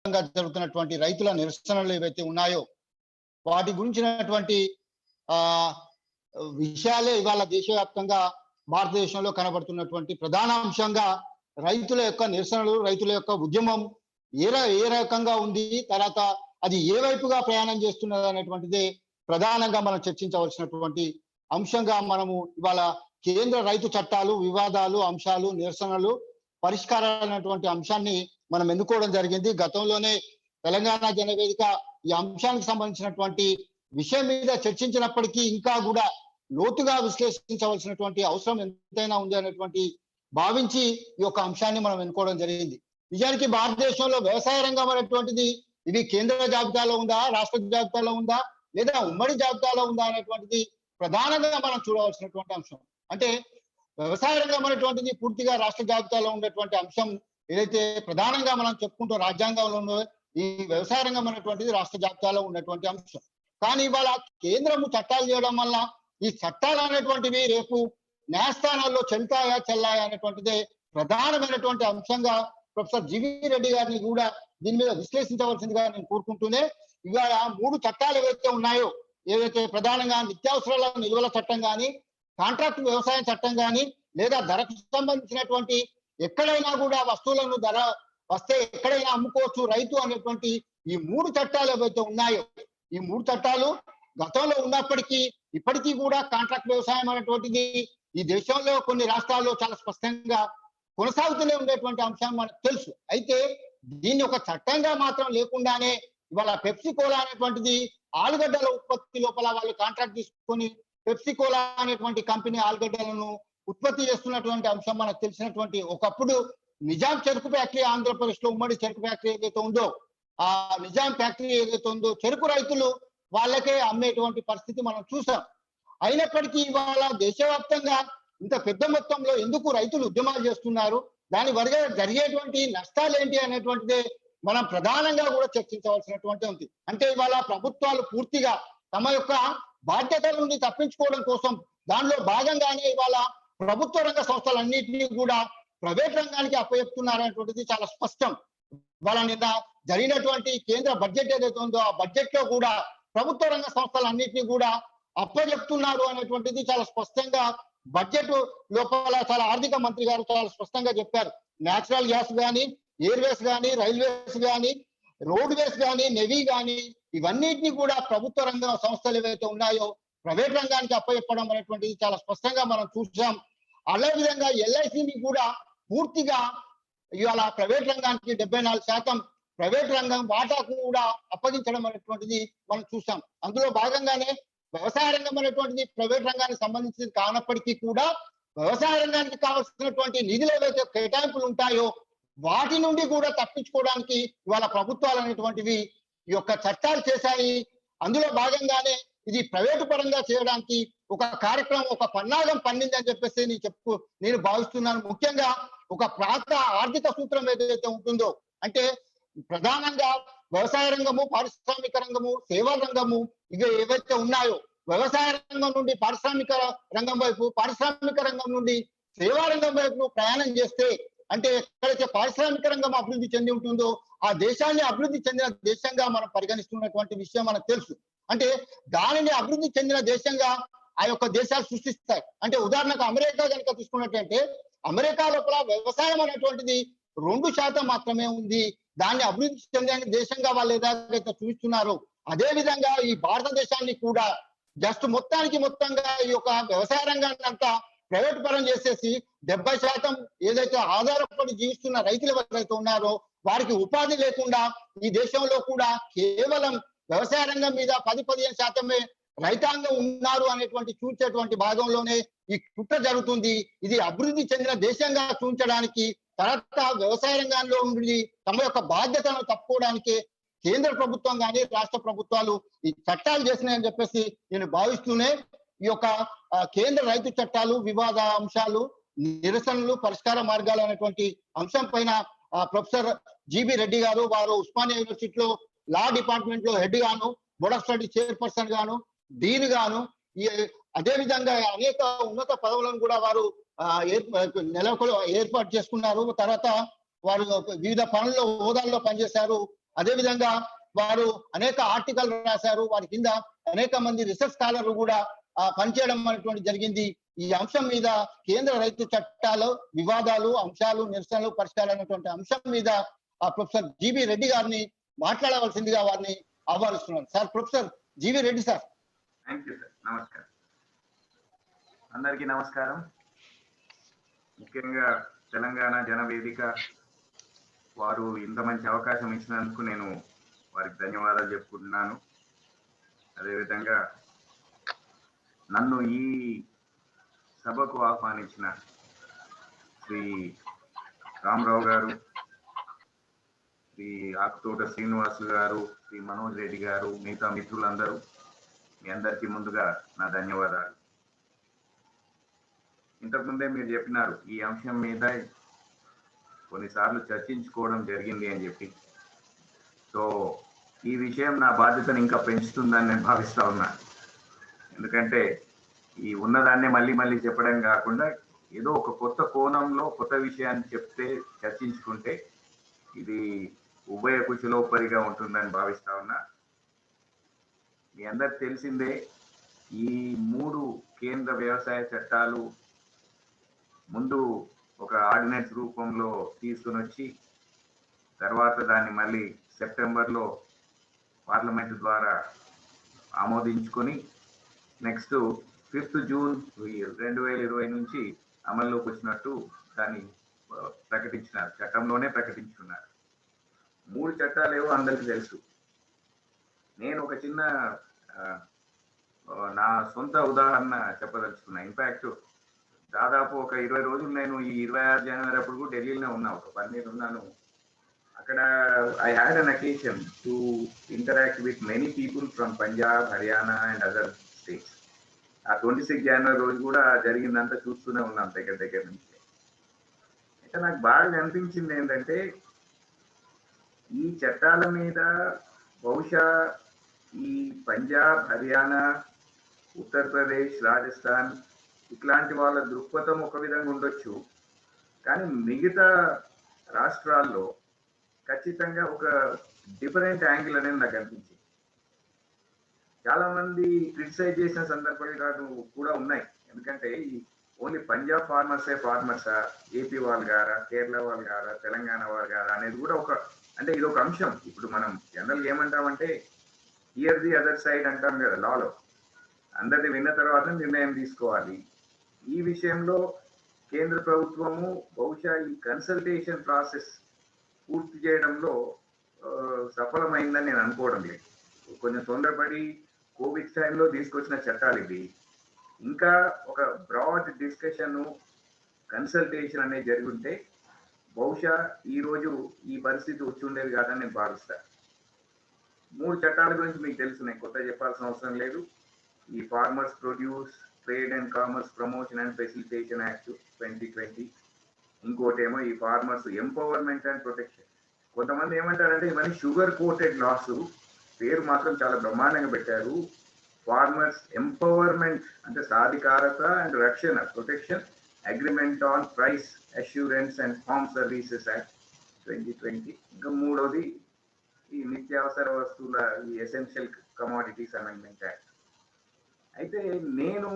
వ్యాప్తంగా జరుగుతున్నటువంటి రైతుల నిరసనలు ఏవైతే ఉన్నాయో వాటి గురించినటువంటి ఆ విషయాలే ఇవాళ దేశవ్యాప్తంగా భారతదేశంలో కనబడుతున్నటువంటి ప్రధాన అంశంగా రైతుల యొక్క నిరసనలు, రైతుల యొక్క ఉద్యమం ఏ రకంగా ఉంది, తర్వాత అది ఏ వైపుగా ప్రయాణం చేస్తున్నది అనేటువంటిదే ప్రధానంగా మనం చర్చించవలసినటువంటి అంశంగా మనము ఇవాళ కేంద్ర రైతు చట్టాలు, వివాదాలు, అంశాలు, నిరసనలు, పరిష్కారాలు అనేటువంటి అంశాన్ని మనం ఎన్నుకోవడం జరిగింది. గతంలోనే తెలంగాణ జనవేదిక ఈ అంశానికి సంబంధించినటువంటి విషయం మీద చర్చించినప్పటికీ ఇంకా కూడా లోతుగా విశ్లేషించవలసినటువంటి అవసరం ఎంతైనా ఉంది అనేటువంటి భావించి ఈ యొక్క అంశాన్ని మనం ఎన్నుకోవడం జరిగింది. నిజానికి భారతదేశంలో వ్యవసాయ రంగం అనేటువంటిది ఇది కేంద్ర జాబితాలో ఉందా, రాష్ట్ర జాబితాలో ఉందా, లేదా ఉమ్మడి జాబితాలో ఉందా అనేటువంటిది ప్రధానంగా మనం చూడవలసినటువంటి అంశం. అంటే వ్యవసాయ రంగం అనేటువంటిది పూర్తిగా రాష్ట్ర జాబితాలో ఉండేటువంటి అంశం ఏదైతే ప్రధానంగా మనం చెప్పుకుంటూ రాజ్యాంగంలో ఉందో ఈ వ్యవసాయ రంగం అనేటువంటిది రాష్ట్ర జాబితాలో ఉన్నటువంటి అంశం. కానీ ఇవాళ కేంద్రము చట్టాలు చేయడం వల్ల ఈ చట్టాలు అనేటువంటివి రేపు న్యాయస్థానాల్లో చెల్తాయా చెల్లాయా అనేటువంటిదే ప్రధానమైనటువంటి అంశంగా ప్రొఫెసర్ జీవీ రెడ్డి గారిని కూడా దీని మీద విశ్లేషించవలసిందిగా నేను కోరుకుంటూనే, ఇవాళ 3 చట్టాలు ఏవైతే ఉన్నాయో, ఏవైతే ప్రధానంగా నిత్యావసరాల నిల్వల చట్టం కానీ, కాంట్రాక్ట్ వ్యవసాయ చట్టం కానీ, లేదా ధరకు సంబంధించినటువంటి ఎక్కడైనా కూడా వస్తువులను ధర వస్తే ఎక్కడైనా అమ్ముకోవచ్చు రైతు అనేటువంటి ఈ 3 చట్టాలు ఏవైతే ఉన్నాయో, ఈ 3 చట్టాలు గతంలో ఉన్నప్పటికీ ఇప్పటికీ కూడా కాంట్రాక్ట్ వ్యవసాయం అనేటువంటిది ఈ దేశంలో కొన్ని రాష్ట్రాల్లో చాలా స్పష్టంగా కొనసాగుతూనే ఉండేటువంటి అంశం మనకు తెలుసు. అయితే దీన్ని ఒక చట్టంగా మాత్రం లేకుండానే ఇవాళ పెప్సీ కోలా అనేటువంటిది ఆలుగడ్డల ఉత్పత్తి లోపల వాళ్ళు కాంట్రాక్ట్ తీసుకొని పెప్సీ కోలా అనేటువంటి కంపెనీ ఆలుగడ్డలను ఉత్పత్తి చేస్తున్నటువంటి అంశం మనకు తెలిసినటువంటి. ఒకప్పుడు నిజాం చెరుకు ఫ్యాక్టరీ ఆంధ్రప్రదేశ్ లో ఉమ్మడి చెరుకు ఫ్యాక్టరీ ఏదైతే ఉందో, ఆ నిజాం ఫ్యాక్టరీ ఏదైతే ఉందో చెరుకు రైతులు వాళ్ళకే అమ్మేటువంటి పరిస్థితి మనం చూసాం. అయినప్పటికీ ఇవాళ దేశవ్యాప్తంగా ఇంత పెద్ద మొత్తంలో ఎందుకు రైతులు ఉద్యమాలు చేస్తున్నారు, దాని వల్ల జరిగేటువంటి నష్టాలు ఏంటి అనేటువంటిదే మనం ప్రధానంగా కూడా చర్చించవలసినటువంటి ఉంది. అంటే ఇవాళ ప్రభుత్వాలు పూర్తిగా తమ యొక్క బాధ్యతల నుండి తప్పించుకోవడం కోసం దానిలో భాగంగానే ఇవాళ ప్రభుత్వ రంగ సంస్థలన్నింటినీ కూడా ప్రైవేట్ రంగానికి అప్పచెప్తున్నారు అనేటువంటిది చాలా స్పష్టం. ఇవాళ నిన్న జరిగినటువంటి కేంద్ర బడ్జెట్ ఏదైతే ఉందో ఆ బడ్జెట్ లో కూడా ప్రభుత్వ రంగ సంస్థలన్నింటినీ కూడా అప్పచెప్తున్నారు అనేటువంటిది చాలా స్పష్టంగా బడ్జెట్ లోపల చాలా ఆర్థిక మంత్రి గారు చాలా స్పష్టంగా చెప్పారు. నేచురల్ గ్యాస్ కానీ, ఎయిర్వేస్ కానీ, రైల్వేస్ కానీ, రోడ్ వేస్ కానీ, నెవీ కానీ ఇవన్నిటిని కూడా ప్రభుత్వ రంగ సంస్థలు ఏవైతే ఉన్నాయో ప్రైవేట్ రంగానికి అప్పచెప్పడం అనేటువంటిది చాలా స్పష్టంగా మనం చూసాం. అదే విధంగా ఎల్ఐసిని కూడా పూర్తిగా ఇవాళ ప్రైవేట్ రంగానికి 74% ప్రైవేట్ రంగం వాటా కూడా అప్పగించడం అనేటువంటిది మనం చూసాం. అందులో భాగంగానే వ్యవసాయ రంగం అనేటువంటిది ప్రైవేట్ రంగానికి సంబంధించింది కానప్పటికీ కూడా వ్యవసాయ రంగానికి కావాల్సినటువంటి నిధులు ఏవైతే కేటాయింపులు ఉంటాయో వాటి నుండి కూడా తప్పించుకోవడానికి ఇవాళ ప్రభుత్వాలు అనేటువంటివి ఈ యొక్క చట్టాలు చేశాయి. అందులో భాగంగానే ఇది ప్రైవేటు పరంగా చేయడానికి ఒక కార్యక్రమం, ఒక పన్నాగం పన్నింది అని చెప్పేసి నేను భావిస్తున్నాను. ముఖ్యంగా ఒక ప్రాంత ఆర్థిక సూత్రం ఏదైతే ఉంటుందో, అంటే ప్రధానంగా వ్యవసాయ రంగము, పారిశ్రామిక రంగము, సేవా రంగము ఇవి ఏవైతే ఉన్నాయో, వ్యవసాయ రంగం నుండి పారిశ్రామిక రంగం వైపు, పారిశ్రామిక రంగం నుండి సేవా రంగం వైపు ప్రయాణం చేస్తే, అంటే ఎక్కడైతే పారిశ్రామిక రంగం అభివృద్ధి చెంది ఉంటుందో ఆ దేశాన్ని అభివృద్ధి చెందిన దేశంగా మనం పరిగణిస్తున్నటువంటి విషయం మనకు తెలుసు. అంటే దానిని అభివృద్ధి చెందిన దేశంగా ఆ యొక్క దేశాలు సృష్టిస్తాయి. అంటే ఉదాహరణకు అమెరికా కనుక తీసుకున్నట్టయితే అమెరికా లోపల వ్యవసాయం అనేటువంటిది 2% మాత్రమే ఉంది. దాన్ని అభివృద్ధి చెందిన దేశంగా వాళ్ళు ఏదైతే చూస్తున్నారో అదే విధంగా ఈ భారతదేశాన్ని కూడా జస్ట్ మొత్తంగా ఈ యొక్క వ్యవసాయ రంగాన్ని అంతా ప్రైవేట్ పరం చేసేసి 70% ఏదైతే ఆధారపడి జీవిస్తున్న రైతులు ఎవరైతే ఉన్నారో వారికి ఉపాధి లేకుండా ఈ దేశంలో కూడా కేవలం వ్యవసాయ రంగం మీద 10-15% రైతాంగం ఉన్నారు అనేటువంటి చూచేటువంటి భాగంలోనే ఈ కుట్ర జరుగుతుంది. ఇది అభివృద్ధి చెందిన దేశంగా చూపించడానికి, తర్వాత వ్యవసాయ రంగంలో ఉండి తమ యొక్క బాధ్యతలను తప్పుకోవడానికి కేంద్ర ప్రభుత్వం కానీ రాష్ట్ర ప్రభుత్వాలు ఈ చట్టాలు చేసినాయని చెప్పేసి నేను భావిస్తూనే ఈ యొక్క కేంద్ర రైతు చట్టాలు, వివాద అంశాలు, నిరసనలు, పరిష్కార మార్గాలు అనేటువంటి అంశం పైన ప్రొఫెసర్ జీబీ రెడ్డి గారు, వారు ఉస్మానియా యూనివర్సిటీలో లా డిపార్ట్మెంట్ లో హెడ్ గాను, బోర్డ్ ఆఫ్ స్టడీ చైర్పర్సన్ గాను, డీన్ గాను, అదే విధంగా అనేక ఉన్నత పదవులను కూడా వారు ఏర్పాటు చేసుకున్నారు. తర్వాత వారు వివిధ పనుల్లో హోదాల్లో పనిచేశారు. అదేవిధంగా వారు అనేక ఆర్టికల్ రాశారు. వారి కింద అనేక మంది రీసెర్చ్ స్కాలర్లు కూడా పనిచేయడం అనేటువంటి జరిగింది. ఈ అంశం మీద కేంద్ర రైతు చట్టాలు వివాదాలు, అంశాలు, నిరసనలు, పరిష్కారాలు అనేటువంటి అంశం మీద ప్రొఫెసర్ జీవి రెడ్డి గారిని మాట్లాడవలసిందిగా వారిని ఆహ్వానిస్తున్నాను. Sir, professor G V Reddy sir. Thank you sir. నమస్కారం, అందరికీ నమస్కారం. ముఖ్యంగా తెలంగాణ జనవేదిక వారు ఇంత మంచి అవకాశం ఇచ్చినందుకు నేను వారికి ధన్యవాదాలు చెప్పుకుంటున్నాను. అదేవిధంగా నన్ను ఈ సభకు ఆహ్వానించిన శ్రీ రామరావు గారు, శ్రీ ఆకుతోట శ్రీనివాసులు గారు, శ్రీ మనోజ్ రెడ్డి గారు, మిగతా మిత్రులందరూ, మీ అందరికీ ముందుగా నా ధన్యవాదాలు. ఇంతకుముందే మీరు చెప్పినారు ఈ అంశం మీద కొన్నిసార్లు చర్చించుకోవడం జరిగింది అని చెప్పి. సో ఈ విషయం నా బాధ్యతను ఇంకా పెంచుతుందని నేను భావిస్తా ఉన్నా. ఎందుకంటే ఈ ఉన్నదాన్నే మళ్ళీ మళ్ళీ చెప్పడం కాకుండా ఏదో ఒక కొత్త కోణంలో కొత్త విషయాన్ని చెప్తే, చర్చించుకుంటే ఇది ఉభయ కుశలోపరిగా ఉంటుందని భావిస్తా ఉన్నా. మీ అందరికి తెలిసిందే, ఈ 3 కేంద్ర వ్యవసాయ చట్టాలు ముందు ఒక ఆర్డినెన్స్ రూపంలో తీసుకుని వచ్చి తర్వాత దాన్ని మళ్ళీ సెప్టెంబర్లో పార్లమెంటు ద్వారా ఆమోదించుకొని నెక్స్ట్ 5th జూన్ 2020 నుంచి అమల్లోకి వచ్చినట్టు దాన్ని ప్రకటించినారు, చట్టంలోనే ప్రకటించుకున్నారు. 3 చట్టాలు ఏవో అందరికీ తెలుసు. నేను ఒక చిన్న నా సొంత ఉదాహరణ చెప్పదలుచుకున్నా. ఇన్ఫాక్ట్ దాదాపు ఒక 20 రోజులు నేను ఈ 26 జనవరి అప్పుడు కూడా ఢిల్లీలోనే ఉన్నా, ఒక పని మీద ఉన్నాను. అక్కడ I had an occasion to interact with many people from Punjab, Haryana and other states. ఆ 26 జనవరి రోజు కూడా జరిగిందంతా చూస్తూనే ఉన్నాం దగ్గర నుంచి. అయితే నాకు బాగా అనిపించింది ఏంటంటే, ఈ చట్టాల మీద బహుశా ఈ పంజాబ్, హర్యానా, ఉత్తరప్రదేశ్, రాజస్థాన్ ఇట్లాంటి వాళ్ళ దృక్పథం ఒక విధంగా ఉండొచ్చు, కానీ మిగతా రాష్ట్రాల్లో ఖచ్చితంగా ఒక డిఫరెంట్ యాంగిల్ అనేది నాకు అనిపించింది. చాలా మంది క్రిటిసైజ్ చేసిన సందర్భాలు కూడా ఉన్నాయి. ఎందుకంటే ఈ ఓన్లీ పంజాబ్ ఫార్మర్సా, ఏపీ వాళ్ళు గారా, కేరళ వాళ్ళు గారా, తెలంగాణ వాళ్ళు గారా అనేది కూడా అంటే ఇది ఒక అంశం. ఇప్పుడు మనం జనరల్గా ఏమంటామంటే హియర్ ది అదర్ సైడ్ అంటాం కదా లాలో. అందరిది విన్న తర్వాత నిర్ణయం తీసుకోవాలి. ఈ విషయంలో కేంద్ర ప్రభుత్వము బహుశా ఈ కన్సల్టేషన్ ప్రాసెస్ పూర్తి చేయడంలో సఫలమైందని నేను అనుకోవడం లేదు. కొంచెం తొందరపడి కోవిడ్ టైంలో తీసుకొచ్చిన చట్టాలు ఇవి. ఇంకా ఒక బ్రాడ్ డిస్కషన్, కన్సల్టేషన్ అనేది జరుగుంటే బహుశా ఈరోజు ఈ పరిస్థితి వచ్చి ఉండేది కాదని నేను భావిస్తాను. 3 చట్టాల గురించి మీకు తెలుసు, నేను కొత్త చెప్పాల్సిన అవసరం లేదు. ఈ farmers produce trade and commerce promotion and facilitation act 2020, ఇంకోటేమో ఈ ఫార్మర్స్ ఎంపవర్మెంట్ అండ్ ప్రొటెక్షన్. కొంతమంది ఏమంటారంటే ఇవన్నీ షుగర్ కోటెడ్ లాస్, పేరు మాత్రం చాలా బ్రహ్మాండంగా పెట్టారు. ఫార్మర్స్ ఎంపవర్మెంట్ అంటే సాధికారత అండ్ రక్షణ, protection, agreement on price assurance and farm services act 2020. ఇంకా మూడోది ఈ నిత్యావసర వస్తువుల ఈ ఎసెన్షియల్ కమోడిటీస్ అమెండ్మెంట్ యాక్ట్. అయితే నేను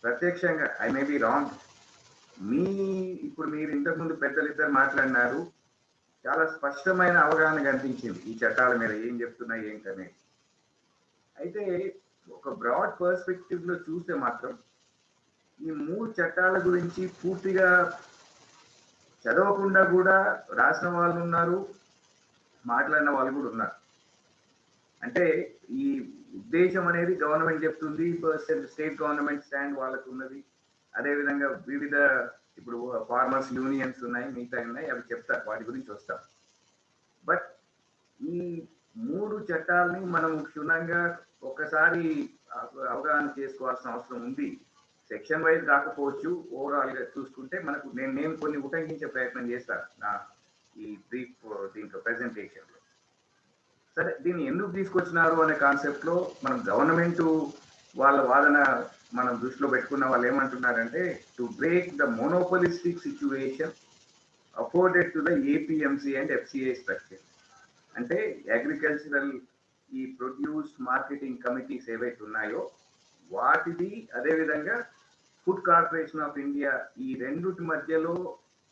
ప్రత్యక్షంగా, ఐ మే బి రాంగ్, ఇప్పుడు మీరు ఇంతకుముందు పెద్దలు ఇద్దరు మాట్లాడినారు, చాలా స్పష్టమైన అవగాహన కనిపించింది ఈ చట్టాల మీద ఏం చెప్తున్నాయి ఏంటనేది. అయితే ఒక బ్రాడ్ పర్స్పెక్టివ్ లో చూస్తే మాత్రం ఈ 3 చట్టాల గురించి పూర్తిగా చదవకుండా కూడా రాసిన వాళ్ళు ఉన్నారు, మాట్లాడిన వాళ్ళు కూడా ఉన్నారు. అంటే ఈ ఉద్దేశం అనేది గవర్నమెంట్ చెప్తుంది, స్టేట్ గవర్నమెంట్ స్టాండ్ వాళ్ళకు ఉన్నది. అదేవిధంగా వివిధ ఇప్పుడు ఫార్మర్స్ యూనియన్స్ ఉన్నాయి, మిగతా ఉన్నాయి, అవి చెప్తారు, వాటి గురించి వస్తాం. బట్ ఈ 3 చట్టాలని మనం క్షుణ్ణంగా ఒక్కసారి అవగాహన చేసుకోవాల్సిన అవసరం ఉంది. సెక్షన్ వైజ్ కాకపోవచ్చు, ఓవరాల్ గా చూసుకుంటే మనకు నేను కొన్ని ఉటంకించే ప్రయత్నం చేస్తాను నా ఈ బ్రీఫ్ దీంట్లో ప్రెజెంటేషన్ లో. సరే, దీన్ని ఎందుకు తీసుకొచ్చినారు అనే కాన్సెప్ట్ లో మనం గవర్నమెంట్ వాళ్ళ వాదన మనం దృష్టిలో పెట్టుకున్న వాళ్ళు ఏమంటున్నారంటే, to break the monopolistic situation afforded to the APMC and FCI structure. అంటే అగ్రికల్చరల్ ఈ ప్రొడ్యూస్ మార్కెటింగ్ కమిటీస్ ఏవైతే ఉన్నాయో వాటిది, అదేవిధంగా ఫుడ్ కార్పొరేషన్ ఆఫ్ ఇండియా, ఈ రెండుటి మధ్యలో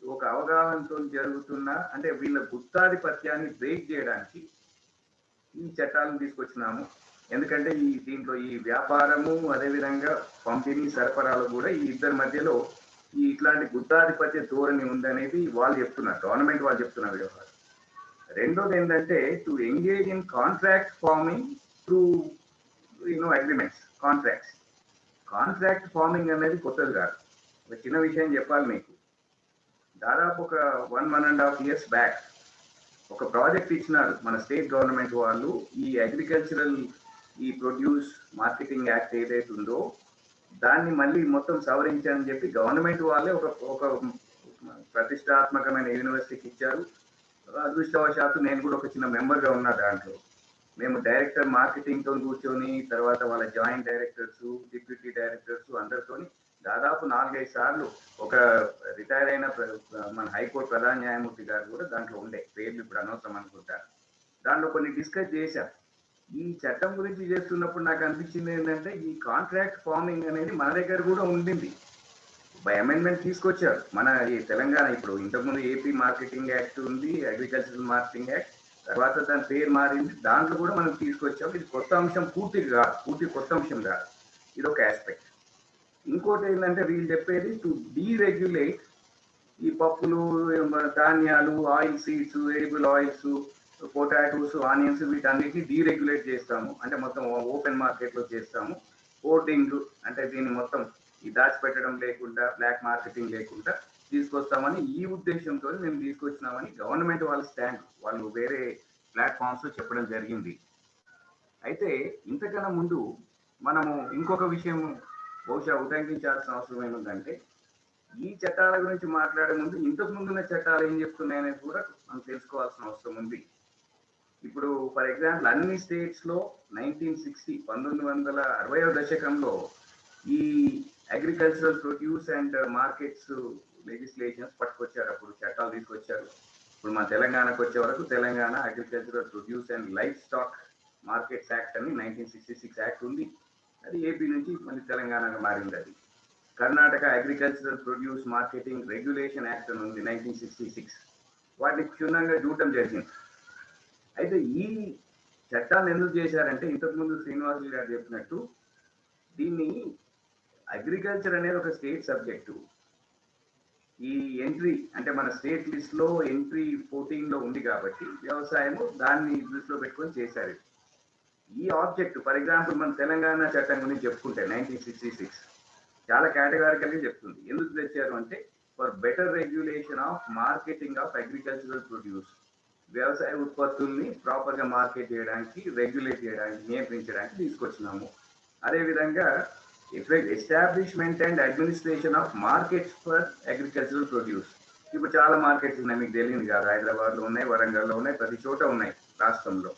ఒక అవగాహనతో జరుగుతున్న, అంటే వీళ్ళ గుత్తాధిపత్యాన్ని బ్రేక్ చేయడానికి ఈ చట్టాలను తీసుకొచ్చినాము. ఎందుకంటే దీంట్లో ఈ వ్యాపారము, అదేవిధంగా పంపిణీ, సరఫరాలు కూడా ఈ ఇద్దరి మధ్యలో ఇట్లాంటి గుత్తాధిపత్య ధోరణి ఉందనేది వాళ్ళు చెప్తున్నారు, గవర్నమెంట్ వాళ్ళు చెప్తున్నారు వ్యవహారం. రెండోది ఏంటంటే to engage in contract farming through agreements. Contract farming అనేది కొత్తది కాదు. ఒక చిన్న విషయం చెప్పాలి మీకు. దాదాపు ఒక 1.5 years బ్యాక్ ఒక ప్రాజెక్ట్ ఇచ్చినారు మన స్టేట్ గవర్నమెంట్ వాళ్ళు. ఈ అగ్రికల్చరల్ ఈ ప్రొడ్యూస్ మార్కెటింగ్ యాక్ట్ ఏదైతే ఉందో దాన్ని మళ్ళీ మొత్తం సవరించాలని చెప్పి గవర్నమెంట్ వాళ్ళే ఒక ప్రతిష్టాత్మకమైన యూనివర్సిటీకి ఇచ్చారు. అదృష్టవశాత్తు నేను కూడా ఒక చిన్న మెంబర్గా ఉన్నా దాంట్లో. మేము డైరెక్టర్ మార్కెటింగ్తో కూర్చొని, తర్వాత వాళ్ళ జాయింట్ డైరెక్టర్స్, డిప్యూటీ డైరెక్టర్స్ అందరితో దాదాపు 4-5 సార్లు, ఒక రిటైర్ అయిన మన హైకోర్టు ప్రధాన న్యాయమూర్తి గారు కూడా దాంట్లో ఉండే, పేర్లు ఇప్పుడు అనవసరం అనుకుంటా, దాంట్లో కొన్ని డిస్కస్ చేశాం. ఈ చట్టం గురించి చేస్తున్నప్పుడు నాకు అనిపించింది ఏంటంటే ఈ కాంట్రాక్ట్ ఫార్మింగ్ అనేది మన దగ్గర కూడా ఉండింది. బై అమెండ్మెంట్ తీసుకొచ్చారు మన ఈ తెలంగాణ. ఇప్పుడు ఇంతకుముందు ఏపీ మార్కెటింగ్ యాక్ట్ ఉంది, అగ్రికల్చరల్ మార్కెటింగ్ యాక్ట్, తర్వాత దాని పేరు మారింది, దాంట్లో కూడా మనం తీసుకొచ్చాం. ఇది కొత్త అంశం పూర్తి కొత్త అంశం కాదు, ఇది ఒక ఆస్పెక్ట్. ఇంకోటి ఏంటంటే వీళ్ళు చెప్పేది టు డీరెగ్యులేట్ ఈ పప్పులు, ధాన్యాలు, oil seeds, edible oils, potatoes, onions, వీటన్నిటిని డీరెగ్యులేట్ చేస్తాము. అంటే మొత్తం ఓపెన్ మార్కెట్లో చేస్తాము. హోర్డింగ్ అంటే దీన్ని మొత్తం ఈ దాచిపెట్టడం లేకుండా, బ్లాక్ మార్కెటింగ్ లేకుండా తీసుకొస్తామని ఈ ఉద్దేశంతో మేము తీసుకొచ్చినామని గవర్నమెంట్ వాళ్ళ స్టాండ్, వాళ్ళు వేరే ప్లాట్ఫామ్స్ చెప్పడం జరిగింది. అయితే ఇంతకన్నా ముందు మనము ఇంకొక విషయం బహుశా ఉటంకించాల్సిన అవసరం ఏముందంటే, ఈ చట్టాల గురించి మాట్లాడే ముందు ఇంతకు ముందున్న చట్టాలు ఏం చెప్తున్నాయనేది కూడా మనం తెలుసుకోవాల్సిన అవసరం ఉంది. ఇప్పుడు ఫర్ ఎగ్జాంపుల్ అన్ని స్టేట్స్ లో 1960 దశకంలో ఈ agricultural produce and markets legislations పట్టుకొచ్చారు, అప్పుడు చట్టాలు తీసుకొచ్చారు. ఇప్పుడు మన తెలంగాణకు వచ్చే వరకు Telangana agricultural produce and livestock markets act అని 1966 యాక్ట్ ఉంది. అది ఏపీ నుంచి మళ్ళీ తెలంగాణగా మారింది. అది Karnataka agricultural produce marketing regulation act అని ఉంది 1966. వాటిని క్షుణ్ణంగా చూడటం జరిగింది. అయితే ఈ చట్టాలు ఎందుకు చేశారంటే, ఇంతకుముందు శ్రీనివాసులు గారు చెప్పినట్టు దీన్ని అగ్రికల్చర్ అనేది ఒక స్టేట్ సబ్జెక్టు. ఈ ఎంట్రీ అంటే మన స్టేట్ లిస్ట్ లో ఎంట్రీ 14 లో ఉంది కాబట్టి వ్యవసాయము దాన్ని దృష్టిలో పెట్టుకొని చేశారు. ఈ ఆబ్జెక్ట్ ఫర్ ఎగ్జాంపుల్ మన తెలంగాణ చట్టం గురించి చెప్పుకుంటే 1966 చాలా కేటగారికల్గా చెప్తుంది. ఎందుకు తెచ్చారు అంటే for better regulation of marketing of agricultural produce, వ్యవసాయ ఉత్పత్తుల్ని ప్రాపర్ గా మార్కెట్ చేయడానికి, రెగ్యులేట్ చేయడానికి, నియంత్రించడానికి తీసుకొచ్చినాము. అదేవిధంగా establishment and administration of markets for agricultural produce. ఇప్పుడు చాలా మార్కెట్స్ ఉన్నాయి, మీకు తెలియదు కాదు, హైదరాబాద్ లో ఉన్నాయి, వరంగల్లో ఉన్నాయి, ప్రతి చోట ఉన్నాయి రాష్ట్రంలో.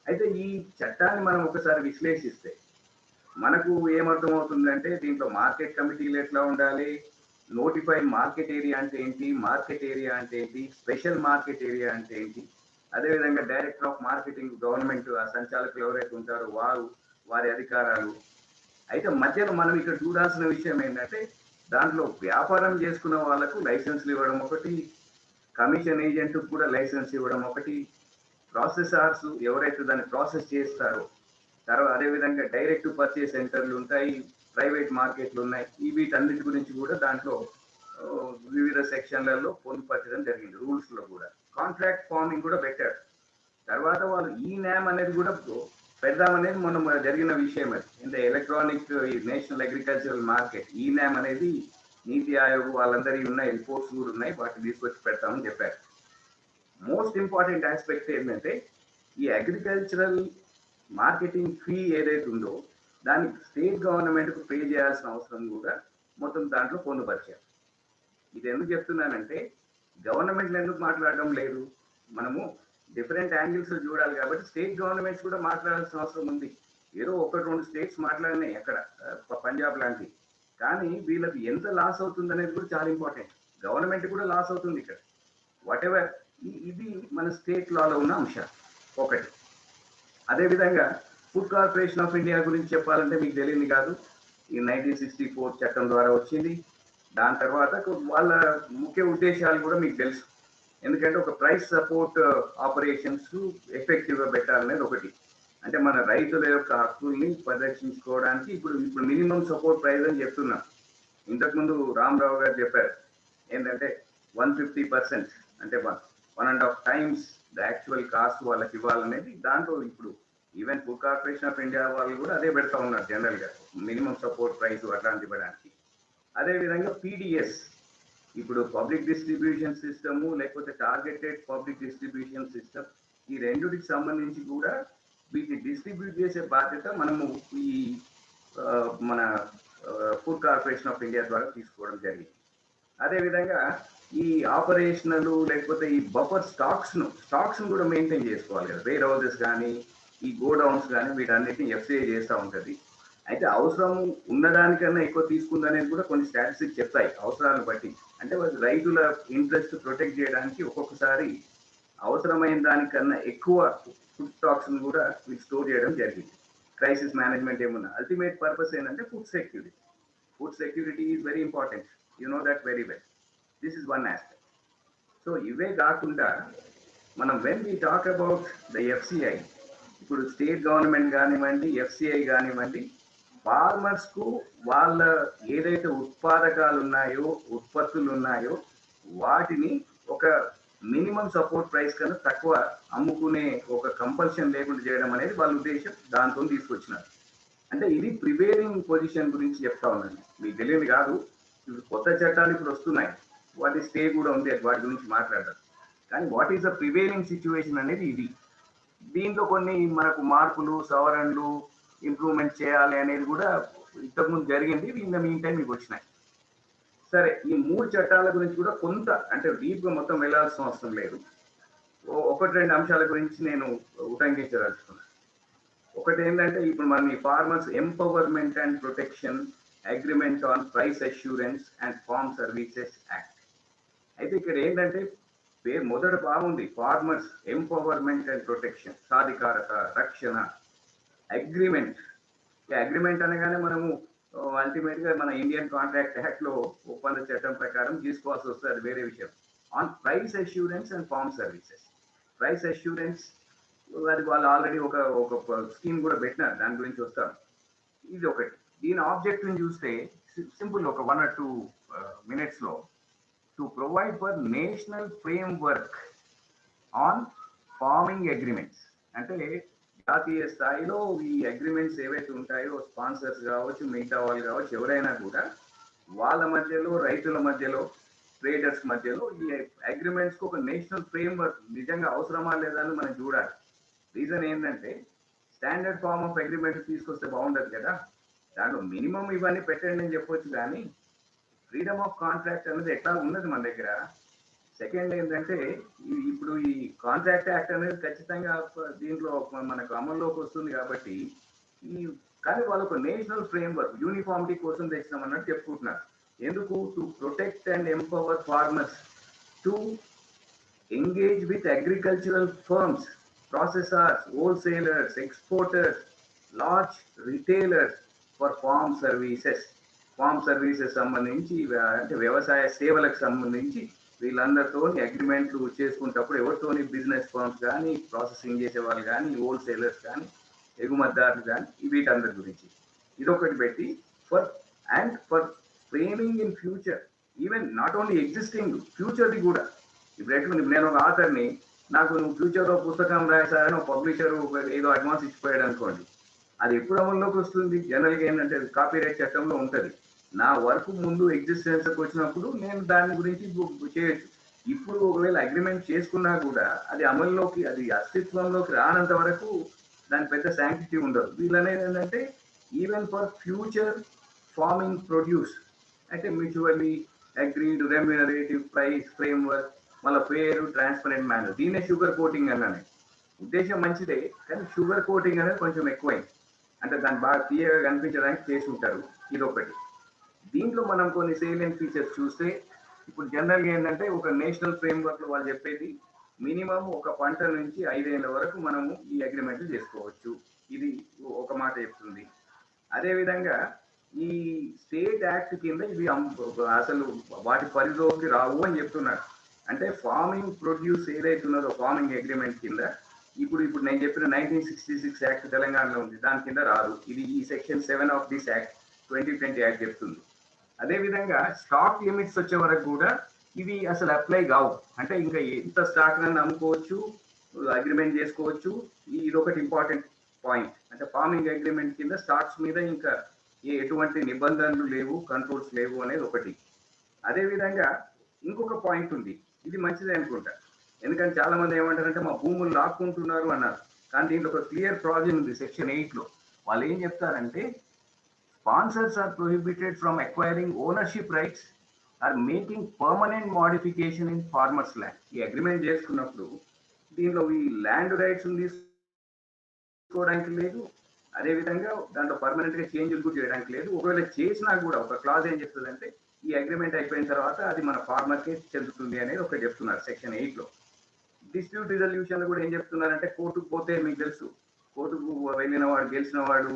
అయితే ఈ చట్టాన్ని మనం ఒకసారి విశ్లేషిస్తే మనకు ఏమర్థం అవుతుందంటే దీంట్లో మార్కెట్ కమిటీలు ఎట్లా ఉండాలి, నోటిఫైడ్ మార్కెట్ ఏరియా అంటే ఏంటి, మార్కెట్ ఏరియా అంటే ఏంటి, స్పెషల్ మార్కెట్ ఏరియా అంటే ఏంటి, అదేవిధంగా డైరెక్టర్ ఆఫ్ మార్కెటింగ్ గవర్నమెంట్ ఆ సంచాలకులు ఎవరైతే ఉంటారో వారి అధికారాలు. అయితే మధ్యలో మనం ఇక్కడ చూడాల్సిన విషయం ఏంటంటే దాంట్లో వ్యాపారం చేసుకున్న వాళ్ళకు లైసెన్స్లు ఇవ్వడం ఒకటి, కమిషన్ ఏజెంట్ కూడా లైసెన్స్ ఇవ్వడం ఒకటి, ప్రాసెసర్స్ ఎవరైతే దాన్ని ప్రాసెస్ చేస్తారో, తర్వాత అదేవిధంగా డైరెక్ట్ పర్చేస్ సెంటర్లు ఉంటాయి, ప్రైవేట్ మార్కెట్లు ఉన్నాయి. ఈ వీటన్నిటి గురించి కూడా దాంట్లో వివిధ సెక్షన్లలో పొందుపరచడం జరిగింది, రూల్స్ లో కూడా. కాంట్రాక్ట్ ఫార్మింగ్ కూడా పెట్టారు. తర్వాత వాళ్ళు ఈ న్యామ్ అనేది కూడా పెడదామనేది మనం జరిగిన విషయం. అది అంటే ఎలక్ట్రానిక్ నేషనల్ అగ్రికల్చరల్ మార్కెట్, ఈ న్యామ్ అనేది నీతి ఆయోగ్ వాళ్ళందరి ఉన్నాయి, రిపోర్ట్స్ కూడా ఉన్నాయి, వాటిని తీసుకొచ్చి పెడతామని చెప్పారు. మోస్ట్ ఇంపార్టెంట్ ఆస్పెక్ట్ ఏంటంటే ఈ అగ్రికల్చరల్ మార్కెటింగ్ ఫీ ఏదైతే ఉందో దాన్ని స్టేట్ గవర్నమెంట్కు పే చేయాల్సిన అవసరం కూడా మొత్తం దాంట్లో పొందుపరిచారు. ఇది ఎందుకు చెప్తున్నానంటే గవర్నమెంట్ ఎందుకు మాట్లాడడం లేదు, మనము డిఫరెంట్ యాంగిల్స్ చూడాలి కాబట్టి స్టేట్ గవర్నమెంట్స్ కూడా మాట్లాడాల్సిన అవసరం ఉంది. ఏదో 1-2 స్టేట్స్ మాట్లాడినాయి అక్కడ, పంజాబ్ లాంటి, కానీ వీళ్ళకి ఎంత లాస్ అవుతుంది అనేది కూడా చాలా ఇంపార్టెంట్. గవర్నమెంట్ కూడా లాస్ అవుతుంది ఇక్కడ, వాట్ ఎవర్. ఇది మన స్టేట్ లాలో ఉన్న అంశాలు. ఒకటి. అదేవిధంగా ఫుడ్ కార్పొరేషన్ ఆఫ్ ఇండియా గురించి చెప్పాలంటే మీకు తెలియదు కాదు, ఈ 1964 చట్టం ద్వారా వచ్చింది. దాని తర్వాత వాళ్ళ ముఖ్య ఉద్దేశాలు కూడా మీకు తెలుసు. ఎందుకంటే ఒక ప్రైస్ సపోర్ట్ ఆపరేషన్స్ ఎఫెక్టివ్గా పెట్టాలనేది ఒకటి. అంటే మన రైతుల యొక్క హక్కుల్ని పరిరక్షించుకోవడానికి ఇప్పుడు మినిమం సపోర్ట్ ప్రైస్ అని చెప్తున్నాం. ఇంతకుముందు రామరావు గారు చెప్పారు ఏంటంటే 150%, అంటే 1.5 times ద యాక్చువల్ కాస్ట్ వాళ్ళకి ఇవ్వాలనేది. దాంట్లో ఇప్పుడు even food corporation of India వాళ్ళు కూడా అదే పెడతా ఉన్నారు జనరల్గా, మినిమం సపోర్ట్ ప్రైస్ అట్లాంటి ఇవ్వడానికి. అదేవిధంగా పీడిఎస్, ఇప్పుడు పబ్లిక్ డిస్ట్రిబ్యూషన్ సిస్టము లేకపోతే టార్గెటెడ్ పబ్లిక్ డిస్ట్రిబ్యూషన్ సిస్టమ్, ఈ రెండుకి సంబంధించి కూడా వీటిని డిస్ట్రిబ్యూట్ చేసే బాధ్యత మనము ఈ మన ఫుడ్ కార్పొరేషన్ ఆఫ్ ఇండియా ద్వారా తీసుకోవడం జరిగింది. అదేవిధంగా ఈ ఆపరేషనల్ లేకపోతే ఈ బఫర్ స్టాక్స్ కూడా మెయింటైన్ చేసుకోవాలి కదా. వేర్ హౌసెస్ కానీ ఈ గోడౌన్స్ కానీ వీటన్నిటిని ఎఫ్సిఐ చేస్తూ ఉంటుంది. అయితే అవసరం ఉన్నదానికన్నా ఎక్కువ తీసుకుందనేది కూడా కొన్ని స్టాటిస్టిక్స్ చెప్తాయి అవసరాలను బట్టి. అంటే రైతుల ఇంట్రెస్ట్ ప్రొటెక్ట్ చేయడానికి ఒక్కొక్కసారి అవసరమైన దానికన్నా ఎక్కువ ఫుడ్ స్టాక్స్ కూడా వీళ్ళు స్టోర్ చేయడం జరిగింది. క్రైసిస్ మేనేజ్మెంట్ ఏమున్నా అల్టిమేట్ పర్పస్ ఏంటంటే food security. Food security is very important, you know that very well. This is one aspect. So ఇవే కాకుండా మనం when we talk about the FCI, ఇప్పుడు స్టేట్ గవర్నమెంట్ కానివ్వండి, ఎఫ్సిఐ కానివ్వండి, ఫార్మర్స్ కు వాళ్ళ ఏదైతే ఉత్పాదకాలు ఉన్నాయో, ఉత్పత్తులు ఉన్నాయో వాటిని ఒక మినిమం సపోర్ట్ ప్రైస్ కన్నా తక్కువ అమ్ముకునే ఒక కంపల్షన్ లేకుండా చేయడం అనేది వాళ్ళ ఉద్దేశం. దాంతో తీసుకొచ్చినారు. అంటే ఇది ప్రివేలింగ్ పొజిషన్ గురించి చెప్తా ఉన్నాను, మీకు తెలియదు కాదు. ఇప్పుడు కొత్త చట్టాలు ఇప్పుడు వస్తున్నాయి, వాటి స్టే కూడా ఉంది, వాటి గురించి మాట్లాడతారు. కానీ what is the prevailing situation అనేది ఇది. దీంట్లో కొన్ని మనకు మార్పులు, సవరణలు, ఇంప్రూవ్మెంట్ చేయాలి అనేది కూడా ఇంతకుముందు జరిగింది. ఇన్ ద మీన్ టైం మీకు వచ్చినాయి. సరే, ఈ 3 చట్టాల గురించి కూడా కొంత, అంటే డీప్గా మొత్తం వెళ్ళాల్సిన అవసరం లేదు, 1-2 అంశాల గురించి నేను ఉటంకించదలుచుకున్నాను. ఒకటి ఏంటంటే ఇప్పుడు మనం ఈ farmers empowerment and protection agreement on price assurance and farm services act. అయితే ఇక్కడ ఏంటంటే మొదట బాగుంది, ఫార్మర్స్ ఎంపవర్మెంట్ అండ్ ప్రొటెక్షన్, సాధికారత, రక్షణ, అగ్రిమెంట్. అగ్రిమెంట్ అనగానే మనము అల్టిమేట్ గా మన ఇండియన్ కాంట్రాక్ట్ యాక్ట్ లో ఒప్పంద చట్టం ప్రకారం తీసుకోవాల్సి వస్తుంది, అది వేరే విషయం. On price assurance and farm services. Price assurance అది వాళ్ళు ఆల్రెడీ ఒక స్కీమ్ కూడా పెట్టినారు, దాని గురించి వస్తాం. ఇది ఒకటి. దీని ఆబ్జెక్టివ్ చూస్తే సింపుల్, ఒక 1 or 2 minutes లో, to provide for national framework on farming agreements. అంటే జాతీయ స్థాయిలో ఈ అగ్రిమెంట్స్ ఏవైతే ఉంటాయో, స్పాన్సర్స్ కావచ్చు, మిగతా వాళ్ళు కావచ్చు, ఎవరైనా కూడా వాళ్ళ మధ్యలో, రైతుల మధ్యలో, ట్రేడర్స్ మధ్యలో ఈ అగ్రిమెంట్స్కి ఒక నేషనల్ ఫ్రేమ్వర్క్ నిజంగా అవసరమా లేదా అని మనం చూడాలి. రీజన్ ఏంటంటే స్టాండర్డ్ ఫార్మ్ ఆఫ్ అగ్రిమెంట్ తీసుకొస్తే బాగుండదు కదా. దాంట్లో మినిమం ఇవన్నీ పెట్టండి అని చెప్పొచ్చు, కానీ ఫ్రీడమ్ ఆఫ్ కాంట్రాక్ట్ అనేది ఎట్లా ఉన్నది మన దగ్గర. సెకండ్ ఏంటంటే ఇప్పుడు ఈ కాంట్రాక్ట్ యాక్ట్ అనేది ఖచ్చితంగా దీంట్లో మనకు అమల్లోకి వస్తుంది కాబట్టి కానీ వాళ్ళకు నేషనల్ ఫ్రేమ్వర్క్ యూనిఫామిటీ కోసం తెచ్చినాం అన్నట్టు చెప్పుకుంటున్నారు. ఎందుకు? To protect and empower farmers to engage with agricultural firms, processors, wholesalers, exporters, large retailers for farm services. Farm services సంబంధించి, అంటే వ్యవసాయ సేవలకు సంబంధించి వీళ్ళందరితో అగ్రిమెంట్లు చేసుకుంటప్పుడు ఎవరితోని బిజినెస్ ఫర్మ్స్ కానీ, ప్రాసెసింగ్ చేసే వాళ్ళు కానీ, హోల్సేలర్స్ కానీ, ఎగుమతిదారులు కానీ, వీటందరి గురించి ఇదొకటి పెట్టి for framing in future, even not only existing, ఫ్యూచర్ది కూడా. ఇప్పుడు ఎట్లుంది, నేను ఒక ఆథర్ని, నాకు నువ్వు ఫ్యూచర్లో పుస్తకం రాశారని ఒక పబ్లిషర్ ఏదో అడ్వాన్స్ ఇచ్చిపోయాడు అనుకోండి, అది ఎప్పుడు అమల్లోకి వస్తుంది? జనరల్గా ఏంటంటే కాపీరైట్ చట్టంలో ఉంటుంది. నా వర్క్ ముందు ఎగ్జిస్టెన్స్కి వచ్చినప్పుడు నేను దాని గురించి చేయొచ్చు. ఇప్పుడు ఒకవేళ అగ్రిమెంట్ చేసుకున్నా కూడా అది అమల్లోకి, అది అస్తిత్వంలోకి రానంత వరకు దాని పెద్ద శాంక్టిటీ ఉండదు. వీళ్ళనేది ఏంటంటే even for future farming produce, అంటే mutually agreed remunerative price framework, మళ్ళీ పేరు ట్రాన్స్పరెంట్ మేనర్. దీన్నే షుగర్ కోటింగ్ అన్నానే. ఉద్దేశం మంచిదే, కానీ షుగర్ కోటింగ్ అనేది కొంచెం ఎక్కువైంది. అంటే దాన్ని బాగా తీయగా కనిపించడానికి చేసి ఉంటారు. ఇదొకటి. దీంట్లో మనం కొన్ని సేలియెంట్ ఫీచర్స్ చూస్తే, ఇప్పుడు జనరల్గా ఏంటంటే ఒక నేషనల్ ఫ్రేమ్వర్క్ లో వాళ్ళు చెప్పేది మినిమం ఒక పంట నుంచి 5 ఏళ్ల వరకు మనము ఈ అగ్రిమెంట్లు చేసుకోవచ్చు. ఇది ఒక మాట చెప్తుంది. అదేవిధంగా ఈ స్టేట్ యాక్ట్ కింద ఇవి అసలు వాటి పరిధిలోకి రావు అని చెప్తున్నారు. అంటే ఫార్మింగ్ ప్రొడ్యూస్ ఏదైతే ఉన్నదో ఫార్మింగ్ అగ్రిమెంట్ కింద ఇప్పుడు నేను చెప్పిన 1966 యాక్ట్ తెలంగాణలో ఉంది, దాని కింద రాదు. ఇది ఈ section 7 of this act 2020 act చెప్తుంది. అదేవిధంగా స్టాక్ లిమిట్స్ వచ్చే వరకు కూడా ఇవి అసలు అప్లై కావు. అంటే ఇంకా ఎంత స్టాక్ అని అమ్ముకోవచ్చు, అగ్రిమెంట్ చేసుకోవచ్చు. ఇది ఒకటి ఇంపార్టెంట్ పాయింట్. అంటే ఫార్మింగ్ అగ్రిమెంట్ కింద స్టాక్స్ మీద ఇంకా ఎటువంటి నిబంధనలు లేవు, కంట్రోల్స్ లేవు అనేది ఒకటి. అదేవిధంగా ఇంకొక పాయింట్ ఉంది, ఇది మంచిదే అనుకుంటా. ఎందుకంటే చాలా మంది ఏమంటారంటే మా భూములు లాక్కుంటున్నారు అన్నారు. కానీ దీంట్లో ఒక క్లియర్ ప్రావిజన్ ఉంది సెక్షన్ 8లో. వాళ్ళు ఏం చెప్తారంటే sponsors are prohibited from acquiring ownership rights or making permanent modification in farmers land. ఈ అగ్రిమెంట్ చేసుకున్నప్పుడు దీనిలో ఈ ల్యాండ్ రైట్స్ తీసుకోవడానికి లేదు, అదేవిధంగా దాంట్లో పర్మనెంట్ గా చేంజ్లు కూడా చేయడానికి లేదు. ఒకవేళ చేసినా కూడా ఒక క్లాజ్ ఏం చెప్తుందంటే ఈ అగ్రిమెంట్ అయిపోయిన తర్వాత అది మన ఫార్మర్కే చెందుతుంది అనేది ఒకటి చెప్తున్నారు సెక్షన్ 8లో. డిస్ప్యూట్ రిజల్యూషన్ కూడా ఏం చెప్తున్నారంటే కోర్టుకు పోతే మీకు తెలుసు, కోర్టుకు వెళ్ళిన వాడు గెలిచిన వాడు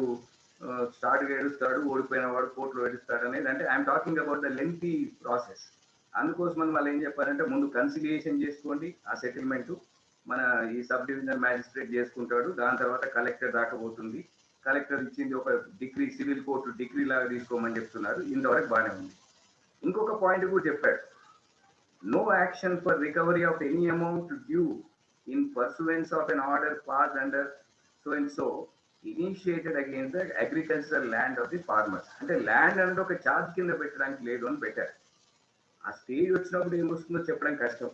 స్టార్ట్గా ఏడుస్తాడు, ఓడిపోయిన వాడు కోర్టులో ఏడుస్తాడు అనేది. అంటే I'm talking about the lengthy process. అందుకోసం వాళ్ళు ఏం చెప్పారంటే ముందు కన్సిలియేషన్ చేసుకోండి, ఆ సెటిల్మెంట్ మన ఈ సబ్ డివిజనల్ మ్యాజిస్ట్రేట్ చేసుకుంటాడు, దాని తర్వాత కలెక్టర్ దాకా పోతుంది. కలెక్టర్ ఇచ్చింది ఒక డిగ్రీ, సివిల్ కోర్టు డిగ్రీ లాగా తీసుకోమని చెప్తున్నారు. ఇంతవరకు బాగానే ఉంది. ఇంకొక పాయింట్ కూడా చెప్పాడు, no action for recovery of any amount due in pursuance of an order passed under so and so initiated against the agricultural land of the farmers. అంటే ల్యాండ్ అంటే ఒక ఛార్జ్ కింద పెట్టడానికి లేదు అని పెట్టారు. ఆ స్టేజ్ వచ్చినప్పుడు ఏం వస్తుందో చెప్పడం కష్టం.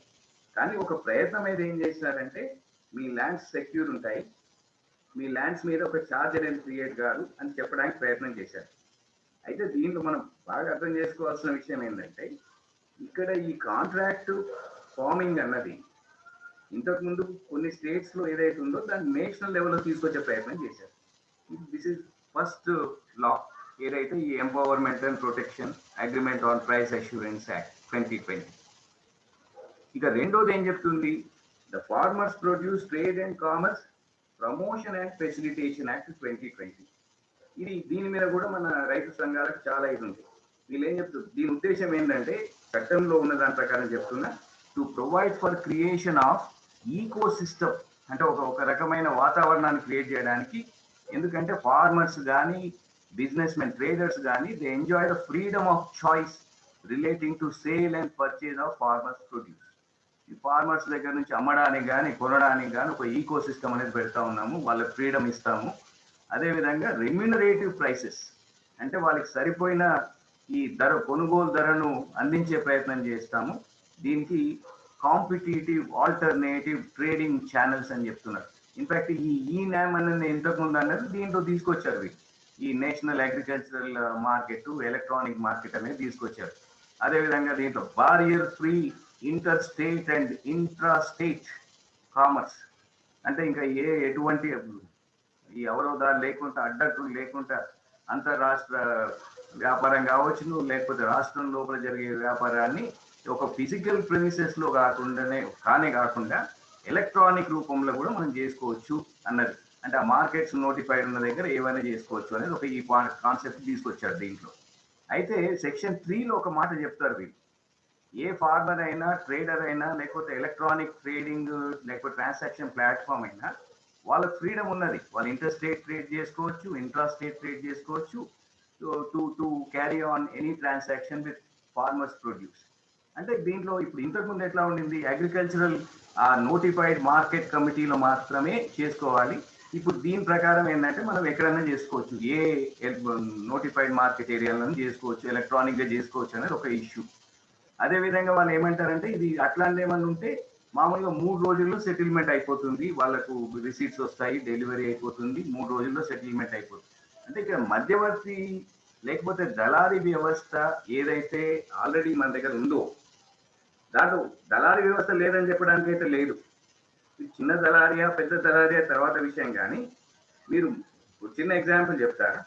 కానీ ఒక ప్రయత్నం అయితే ఏం చేసినారంటే మీ ల్యాండ్స్ సెక్యూర్ ఉంటాయి, మీ ల్యాండ్స్ మీద ఒక ఛార్జ్ అనేది క్రియేట్ కాదు అని చెప్పడానికి ప్రయత్నం చేశారు. అయితే దీంట్లో మనం బాగా అర్థం చేసుకోవాల్సిన విషయం ఏంటంటే ఇక్కడ ఈ కాంట్రాక్ట్ ఫార్మింగ్ అన్నది ఇంతకుముందు కొన్ని స్టేట్స్ లో ఏదైతే ఉందో దాన్ని నేషనల్ లెవెల్లో తీసుకొచ్చే ప్రయత్నం చేశారు. దిస్ ఇస్ ఫస్ట్ లా ఏదైతే ఈ empowerment and protection agreement on price assurance act 2020. ఇక రెండోది ఏం చెప్తుంది, the farmers produce trade and commerce promotion and facilitation act 2020. దీని మీద కూడా మన రైతు సంఘాలకు చాలా ఇది ఉంది. వీళ్ళు ఏం చెప్తారు, దీని ఉద్దేశం ఏంటంటే చట్టంలో ఉన్న దాని ప్రకారం చెప్తున్నా, to provide for creation of ecosystem. అంటే ఒక రకమైన వాతావరణాన్ని క్రియేట్ చేయడానికి. ఎందుకంటే ఫార్మర్స్ కానీ బిజినెస్ మెన్ ట్రేడర్స్ కానీ they enjoy the freedom of choice relating to sale and purchase of farmers produce. ఈ ఫార్మర్స్ దగ్గర నుంచి అమ్మడానికి కానీ కొనడానికి కానీ ఒక ఈకో సిస్టమ్ అనేది పెడతా ఉన్నాము, వాళ్ళకి ఫ్రీడమ్ ఇస్తాము. అదేవిధంగా రెమ్యూనరేటివ్ ప్రైసెస్ అంటే వాళ్ళకి సరిపోయిన ఈ కొనుగోలు ధరను అందించే ప్రయత్నం చేస్తాము. దీనికి కాంపిటేటివ్ ఆల్టర్నేటివ్ ట్రేడింగ్ ఛానల్స్ అని చెప్తున్నారు. ఇన్ఫాక్ట్ ఈ నామ్ అనేది ఇంతకుముందు అన్నది దీంట్లో తీసుకొచ్చారు. ఈ national agricultural market, electronic market అనేది తీసుకొచ్చారు. అదేవిధంగా దీంట్లో barrier free inter state and intra state commerce అంటే ఇంకా ఎటువంటి ఈ అవరోధాలు లేకుండా అడ్డంకులు లేకుండా అంతర్రాష్ట్ర వ్యాపారం కావచ్చు, లేకపోతే రాష్ట్రం లోపల జరిగే వ్యాపారాన్ని ఒక ఫిజికల్ ప్రెమిసెస్ లో కాకుండా ఎలక్ట్రానిక్ రూపంలో కూడా మనం చేసుకోవచ్చు అన్నది. అంటే ఆ మార్కెట్స్ నోటిఫైడ్ ఉన్న దగ్గర ఏమైనా చేసుకోవచ్చు అనేది ఒక ఈ కాన్సెప్ట్ తీసుకొచ్చారు దీంట్లో. అయితే సెక్షన్ 3లో ఒక మాట చెప్తారు వీళ్ళు, ఏ ఫార్మర్ అయినా ట్రేడర్ అయినా లేకపోతే ఎలక్ట్రానిక్ ట్రేడింగ్ లేకపోతే ట్రాన్సాక్షన్ ప్లాట్ఫామ్ అయినా వాళ్ళకి ఫ్రీడమ్ ఉన్నది. వాళ్ళు ఇంటర్ స్టేట్ ట్రేడ్ చేసుకోవచ్చు, ఇంట్రా స్టేట్ ట్రేడ్ చేసుకోవచ్చు, to carry on any transaction with farmers produce. అంటే దీంట్లో ఇప్పుడు ఇంతకుముందు ఎట్లా ఉండింది, అగ్రికల్చరల్ నోటిఫైడ్ మార్కెట్ కమిటీలో మాత్రమే చేసుకోవాలి. ఇప్పుడు దీని ప్రకారం ఏంటంటే మనం ఎక్కడైనా చేసుకోవచ్చు, ఏ నోటిఫైడ్ మార్కెట్ ఏరియాలను చేసుకోవచ్చు, ఎలక్ట్రానిక్ గా చేసుకోవచ్చు అనేది ఒక ఇష్యూ. అదేవిధంగా వాళ్ళు ఏమంటారంటే ఇది అట్లాంటి ఏమన్నా ఉంటే మామూలుగా 3 రోజుల్లో సెటిల్మెంట్ అయిపోతుంది, వాళ్ళకు రిసీట్స్ వస్తాయి, డెలివరీ అయిపోతుంది, 3 రోజుల్లో సెటిల్మెంట్ అయిపోతుంది. అంటే ఇక్కడ మధ్యవర్తి లేకపోతే దళారీ వ్యవస్థ ఏదైతే ఆల్రెడీ మన దగ్గర ఉందో దాంట్లో దళారీ వ్యవస్థ లేదని చెప్పడానికి అయితే లేదు. చిన్న దళారియా పెద్ద దళారియా తర్వాత విషయం, కానీ మీరు చిన్న ఎగ్జాంపుల్ చెప్తారా,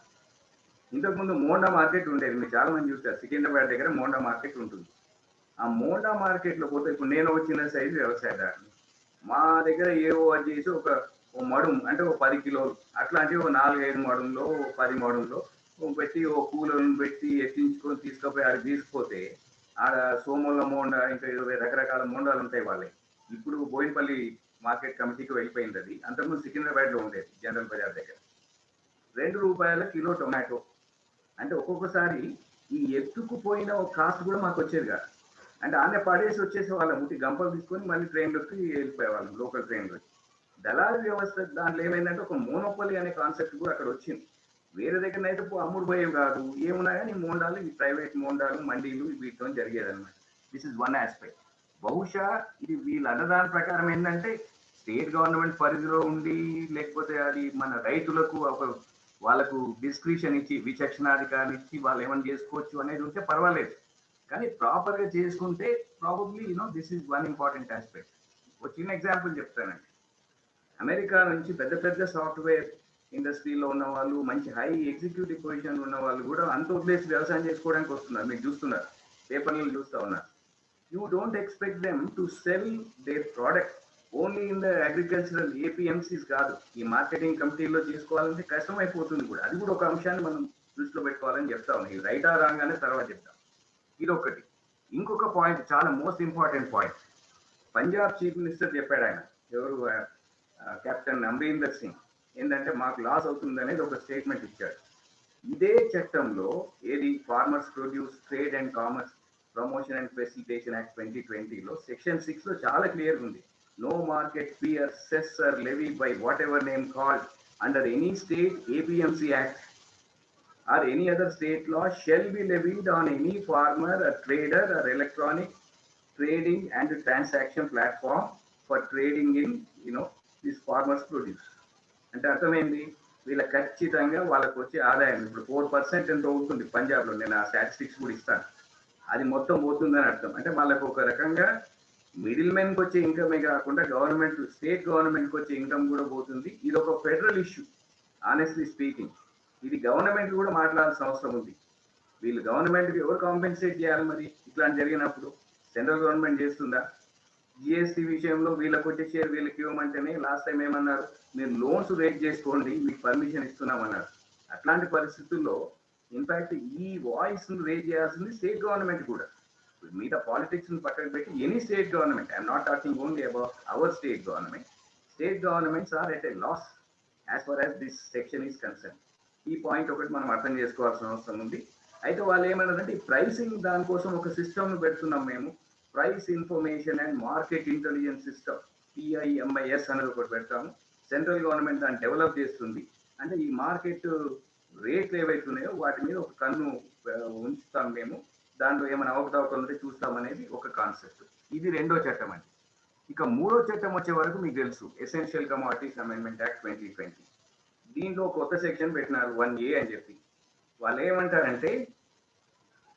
ఇంతకుముందు మోండా మార్కెట్ ఉండేది, మీరు చాలా మంది చూస్తారు, సికింద్రాబాద్ దగ్గర మోండా మార్కెట్ ఉంటుంది. ఆ మోండా మార్కెట్లో పోతే ఇప్పుడు నేను ఒక చిన్న సైజు వ్యవసాయదారుని, మా దగ్గర ఏవో అది చేసి ఓ మడుం అంటే ఓ 10 కిలోలు అట్లాంటివి ఓ 4-5 మడుంలో 10 మడుంలో పెట్టి ఓ కూలను పెట్టి ఎక్కించుకొని తీసుకుపోయి ఆడ తీసుకుపోతే ఆడ సోముల మోండా ఇంకా 20 రకరకాల మోండాలు ఉంటాయి వాళ్ళకి. ఇప్పుడు బోయినపల్లి మార్కెట్ కమిటీకి వెళ్ళిపోయింది అది. అంతకుముందు సికింద్రాబాద్లో ఉండేది జనరల్ బజార్ దగ్గర. ₹2 కిలో టొమాటో అంటే ఒక్కొక్కసారి ఈ ఎత్తుకుపోయిన ఒక కాస్ట్ కూడా మాకు వచ్చేది కాదు. అంటే ఆనే పడేసి వచ్చేసే వాళ్ళం, ముట్టి గంపలు తీసుకొని మళ్ళీ ట్రైన్లోకి వెళ్ళిపోయేవాళ్ళం, లోకల్ ట్రైన్లో. దళారీ వ్యవస్థ దాంట్లో ఏమైందంటే ఒక మోనోపలి అనే కాన్సెప్ట్ కూడా అక్కడ వచ్చింది. వేరే దగ్గర అయితే అమ్ముడు పోయేవి కాదు, ఏమున్నా కానీ మోండాలు, ఈ ప్రైవేట్ మోండాలు, మండీలు వీటితో జరిగేది అనమాట. This is one aspect. బహుశా ఇది వీళ్ళ అన్నదాని ప్రకారం ఏంటంటే స్టేట్ గవర్నమెంట్ పరిధిలో ఉండి, లేకపోతే అది మన రైతులకు ఒక వాళ్ళకు డిస్క్రిప్షన్ ఇచ్చి విచక్షణాధికారం ఇచ్చి వాళ్ళు ఏమైనా చేసుకోవచ్చు అనేది ఉంటే పర్వాలేదు. కానీ ప్రాపర్గా చేసుకుంటే probably this is one important aspect. ఒక చిన్న ఎగ్జాంపుల్ చెప్తానండి. అమెరికా నుంచి పెద్ద పెద్ద సాఫ్ట్వేర్ ఇండస్ట్రీలో ఉన్న వాళ్ళు, మంచి హై ఎగ్జిక్యూటివ్ పొజిషన్ ఉన్న వాళ్ళు కూడా అంత వదిలేసి వ్యవసాయం చేసుకోవడానికి వస్తున్నారు. మీరు చూస్తున్నారు, పేపర్లు చూస్తూ ఉన్నారు. You don't expect them to sell their product only in the agricultural APMCs కాదు, ఈ మార్కెటింగ్ కమిటీలో చేసుకోవాలంటే కష్టం అయిపోతుంది కూడా. అది కూడా ఒక అంశాన్ని మనం దృష్టిలో పెట్టుకోవాలని చెప్తా ఉన్నాం. ఇది రైటా రాగానే తర్వాత చెప్తాం. ఇది ఒకటి. ఇంకొక పాయింట్, చాలా most important point. Punjab chief minister చెప్పాడు, ఆయన ఎవరు, కెప్టెన్ అమరీందర్ సింగ్, ఏంటంటే మాకు లాస్ అవుతుంది అనేది ఒక స్టేట్మెంట్ ఇచ్చాడు. ఇదే చట్టంలో ఏది farmers produce trade and commerce promotion and facilitation act 2020లో సెక్షన్ 6లో చాలా క్లియర్గా ఉంది. No market fee or cess or levy by whatever name called under any state APMC Act or any other state law shall be levied on any farmer or trader or electronic trading and transaction platform for trading in this farmers produce. అంటే అర్థమైంది, వీళ్ళ ఖచ్చితంగా వాళ్ళకు వచ్చే ఆదాయం ఇప్పుడు 4% ఎంత అవుతుంది పంజాబ్లో, నేను ఆ స్టాటిస్టిక్స్ కూడా ఇస్తాను, అది మొత్తం పోతుందని అర్థం. అంటే వాళ్ళకు ఒక రకంగా మిడిల్ మెన్కి వచ్చే ఇన్కమే కాకుండా గవర్నమెంట్, స్టేట్ గవర్నమెంట్కి వచ్చే ఇన్కమ్ కూడా పోతుంది. ఇది ఒక ఫెడరల్ ఇష్యూ. ఆనెస్ట్లీ స్పీకింగ్ ఇది గవర్నమెంట్ కూడా మాట్లాడాల్సిన అవసరం ఉంది. వీళ్ళు గవర్నమెంట్కి ఎవరు కాంపెన్సేట్ చేయాలి మరి ఇట్లాంటి జరిగినప్పుడు? సెంట్రల్ గవర్నమెంట్ చేస్తుందా? జిఎస్టీ విషయంలో వీళ్ళకి వచ్చే షేర్ వీళ్ళకి ఇవ్వమంటేనే లాస్ట్ టైం ఏమన్నారు, మీరు లోన్స్ రేట్ చేసుకోండి మీకు పర్మిషన్ ఇస్తున్నామన్నారు. అట్లాంటి పరిస్థితుల్లో ఇన్ఫాక్ట్ ఈ వాయిస్ రేజ్ చేయాల్సింది స్టేట్ గవర్నమెంట్ కూడా. మిగతా పాలిటిక్స్ పక్కన పెట్టి any state government, I'm not talking only about our state government, state governments are at a loss as far as this section is concern. ఈ point ఒకటి మనం అర్థం చేసుకోవాల్సిన అవసరం ఉంది. అయితే వాళ్ళు ఏమన్నారంటే ఈ ప్రైసింగ్ దానికోసం ఒక సిస్టమ్ను పెడుతున్నాం మేము, price information and market intelligence system, PIMIS అనేది ఒకటి పెడతాము. సెంట్రల్ గవర్నమెంట్ దాన్ని డెవలప్ చేస్తుంది. అంటే ఈ మార్కెట్ రేట్లు ఏవైతున్నాయో వాటి మీద ఒక కన్ను ఉంచుతాం మేము, దాంట్లో ఏమైనా అవకతవకలు ఉంటే చూస్తామనేది ఒక కాన్సెప్ట్. ఇది రెండో చట్టం అండి. ఇక మూడో చట్టం వచ్చే వరకు మీకు తెలుసు, ఎసెన్షియల్ కమోడిటీస్ అమెండ్మెంట్ యాక్ట్ 2020. దీంట్లో కొత్త సెక్షన్ పెట్టినారు 1A అని చెప్పి. వాళ్ళు ఏమంటారంటే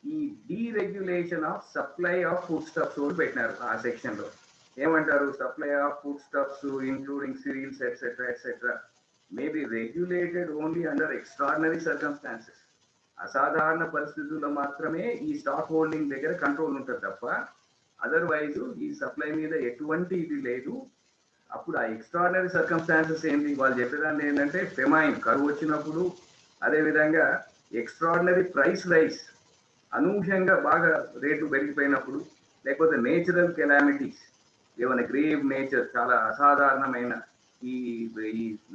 ఈ deregulation of supply of food stuffs కూడా పెట్టినారు ఆ సెక్షన్లో. ఏమంటారు, supply of food stuffs including cereals etcetera etcetera may be regulated only under extraordinary circumstances. అసాధారణ పరిస్థితుల్లో మాత్రమే ఈ స్టాక్ హోల్డింగ్ దగ్గర కంట్రోల్ ఉంటుంది తప్ప అదర్వైజ్ ఈ సప్లై మీద ఎటువంటి ఇది లేదు. అప్పుడు ఆ ఎక్స్ట్రాడినరీ సర్కమ్స్టాన్సెస్ ఏంటి, వాళ్ళు చెప్పేదాన్ని ఏంటంటే ఫెమైన్, కరువు వచ్చినప్పుడు, అదేవిధంగా ఎక్స్ట్రాడినరీ ప్రైస్ రైస్, అనూహ్యంగా బాగా రేటు పెరిగిపోయినప్పుడు, లేకపోతే నేచురల్ కెలామిటీస్, ఏమైనా గ్రేవ్ నేచర్, చాలా అసాధారణమైన ఈ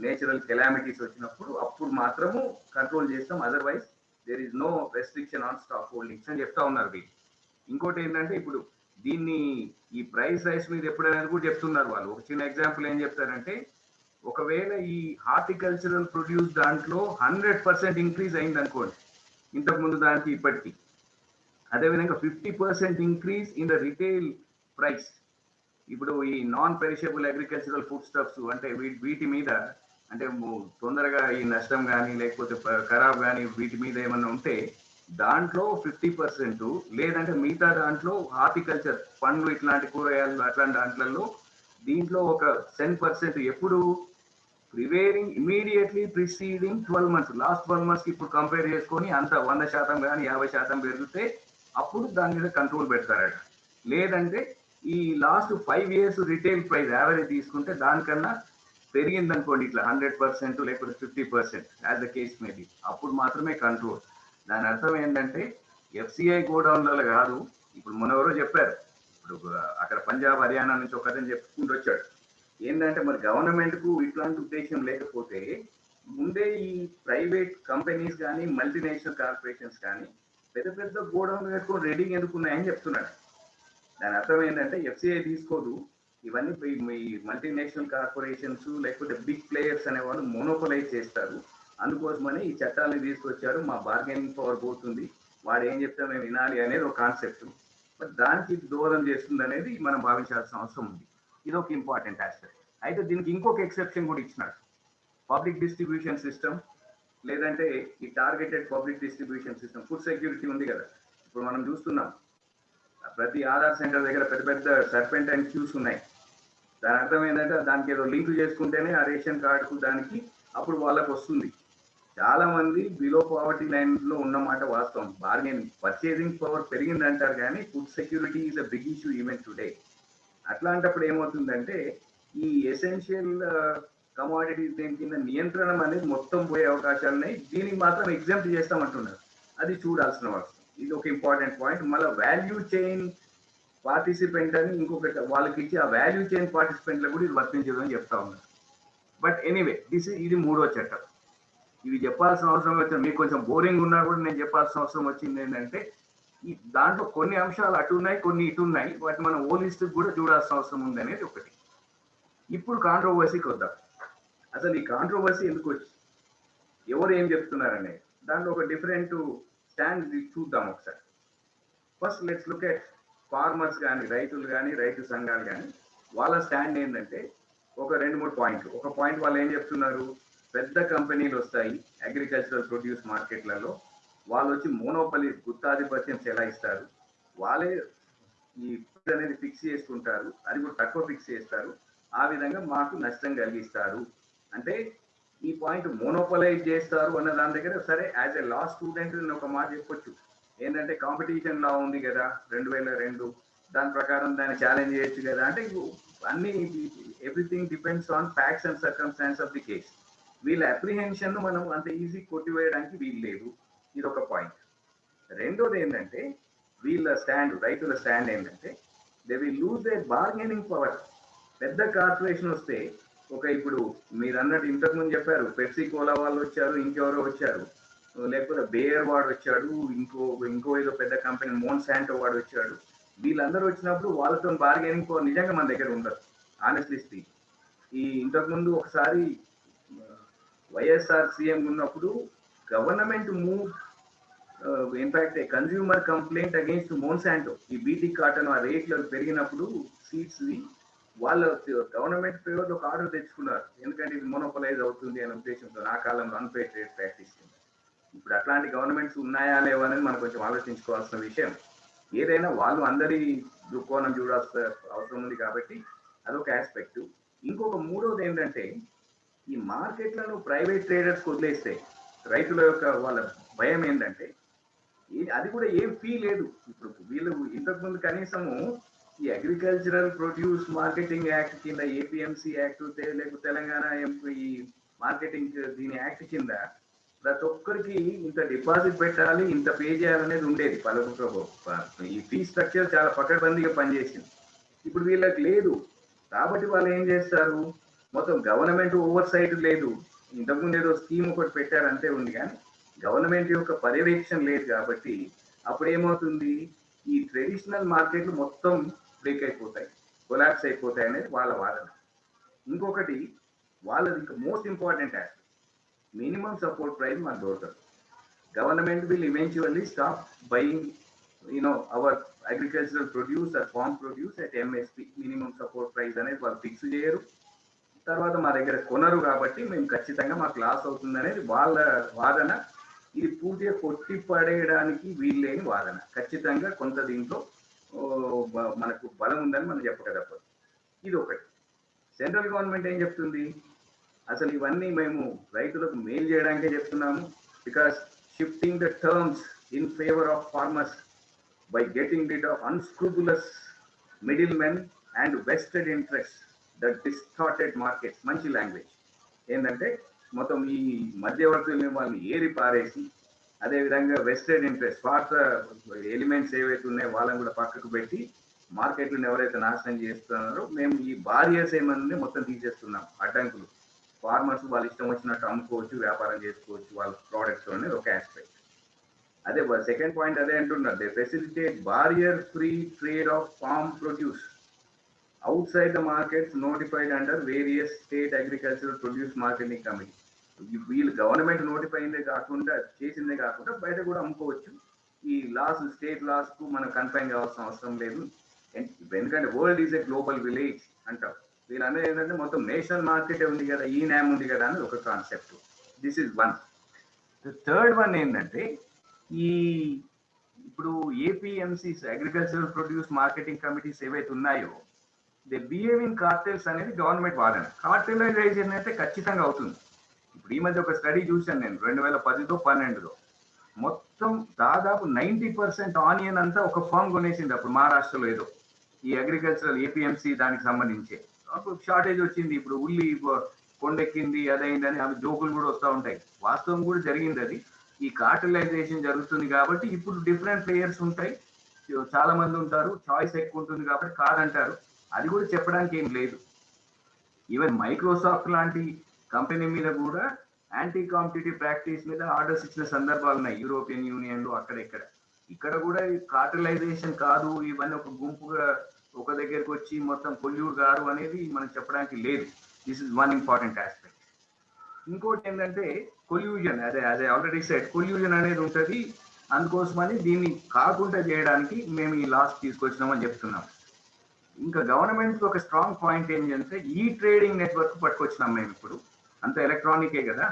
నేచురల్ కెలామిటీస్ వచ్చినప్పుడు అప్పుడు మాత్రము కంట్రోల్ చేస్తాం, otherwise there is no restriction on stock holdings అని చెప్తా ఉన్నారు వీళ్ళు. ఇంకోటి ఏంటంటే ఇప్పుడు దీన్ని ఈ ప్రైస్ రైస్ మీద ఎప్పుడైనా కూడా చెప్తున్నారు వాళ్ళు. ఒక చిన్న ఎగ్జాంపుల్ ఏం చెప్తారంటే, ఒకవేళ ఈ హార్టికల్చరల్ ప్రొడ్యూస్ దాంట్లో 100% ఇంక్రీజ్ అయింది అనుకోండి ఇంతకుముందు దానికి ఇప్పటికీ, అదేవిధంగా 50% increase in the retail price. ఇప్పుడు ఈ non perishable agricultural food stuffs అంటే వీటి మీద అంటే తొందరగా ఈ నష్టం కానీ లేకపోతే ఖరాబ్ కానీ వీటి మీద ఏమన్నా ఉంటే దాంట్లో 50%, లేదంటే మిగతా దాంట్లో హార్టికల్చర్ పండ్లు ఇట్లాంటి కూరగాయలు అట్లాంటి దాంట్లలో దీంట్లో ఒక 10% ఎప్పుడు prevailing immediately preceding 12 months, last 12 months ఇప్పుడు కంపేర్ చేసుకొని అంత 100% కానీ 50% పెరిగితే అప్పుడు దాని మీద కంట్రోల్ పెడతారట. లేదంటే ఈ last 5 years retail price average తీసుకుంటే దానికన్నా పెరిగింది అనుకోండి, ఇట్లా 100% లేకపోతే 50% యాజ్ ద కేస్ మేబీ, అప్పుడు మాత్రమే కంట్రోల్. దాని అర్థం ఏంటంటే ఎఫ్సిఐ గోడౌన్లలో కాదు. ఇప్పుడు మొన్నెవరో చెప్పారు, ఇప్పుడు అక్కడ పంజాబ్ హర్యానా నుంచి ఒకతను చెప్పుకుంటూ వచ్చాడు, ఏంటంటే మరి గవర్నమెంట్ కు ఇట్లాంటి ఉద్దేశం లేకపోతే ముందే ఈ ప్రైవేట్ కంపెనీస్ కానీ మల్టీనేషనల్ కార్పొరేషన్స్ కానీ పెద్ద పెద్ద గోడౌన్లు పెట్టుకొని రెడీగా ఎందుకున్నాయని చెప్తున్నాడు. దాని అర్థం ఏంటంటే ఎఫ్సిఐ తీసుకోదు, ఇవన్నీ ఈ మల్టీనేషనల్ కార్పొరేషన్స్ లేకపోతే బిగ్ ప్లేయర్స్ అనే వాళ్ళు మోనోపలైజ్ చేస్తారు. అందుకోసమని ఈ చట్టాలను తీసుకొచ్చారు, మా బార్గెనింగ్ పవర్ పోతుంది, వాడు ఏం చెప్తే మేము వినాలి అనేది ఒక కాన్సెప్ట్. బట్ దానికి దూరం చేస్తుంది అనేది మనం భావించాల్సిన అవసరం ఉంది. ఇది ఒక ఇంపార్టెంట్ ఆస్పెక్ట్. అయితే దీనికి ఇంకొక ఎక్సెప్షన్ కూడా ఇచ్చినాడు, పబ్లిక్ డిస్ట్రిబ్యూషన్ సిస్టమ్, లేదంటే ఈ targeted public distribution system. Food security ఉంది కదా, ఇప్పుడు మనం చూస్తున్నాం ప్రతి ఆధార్ సెంటర్ దగ్గర పెద్ద పెద్ద సర్పెంటైన్ క్యూస్ ఉన్నాయి. దాని అర్థం ఏంటంటే దానికి ఏదో లింక్ చేసుకుంటేనే ఆ రేషన్ కార్డుకు దానికి అప్పుడు వాళ్ళకు వస్తుంది. చాలా మంది బిలో పావర్టీ లైన్ లో ఉన్నమాట వాస్తవం. బార్గెనింగ్ పర్చేసింగ్ పవర్ పెరిగింది అంటారు, కానీ food security is a big issue even today. అట్లాంటప్పుడు ఏమవుతుందంటే ఈ ఎసెన్షియల్ కమోడిటీస్ దేని కింద నియంత్రణ అనేది మొత్తం పోయే అవకాశాలు ఉన్నాయి. దీనికి మాత్రం ఎగ్జాంప్ట్ చేస్తామంటున్నారు, అది చూడాల్సిన అవసరం. ఇది ఒక ఇంపార్టెంట్ పాయింట్. మళ్ళీ వాల్యూ చైన్ పార్టిసిపెంట్ అని ఇంకొకటి వాళ్ళకి ఇచ్చి ఆ వాల్యూ చైన్ పార్టిసిపెంట్లకు కూడా ఇది వర్తించదు అని చెప్తా ఉన్నారు. బట్ ఎనీవే ఇది 3వ చట్టం. ఇవి చెప్పాల్సిన అవసరం వచ్చింది, మీకు కొంచెం బోరింగ్ ఉన్నా కూడా నేను చెప్పాల్సిన అవసరం వచ్చింది ఏంటంటే ఈ దాంట్లో కొన్ని అంశాలు అటు ఉన్నాయి, కొన్ని ఇటు ఉన్నాయి, వాటి మనం హోలిస్టిక్ కూడా చూడాల్సిన అవసరం ఉంది అనేది ఒకటి. ఇప్పుడు కాంట్రోవర్సీకి వద్దాం. అసలు ఈ కాంట్రోవర్సీ ఎందుకు వచ్చి ఎవరు ఏం చెప్తున్నారనే దాంట్లో ఒక డిఫరెంట్ స్టాండ్ చూద్దాం ఒకసారి. First let's look at farmers కానీ, రైతులు కానీ, రైతు సంఘాలు కానీ, వాళ్ళ స్టాండ్ ఏంటంటే ఒక 2-3 పాయింట్లు. ఒక పాయింట్ వాళ్ళు ఏం చెప్తున్నారు, పెద్ద కంపెనీలు వస్తాయి అగ్రికల్చరల్ ప్రొడ్యూస్ మార్కెట్లలో, వాళ్ళు వచ్చి మోనోపలి గుత్తాధిపత్యం చెలాయిస్తారు, వాళ్ళే ఈ అనేది ఫిక్స్ చేసుకుంటారు, అది కూడా తక్కువ ఫిక్స్ చేస్తారు, ఆ విధంగా మాకు నష్టం కలిగిస్తారు. అంటే ఈ పాయింట్ మోనోపలైజ్ చేస్తారు అన్న దాని దగ్గర సరే యాజ్ ఎ లా స్టూడెంట్ నేను ఒక మాట చెప్పొచ్చు, ఏంటంటే కాంపిటీషన్ లా ఉంది కదా 2002, దాని ప్రకారం దాన్ని ఛాలెంజ్ చేయొచ్చు కదా. అంటే అన్ని everything depends on facts and circumstances of the case. వీళ్ళ అప్రిహెన్షన్ మనం అంత ఈజీ కొట్టివేయడానికి వీలు లేదు. ఇది ఒక పాయింట్. రెండోది ఏంటంటే వీళ్ళ స్టాండ్, రైతుల స్టాండ్ ఏంటంటే they will lose they bargaining power. పెద్ద కార్పొరేషన్ వస్తే ఇప్పుడు మీరు అన్నట్టు ఇంతకుముందు చెప్పారు, పెప్సీ కోలా వాళ్ళు వచ్చారు, ఇంకెవరో వచ్చారు, లేకపోతే బేయర్ వాడు వచ్చాడు, ఇంకో ఏదో పెద్ద కంపెనీ మోన్సాంటో వాడు వచ్చాడు. వీళ్ళందరూ వచ్చినప్పుడు వాళ్ళతో బార్గెనింగ్ పవర్ నిజంగా మన దగ్గర ఉండదు. ఆనెస్ట్లీ స్పీక్, ఈ ఇంతకుముందు ఒకసారి వైఎస్ఆర్ సీఎం ఉన్నప్పుడు గవర్నమెంట్ మూవ్ ఇన్ఫాక్ట్ ఏ కన్స్యూమర్ కంప్లైంట్ అగేన్స్ట్ మోన్సాంటో, ఈ బీటీ కాటన్ ఆ రేట్లు పెరిగినప్పుడు సీడ్స్ వాళ్ళ గవర్నమెంట్ ఫేవర్ ఒక ఆర్డర్ తెచ్చుకున్నారు, ఎందుకంటే ఇది మోనోపలైజ్ అవుతుంది అనే ఉద్దేశంతో. ఆ కాలంలో అన్పెయిడ్ ట్రేడ్ ప్రాక్టీస్. ఇప్పుడు అట్లాంటి గవర్నమెంట్స్ ఉన్నాయా లేవా అనేది మనం కొంచెం ఆలోచించుకోవాల్సిన విషయం. ఏదైనా వాళ్ళు అందరి దృక్కోణం చూడాల్సిన అవసరం ఉంది కాబట్టి అదొక ఆస్పెక్ట్. ఇంకొక మూడోది ఏంటంటే ఈ మార్కెట్లను ప్రైవేట్ ట్రేడర్స్ వదిలేస్తే రైతుల యొక్క వాళ్ళ భయం ఏంటంటే అది కూడా ఏం ఫీ లేదు. ఇప్పుడు వీళ్ళు ఇంతకుముందు కనీసము ఈ అగ్రికల్చరల్ ప్రొడ్యూస్ మార్కెటింగ్ యాక్ట్ కింద, ఏపీఎంసీ యాక్ట్, లేకపోతే తెలంగాణ ఈ మార్కెటింగ్ దీని యాక్ట్ కింద ప్రతి ఒక్కరికి ఇంత డిపాజిట్ పెట్టాలి, ఇంత పే చేయాలనేది ఉండేది. ఈ ఫీ స్ట్రక్చర్ చాలా పకడ్బందీగా పనిచేసింది. ఇప్పుడు వీళ్ళకి లేదు కాబట్టి వాళ్ళు ఏం చేస్తారు, మొత్తం గవర్నమెంట్ ఓవర్ సైట్ లేదు. ఇంతకుముందు ఏదో స్కీమ్ ఒకటి పెట్టారు అంతే ఉంది, కానీ గవర్నమెంట్ యొక్క పర్యవేక్షణ లేదు. కాబట్టి అప్పుడు ఏమవుతుంది, ఈ ట్రెడిషనల్ మార్కెట్లు మొత్తం బ్రేక్ అయిపోతాయి, కొలాప్స్ అయిపోతాయి అనేది వాళ్ళ వాదన. ఇంకొకటి వాళ్ళది ఇంకా most important act, minimum support price మనకు దొరకదు. Government will eventually stop buying our agricultural produce or farm produce at MSP, minimum support price అనేది వాళ్ళు ఫిక్స్ చేయరు. తర్వాత మా దగ్గర కొనరు కాబట్టి మేము ఖచ్చితంగా మాకు లాస్ అవుతుంది అనేది వాళ్ళ వాదన. ఇది పూర్తిగా కొట్టి పడేయడానికి వీల్లేని వాదన. ఖచ్చితంగా కొంత దీంట్లో మనకు బలం ఉందని మనం చెప్పగలదు. ఇది ఒకటి. సెంట్రల్ గవర్నమెంట్ ఏం చెప్తుంది, అసలు ఇవన్నీ మేము రైతులకు మేలు చేయడానికే చెప్తున్నాము, because shifting the terms in favour of farmers by getting rid of unscrupulous middle men and vested interest that distorted markets. మంచి లాంగ్వేజ్ ఏంటంటే మొత్తం ఈ మధ్యవర్తుల్ని వాళ్ళని ఏరి పారేసి, అదేవిధంగా వెస్టెడ్ ఇంట్రెస్ట్ స్వార్థ ఎలిమెంట్స్ ఏవైతే ఉన్నాయో వాళ్ళని కూడా పక్కకు పెట్టి మార్కెట్లను ఎవరైతే నాశనం చేస్తున్నారో మేము ఈ బారియర్స్ ఏమన్నా మొత్తం తీసేస్తున్నాం, అడ్డంకులు. ఫార్మర్స్ వాళ్ళు ఇష్టం వచ్చినట్టు అమ్ముకోవచ్చు, వ్యాపారం చేసుకోవచ్చు వాళ్ళ ప్రోడక్ట్స్ అనేది ఒక ఆస్పెక్ట్. అదే సెకండ్ పాయింట్ అదే అంటున్నారు, they facilitate barrier free trade of farm produce outside the markets notified under various state agricultural produce marketing committee. వీళ్ళు గవర్నమెంట్ నోటిఫై అయిందే కాకుండా చేసిందే కాకుండా బయట కూడా అమ్ముకోవచ్చు. ఈ లాస్ స్టేట్ లాస్ కు మనం కన్ఫైన్ కావాల్సిన అవసరం లేదు, ఎందుకంటే world is a global village అంటారు. వీళ్ళు అనేది ఏంటంటే మొత్తం నేషనల్ మార్కెట్ ఉంది కదా, ఈ న్యాయం ఉంది కదా అని ఒక concept. This is one. Third one ఏంటంటే ఈ ఇప్పుడు APMCs agricultural produce marketing committees ఏవైతే ఉన్నాయో దే బిహేవ్ ఇన్ కార్టెల్స్ అనేది గవర్నమెంట్ వాదన. కార్టెలైజేషన్ అయితే ఖచ్చితంగా అవుతుంది. ఇప్పుడు ఈ మధ్య ఒక స్టడీ చూశాను నేను 2010తో 12లో మొత్తం దాదాపు 90% ఆనియన్ అంతా ఒక ఫామ్ కొనేసింది అప్పుడు మహారాష్ట్రలో. ఏదో ఈ అగ్రికల్చరల్ ఏపీఎంసీ దానికి సంబంధించి అప్పుడు షార్టేజ్ వచ్చింది, ఇప్పుడు ఉల్లి కొండెక్కింది అదైందని అవి జోకులు కూడా వస్తూ ఉంటాయి. వాస్తవం కూడా జరిగింది అది. ఈ కార్టెలైజేషన్ జరుగుతుంది కాబట్టి ఇప్పుడు డిఫరెంట్ ప్లేయర్స్ ఉంటాయి, చాలా మంది ఉంటారు, చాయిస్ ఎక్కువ ఉంటుంది కాబట్టి కాదంటారు. అది కూడా చెప్పడానికి ఏం లేదు. ఈవెన్ మైక్రోసాఫ్ట్ లాంటి కంపెనీ మీద కూడా యాంటీ కాంపిటేటివ్ ప్రాక్టీస్ మీద ఆర్డర్స్ ఇచ్చిన సందర్భాలు ఉన్నాయి యూరోపియన్ యూనియన్ లో అక్కడ ఇక్కడ. ఇక్కడ కూడా కార్టలైజేషన్ కాదు, ఇవన్నీ ఒక గుంపుగా ఒక దగ్గరకు వచ్చి మొత్తం కొల్యూర్ గారు అనేది మనం చెప్పడానికి లేదు. This is one important aspect. ఇంకోటి ఏంటంటే కొల్యూజన్, అదే అదే ఆల్రెడీ సెట్, కొల్యూజన్ అనేది ఉంటుంది. అందుకోసమని దీన్ని కాకుండా చేయడానికి మేము ఈ లాస్ తీసుకొచ్చినామని చెప్తున్నాం. ఇంకా గవర్నమెంట్ ఒక స్ట్రాంగ్ పాయింట్ ఏంటంటే ఈ ట్రేడింగ్ నెట్వర్క్ పట్టుకొచ్చినాం మేము. ఇప్పుడు అంత ఎలక్ట్రానికే కదా,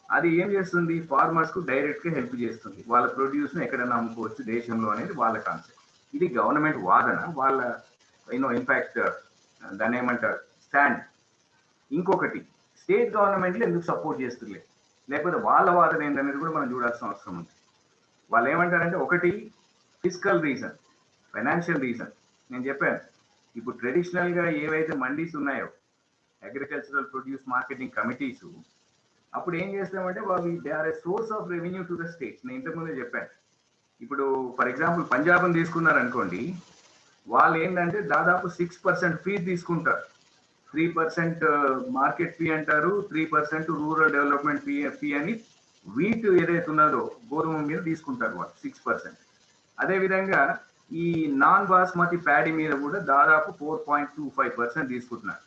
అది ఏం చేస్తుంది, ఫార్మర్స్ కు డైరెక్ట్ గా హెల్ప్ చేస్తుంది. వాళ్ళ ప్రొడ్యూస్ ను ఎక్కడైనా అమ్ముకోవచ్చు దేశంలో అనేది వాళ్ళ కాన్సెప్ట్. ఇది గవర్నమెంట్ వాదన, వాళ్ళ ఇన్ఫాక్ట్ దాన్ని ఏమంటారు స్టాండ్. ఇంకొకటి స్టేట్ గవర్నమెంట్లు ఎందుకు సపోర్ట్ చేస్తుంది, లేకపోతే వాళ్ళ వాదన ఏంటనేది కూడా మనం చూడాల్సిన అవసరం ఉంది. వాళ్ళు ఏమంటారంటే ఒకటి ఫిజికల్ రీజన్, ఫైనాన్షియల్ రీజన్. నేను చెప్పాను ఇప్పుడు ట్రెడిషనల్ గా ఏవైతే మండీస్ ఉన్నాయో అగ్రికల్చరల్ ప్రొడ్యూస్ మార్కెటింగ్ కమిటీస్, అప్పుడు ఏం చేస్తామంటే వాళ్ళు they are a source of revenue to the states. నేను ఇంతకుముందే చెప్పాను. ఇప్పుడు ఫర్ ఎగ్జాంపుల్ పంజాబ్ని తీసుకున్నారనుకోండి, వాళ్ళు ఏంటంటే దాదాపు 6% ఫీ తీసుకుంటారు. 3% మార్కెట్ ఫీ అంటారు, 3% రూరల్ డెవలప్మెంట్ ఫీ అని వీట్ ఏదైతే ఉన్నదో గోధుమ మీద తీసుకుంటారు వాళ్ళు 6%. అదేవిధంగా ఈ నాన్ బాస్మతి ప్యాడీ మీద కూడా దాదాపు 4.25% తీసుకుంటున్నారు.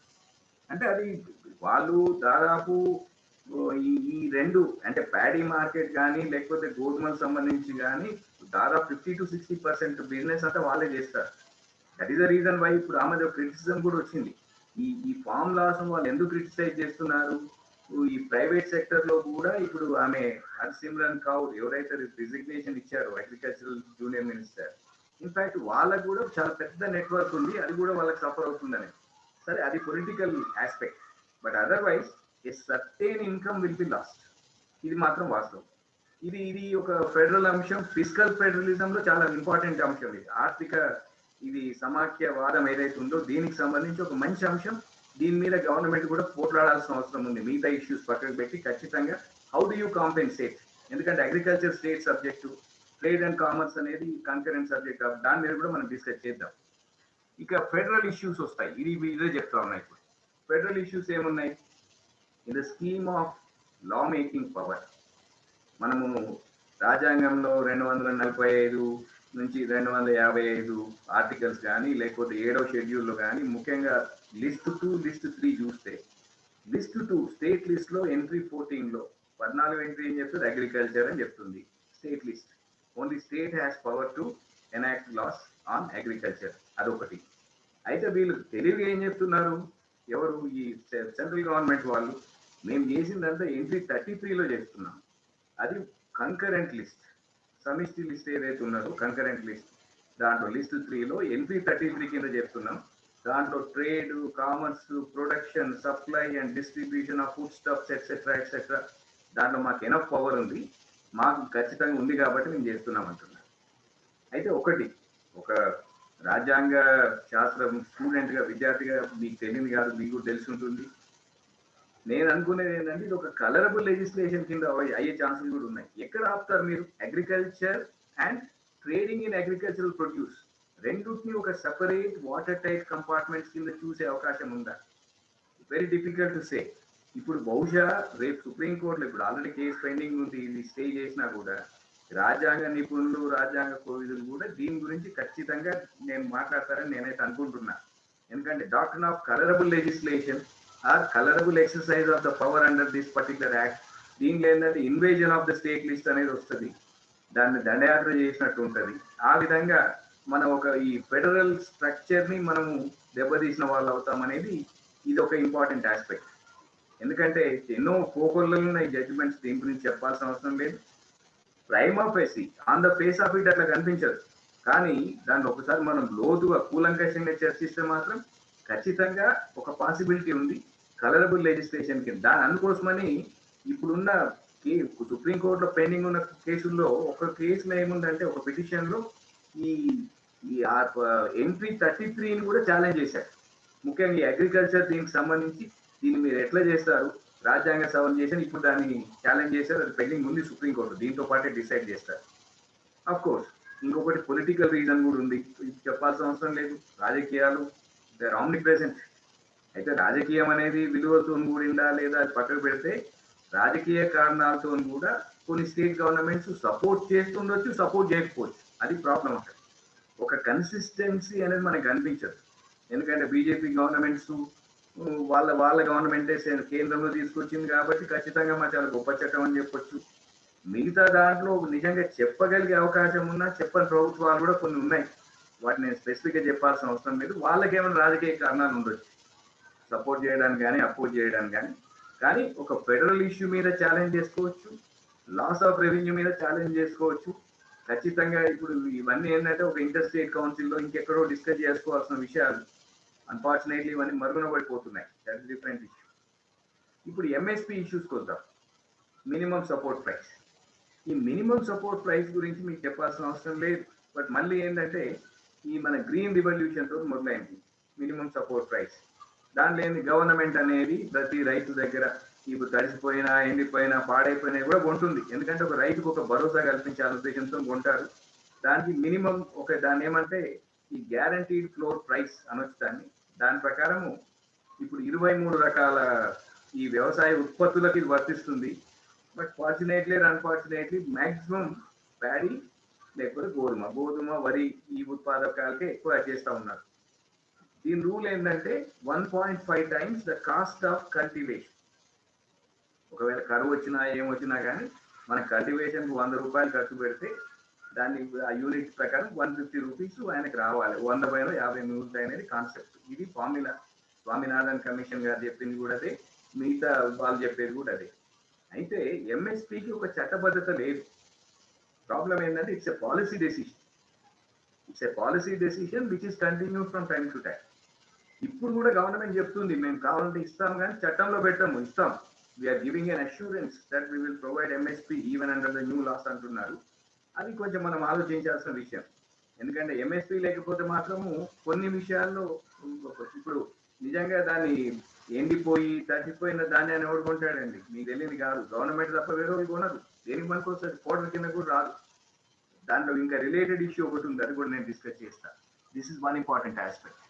అంటే అది వాళ్ళు దాదాపు ఈ రెండు అంటే ప్యాడీ మార్కెట్ కానీ లేకపోతే గోధుమలకు సంబంధించి కానీ దాదాపు 50 to 60% బిజినెస్ అంతా వాళ్ళే చేస్తారు. That is the reason why ఇప్పుడు ఆ మధ్య క్రిటిసిజం కూడా వచ్చింది. ఈ ఫామ్ లాస్ వాళ్ళు ఎందుకు క్రిటిసైజ్ చేస్తున్నారు, ఈ ప్రైవేట్ సెక్టర్ లో కూడా ఇప్పుడు ఆమె హర్సిమ్రన్ కౌర్ ఎవరైతే రిజిగ్నేషన్ ఇచ్చారో అగ్రికల్చరల్ జూనియర్ మినిస్టర్, ఇన్ఫాక్ట్ వాళ్ళకు కూడా చాలా పెద్ద నెట్వర్క్ ఉంది, అది కూడా వాళ్ళకి సఫర్ అవుతుందని. సరే అది political aspect, but otherwise a certain income will be last. ఇది మాత్రం వాస్తవం. ఇది ఒక ఫెడరల్ అంశం, ఫిజికల్ ఫెడరలిజం లో చాలా ఇంపార్టెంట్ అంశం. ఇది ఆర్థిక ఇది సమాఖ్యవాదం ఏదైతే ఉందో దీనికి సంబంధించి ఒక మంచి అంశం. దీని మీద గవర్నమెంట్ కూడా పోట్లాడాల్సిన అవసరం ఉంది. మిగతా ఇష్యూస్ పక్కకు పెట్టి ఖచ్చితంగా హౌ డు యూ కాంపెన్సేట్, ఎందుకంటే agriculture state subject, trade and commerce అనేది కన్కరెంట్ సబ్జెక్ట్, దాని మీద కూడా మనం డిస్కస్ చేద్దాం. ఇక ఫెడరల్ ఇష్యూస్ వస్తాయి, ఇదే చెప్తా ఉన్నాయి. ఇప్పుడు ఫెడరల్ ఇష్యూస్ ఏమున్నాయి, in the scheme of law making power మనము రాజ్యాంగంలో 245 నుంచి 255 ఆర్టికల్స్ కానీ లేకపోతే 7వ షెడ్యూల్లో కానీ ముఖ్యంగా లిస్ట్ 2, లిస్ట్ 3 చూస్తే, లిస్ట్ 2 స్టేట్ లిస్ట్ లో ఎంట్రీ 14లో 14 ఎంట్రీ ఏం చెప్తుంది, అగ్రికల్చర్ అని చెప్తుంది. State list only state has power to enact laws on agriculture, అదొకటి. అయితే వీళ్ళు తెలివిగా ఏం చెప్తున్నారు, ఎవరు ఈ సెంట్రల్ గవర్నమెంట్ వాళ్ళు, మేము చేసిందంతా ఎంట్రీ 33లో చేస్తున్నాం. అది కన్కరెంట్ లిస్ట్, సమిష్టి లిస్ట్ ఏదైతే ఉన్నదో కన్కరెంట్ లిస్ట్, దాంట్లో లిస్ట్ 3లో ఎంట్రీ 33 కింద చెప్తున్నాం. దాంట్లో trade, commerce, production, supply and distribution of food stuffs etcetera etcetera, దాంట్లో మాకు ఎనఫ్ పవర్ ఉంది, మాకు ఖచ్చితంగా ఉంది కాబట్టి మేము చేస్తున్నాం అంటున్నాం. అయితే ఒక రాజ్యాంగ శాస్త్రం స్టూడెంట్గా విద్యార్థిగా మీకు తెలియదు కాదు, మీకు తెలిసి ఉంటుంది. నేను అనుకునేది ఏంటంటే ఇది ఒక కలరబుల్ లెజిస్లేషన్ కింద అయ్యే ఛాన్సెస్ కూడా ఉన్నాయి. ఎక్కడ ఆపుతారు మీరు? Agriculture and trading in agricultural produce రెండుని ఒక సెపరేట్ వాటర్ టైట్ కంపార్ట్మెంట్స్ కింద చూసే అవకాశం ఉందా? Very difficult to say. ఇప్పుడు బహుశా రేపు సుప్రీంకోర్టులో ఇప్పుడు ఆల్రెడీ కేసు పెండింగ్ ఉంది, ఇది స్టే చేసినా కూడా రాజ్యాంగ నిపుణులు రాజ్యాంగ కోవిదులు కూడా దీని గురించి ఖచ్చితంగా నేను మాట్లాడతారని నేనైతే అనుకుంటున్నా. ఎందుకంటే doctrine of colourable legislation or colourable exercise of the power under this particular act, దీనిలో ఏంటంటే invasion of the state list అనేది వస్తుంది, దాన్ని దండయాత్ర చేసినట్టు ఉంటుంది. ఆ విధంగా మనం ఒక ఈ ఫెడరల్ స్ట్రక్చర్ ని మనము దెబ్బతీసిన వాళ్ళు అవుతాం అనేది ఇది ఒక ఇంపార్టెంట్ ఆస్పెక్ట్. ఎందుకంటే ఎన్నో కోకొల్లో ఉన్నాయి జడ్జిమెంట్స్, దీని గురించి చెప్పాల్సిన అవసరం లేదు. Prime of AC on the face of it అట్లా కనిపించదు, కానీ దాన్ని ఒకసారి మనం లోతుగా కూలంకషంగా చర్చిస్తే మాత్రం ఖచ్చితంగా ఒక పాసిబిలిటీ ఉంది కలరబుల్ లెజిస్లేషన్ కింద. దాని అందుకోసమని ఇప్పుడున్న సుప్రీంకోర్టులో పెండింగ్ ఉన్న కేసుల్లో ఒక కేసులో ఏముందంటే ఒక పిటిషన్లో ఈ ఎంట్రీ 33ని కూడా ఛాలెంజ్ చేశారు. ముఖ్యంగా ఈ అగ్రికల్చర్ దీనికి సంబంధించి దీన్ని మీరు ఎట్లా చేస్తారు, రాజ్యాంగ సవరణ చేసి ఇప్పుడు దాన్ని ఛాలెంజ్ చేశారు. అది పెండింగ్ ఉంది సుప్రీంకోర్టు, దీంతో పాటే డిసైడ్ చేస్తారు. అఫ్ కోర్స్ ఇంకొకటి పొలిటికల్ రీజన్ కూడా ఉంది, చెప్పాల్సిన అవసరం లేదు. రాజకీయాలు దే ఆర్ ఆమ్ని ప్రెసెంట్. అయితే రాజకీయం అనేది విలువలతో కూడిందా లేదా అది పక్కకు పెడితే రాజకీయ కారణాలతో కూడా కొన్ని స్టేట్ గవర్నమెంట్స్ సపోర్ట్ చేస్తుండొచ్చు, సపోర్ట్ చేయకపోవచ్చు. అది ప్రాబ్లం అక్కడ. ఒక కన్సిస్టెన్సీ అనేది మనకు కనిపించదు. ఎందుకంటే బీజేపీ గవర్నమెంట్స్ వాళ్ళ గవర్నమెంటే కేంద్రంలో తీసుకొచ్చింది కాబట్టి ఖచ్చితంగా మా చాలా గొప్ప చట్టం అని చెప్పొచ్చు. మిగతా దాంట్లో నిజంగా చెప్పగలిగే అవకాశం ఉన్నా చెప్పని ప్రభుత్వాలు కూడా కొన్ని ఉన్నాయి. వాటిని నేను స్పెసిఫిక్గా చెప్పాల్సిన అవసరం లేదు. వాళ్ళకి ఏమైనా రాజకీయ కారణాలు ఉండొచ్చు సపోర్ట్ చేయడానికి కానీ అపోజ్ చేయడానికి కానీ. కానీ ఒక ఫెడరల్ ఇష్యూ మీద ఛాలెంజ్ చేసుకోవచ్చు, లాస్ ఆఫ్ రెవెన్యూ మీద ఛాలెంజ్ చేసుకోవచ్చు. ఖచ్చితంగా ఇప్పుడు ఇవన్నీ ఏంటంటే ఒక ఇంటర్ స్టేట్ కౌన్సిల్లో ఇంకెక్కడో డిస్కస్ చేసుకోవాల్సిన విషయాలు. అన్ఫార్చునేట్లీ ఇవన్నీ మరుగున పడిపోతున్నాయి. That is different issue. ఇప్పుడు ఎంఎస్పి ఇష్యూస్కి వద్దాం. Minimum support price. ఈ మినిమం సపోర్ట్ ప్రైస్ గురించి మీకు చెప్పాల్సిన అవసరం లేదు. బట్ మళ్ళీ ఏంటంటే ఈ మన గ్రీన్ రివల్యూషన్తో మొదలైంది మినిమం సపోర్ట్ ప్రైస్. దాంట్లో ఏంది, గవర్నమెంట్ అనేది ప్రతి రైతు దగ్గర ఇప్పుడు తడిసిపోయినా ఎండిపోయినా పాడైపోయినా కూడా కొంటుంది. ఎందుకంటే ఒక రైతుకు ఒక భరోసా కల్పించాలనే ఉద్దేశంతో కొంటారు. దానికి మినిమం దాన్ని ఏమంటే ఈ గ్యారంటీడ్ ఫ్లోర్ ప్రైస్ అనొచ్చు దాన్ని. దాని ప్రకారము ఇప్పుడు 23 రకాల ఈ వ్యవసాయ ఉత్పత్తులకు ఇది వర్తిస్తుంది. But fortunately unfortunately maximum paddy లేకపోతే గోధుమ వరి ఈ ఉత్పాదకాలకే ఎక్కువ చేస్తూ ఉన్నారు. దీని రూల్ ఏంటంటే 1.5 times the cost of cultivation. ఒకవేళ కరువు వచ్చినా ఏమొచ్చినా కానీ మన కల్టివేషన్కి 100 రూపాయలు ఖర్చు పెడితే దాన్ని ఆ యూనిట్ ప్రకారం 150 రూపీస్ ఆయనకు రావాలి. 100 పైన 50 మిగులుతాయి అనేది కాన్సెప్ట్. ఇది ఫార్ములా. స్వామినాథన్ కమిషన్ గారు చెప్పింది కూడా అదే, మిగతా వాళ్ళు చెప్పేది కూడా అదే. అయితే ఎంఎస్పికి ఒక చట్టబద్ధత లేదు. ప్రాబ్లం ఏంటంటే it's a policy decision. It's a policy decision which is continue from time to time. ఇప్పుడు కూడా గవర్నమెంట్ చెప్తుంది మేము కావాలంటే ఇస్తాం, కానీ చట్టంలో పెట్టాము, ఇస్తాం. We're giving an assurance that we will provide MSP even under the new laws అంటున్నారు. అది కొంచెం మనం ఆలోచించాల్సిన విషయం. ఎందుకంటే ఎంఎస్పి లేకపోతే మాత్రము కొన్ని విషయాల్లో ఇప్పుడు నిజంగా దాన్ని ఎండిపోయి తగ్గిపోయిన ధాన్యాన్ని ఎవరు కొంటాడండి? మీకు తెలియదు కాదు. గవర్నమెంట్ తప్ప వేరే కొనరు. దేనికి మనకు వస్తుంది? పౌడర్ కింద కూడా రాదు. దాంట్లో ఇంకా రిలేటెడ్ ఇష్యూ ఒకటి ఉంది, అది కూడా నేను డిస్కస్ చేస్తాను. This is one important aspect.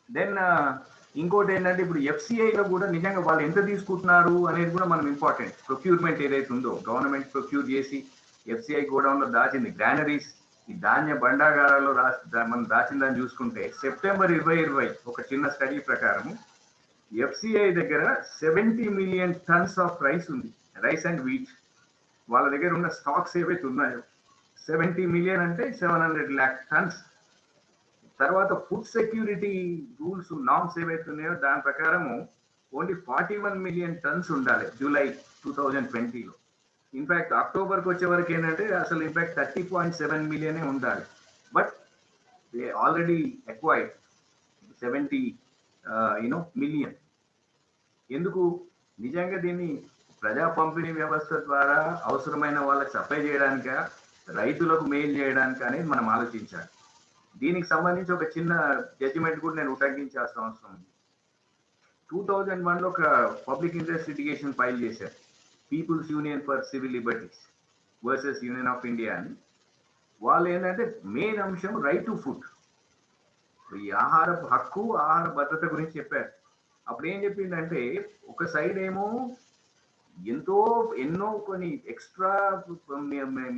Then ఇంకోటి ఏంటంటే ఇప్పుడు ఎఫ్సిఐలో కూడా నిజంగా వాళ్ళు ఎంత తీసుకుంటున్నారు అనేది కూడా మనం ఇంపార్టెంట్. ప్రొక్యూర్మెంట్ ఏదైతే ఉందో గవర్నమెంట్ ప్రొక్యూర్ చేసి ఎఫ్సిఐ గోడౌన్లో దాచింది, గ్రానరీస్ ఈ ధాన్య భండాగారాల్లో మనం దాచిందని చూసుకుంటే సెప్టెంబర్ 2020 ఒక చిన్న స్టడీ ప్రకారము ఎఫ్సిఐ దగ్గర 70 million tons ఆఫ్ రైస్ ఉంది, రైస్ అండ్ వీట్. వాళ్ళ దగ్గర ఉన్న స్టాక్స్ ఏవైతే ఉన్నాయో 70 million అంటే 700 lakh tons. తర్వాత ఫుడ్ సెక్యూరిటీ రూల్స్ నామ్స్ ఏవైతే ఉన్నాయో దాని ప్రకారము ఓన్లీ 41 million tons ఉండాలి జూలై 2020లో. ఇన్ఫాక్ట్ అక్టోబర్కి వచ్చే వరకు ఏంటంటే అసలు ఇన్ఫాక్ట్ 30.7 million ఉండాలి. But they already acquired 70 million. ఎందుకు? నిజంగా దీన్ని ప్రజా పంపిణీ వ్యవస్థ ద్వారా అవసరమైన వాళ్ళకి సప్లై చేయడానిక, రైతులకు మెయిల్ చేయడానికి అనేది మనం ఆలోచించాలి. దీనికి సంబంధించి ఒక చిన్న జడ్జిమెంట్ కూడా నేను ఉటంకించాల్సిన అవసరం ఉంది. 2001లో ఒక పబ్లిక్ ఇంట్రెస్ట్ లిటిగేషన్ ఫైల్ చేశారు, people's union for civil liberties versus union of India అని. వాళ్ళు ఏంటంటే మెయిన్ అంశం రైట్ టు ఫుడ్, ఈ ఆహార హక్కు, ఆహార భద్రత గురించి చెప్పారు. అప్పుడు ఏం చెప్పిందంటే ఒక సైడ్ ఏమో ఎన్నో కొన్ని extra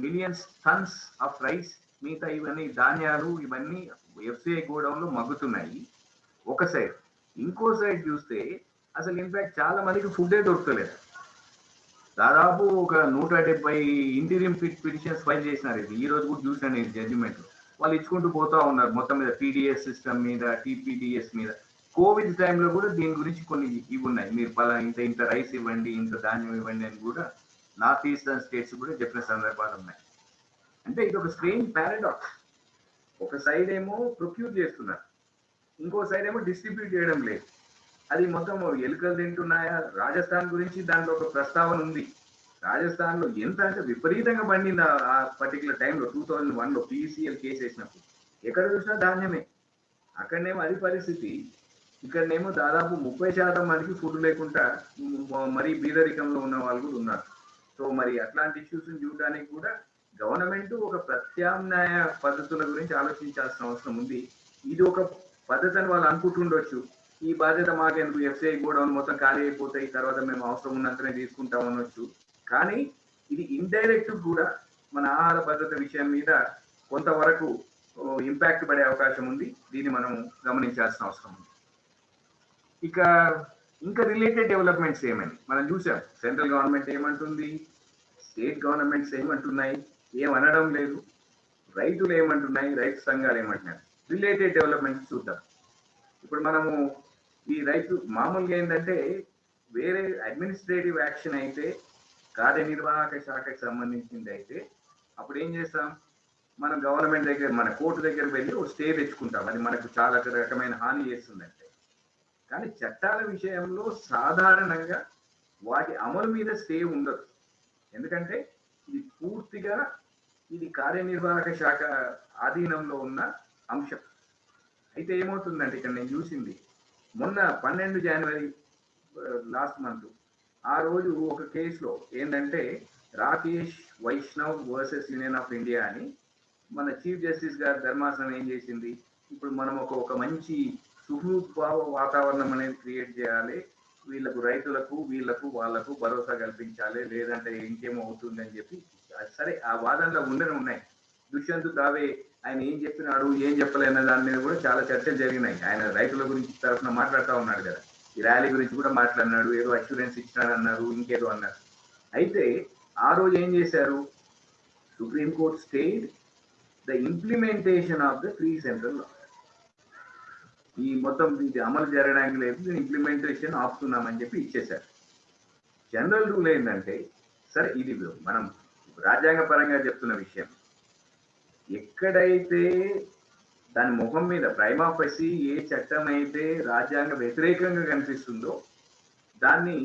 millions tons of rice, మిగతా ఇవన్నీ ధాన్యాలు ఇవన్నీ ఎఫ్సిఐ గోడౌన్లో మగ్గుతున్నాయి ఒక సైడ్. ఇంకో సైడ్ చూస్తే అసలు ఇన్ఫాక్ట్ చాలా మందికి ఫుడ్డే దొరకలేదు. దాదాపు ఒక 170 ఇంటీరియం పిటిషన్స్ ఫైల్ చేసినారు. ఇది ఈ రోజు కూడా చూసాను నేను జడ్జిమెంట్. వాళ్ళు ఇచ్చుకుంటూ పోతా ఉన్నారు మొత్తం మీద, పీడిఎస్ సిస్టమ్ మీద, టీపీడిఎస్ మీద. కోవిడ్ టైంలో కూడా దీని గురించి కొన్ని ఇవి ఉన్నాయి, మీరు పలా ఇంత రైస్ ఇవ్వండి, ఇంత ధాన్యం ఇవ్వండి అని కూడా నార్త్ ఈస్టర్న్ స్టేట్స్ కూడా చెప్పిన సందర్భాలు ఉన్నాయి. అంటే ఇది ఒక స్ట్రేంజ్ పారాడాక్స్. ఒక సైడ్ ఏమో ప్రొక్యూర్ చేస్తున్నారు, ఇంకో సైడ్ ఏమో డిస్ట్రిబ్యూట్ చేయడం లేదు. అది మొత్తం ఎలుకలు తింటున్నాయా? రాజస్థాన్ గురించి దాంట్లో ఒక ప్రస్తావన ఉంది. రాజస్థాన్ లో ఎంత అంటే విపరీతంగా పండింది ఆ పర్టికులర్ టైంలో 2001లో పిసిఎల్ కేసు వేసినప్పుడు. ఎక్కడ చూసినా ధాన్యమే. అక్కడనేమో అది పరిస్థితి. ఇక్కడనేమో దాదాపు 30% మందికి ఫుడ్ లేకుండా మరీ బీదరికంలో ఉన్న వాళ్ళు కూడా ఉన్నారు. సో మరి అట్లాంటి ఇష్యూస్ చూడడానికి కూడా గవర్నమెంట్ ఒక ప్రత్యామ్నాయ పద్ధతుల గురించి ఆలోచించాల్సిన అవసరం ఉంది. ఇది ఒక పద్ధతి అని వాళ్ళు అనుకుంటుండొచ్చు, ఈ బాధ్యత మాకెందుకు, ఎఫ్సిఐ గోడౌన్ మొత్తం ఖాళీ అయిపోతాయి, తర్వాత మేము అవసరం ఉన్నంతనే తీసుకుంటాం అనొచ్చు. కానీ ఇది ఇండైరెక్ట్ కూడా మన ఆహార భద్రత విషయం మీద కొంతవరకు ఇంపాక్ట్ పడే అవకాశం ఉంది. దీన్ని మనం గమనించాల్సిన అవసరం ఉంది. ఇంకా రిలేటెడ్ డెవలప్మెంట్స్ ఏమని మనం చూసాం. సెంట్రల్ గవర్నమెంట్ ఏమంటుంది, స్టేట్ గవర్నమెంట్స్ ఏమంటున్నాయి, ఏమనడం లేదు. రైతులు ఏమంటున్నాయి, రైతు సంఘాలు ఏమంటున్నాయి. రిలేటెడ్ డెవలప్మెంట్స్ చూద్దాం. ఇప్పుడు మనము ఈ రైతు మామూలుగా ఏంటంటే వేరే అడ్మినిస్ట్రేటివ్ యాక్షన్ అయితే, కార్యనిర్వాహక శాఖకి సంబంధించింది అయితే అప్పుడు ఏం చేస్తాం, మనం గవర్నమెంట్ దగ్గర, మన కోర్టు దగ్గర వెళ్ళి ఒక స్టే తెచ్చుకుంటాం, అది మనకు చాలా రకమైన హాని చేస్తుందంటే. కానీ చట్టాల విషయంలో సాధారణంగా వాటి అమలు మీద స్టే ఉండదు. ఎందుకంటే ఇది పూర్తిగా ఇది కార్యనిర్వాహక శాఖ ఆధీనంలో ఉన్న అంశం. అయితే ఏమవుతుందంటే ఇక్కడ నేను చూసింది మొన్న 12 జనవరి లాస్ట్ మంత్, ఆ రోజు ఒక కేసులో ఏంటంటే Rakesh Vaishnav versus union of India అని మన చీఫ్ జస్టిస్ గారి ధర్మాసనం ఏం చేసింది, ఇప్పుడు మనం ఒక మంచి సుహృద్భావ వాతావరణం అనేది క్రియేట్ చేయాలి, వీళ్ళకు రైతులకు వీళ్ళకు వాళ్ళకు భరోసా కల్పించాలి, లేదంటే ఇంకేమో అవుతుందని చెప్పి. సరే ఆ వాదనలో ఉన్నాయి. దుష్యంత్ దావే ఆయన ఏం చెప్పినాడు, ఏం చెప్పలేన దాని మీద కూడా చాలా చర్చలు జరిగినాయి. ఆయన రైతుల గురించి తరఫున మాట్లాడుతూ ఉన్నాడు కదా, ఈ ర్యాలీ గురించి కూడా మాట్లాడినాడు, ఏదో అష్యూరెన్స్ ఇచ్చినాడు అన్నారు, ఇంకేదో అన్నారు. అయితే ఆ రోజు ఏం చేశారు, supreme court stayed the implementation of the 3 central law. ఈ మొత్తం ఇది అమలు జరగడానికి లేదు, దీని ఇంప్లిమెంటేషన్ ఆపుతున్నామని చెప్పి ఇచ్చేశారు. జనరల్ రూల్ ఏంటంటే, సరే ఇది మనం రాజ్యాంగ పరంగా చెప్తున్న విషయం, ఎక్కడైతే దాని ముఖం మీద ప్రైమా ఫసి ఏ చట్టం అయితే రాజ్యాంగ వ్యతిరేకంగా కనిపిస్తుందో దాన్ని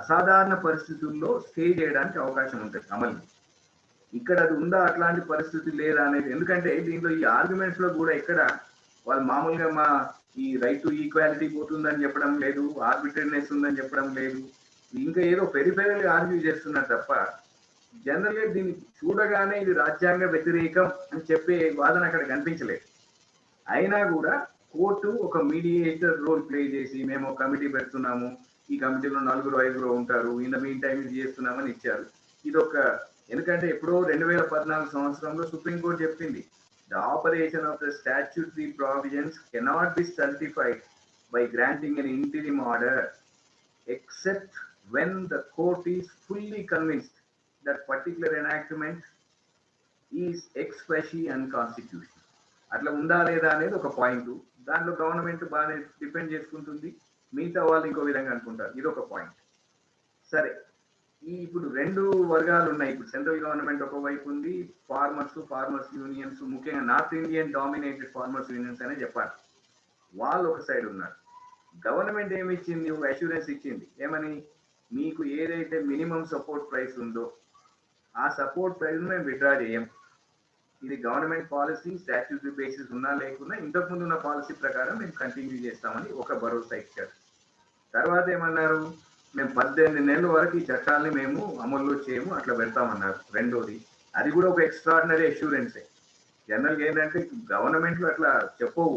అసాధారణ పరిస్థితుల్లో స్టే చేయడానికి అవకాశం ఉంటుంది అమలు. ఇక్కడ అది ఉందా, అట్లాంటి పరిస్థితి లేదా అనేది. ఎందుకంటే దీంట్లో ఈ ఆర్గ్యుమెంట్స్ లో కూడా ఎక్కడ వాళ్ళు మామూలుగా మా ఈ రైట్ టు ఈక్వాలిటీ పోతుందని చెప్పడం లేదు, ఆర్బిట్రేరినెస్ ఉందని చెప్పడం లేదు, ఇంకా ఏదో పెరిఫెరల్ ఆర్గ్యూ చేస్తున్నారు తప్ప జనరల్ గా దీన్ని చూడగానే ఇది రాజ్యాంగ వ్యతిరేకం అని చెప్పే వాదన అక్కడ కనిపించలేదు. అయినా కూడా కోర్టు ఒక మీడియేటర్ రోల్ ప్లే చేసి, మేము ఒక కమిటీ పెడుతున్నాము, ఈ కమిటీలో 4-5 ఉంటారు, ఇన్ ద మీన్ టైం ఇది చేస్తున్నామని ఇచ్చారు. ఇదొక, ఎందుకంటే ఎప్పుడో 2014 సంవత్సరంలో సుప్రీంకోర్టు చెప్పింది, the operation of the statutory provisions cannot be stultified by granting an interim order except when the court is fully convinced that particular enactment is ex facie unconstitutional. అట్లా ఉందా లేదా అనేది ఒక పాయింట్. దాంట్లో గవర్నమెంట్ బాగానే depend చేసుకుంటుంది, మిగతా వాళ్ళు ఇంకో విధంగా అనుకుంటారు, ఇది ఒక పాయింట్. సరే, ఇప్పుడు 2 వర్గాలు ఉన్నాయి. ఇప్పుడు సెంట్రల్ గవర్నమెంట్ ఒకవైపు ఉంది, ఫార్మర్స్ యూనియన్స్, ముఖ్యంగా north Indian dominated farmers unions అనే చెప్పాలి, వాళ్ళు ఒక సైడ్ ఉన్నారు. గవర్నమెంట్ ఏమి ఇచ్చింది, ఒక అష్యూరెన్స్ ఇచ్చింది, ఏమని, మీకు ఏదైతే మినిమం సపోర్ట్ ప్రైస్ ఉందో ఆ సపోర్ట్ ప్రైస్ మేము విత్డ్రా చేయం, ఇది గవర్నమెంట్ పాలసీ, స్టాట్యూటరీ బేసిస్ ఉన్నా లేకున్నా ఇంతకుముందు ఉన్న పాలసీ ప్రకారం మేము కంటిన్యూ చేస్తామని ఒక భరోసా ఇచ్చారు. తర్వాత ఏమన్నారు, మేము 18 నెలల వరకు ఈ చట్టాలని మేము అమల్లో చేయము, అట్లా పెడతామన్నారు. రెండోది, అది కూడా ఒక ఎక్స్ట్రాడినరీ అష్యూరెన్సే. జనరల్గా ఏంటంటే గవర్నమెంట్లు అట్లా చెప్పవు,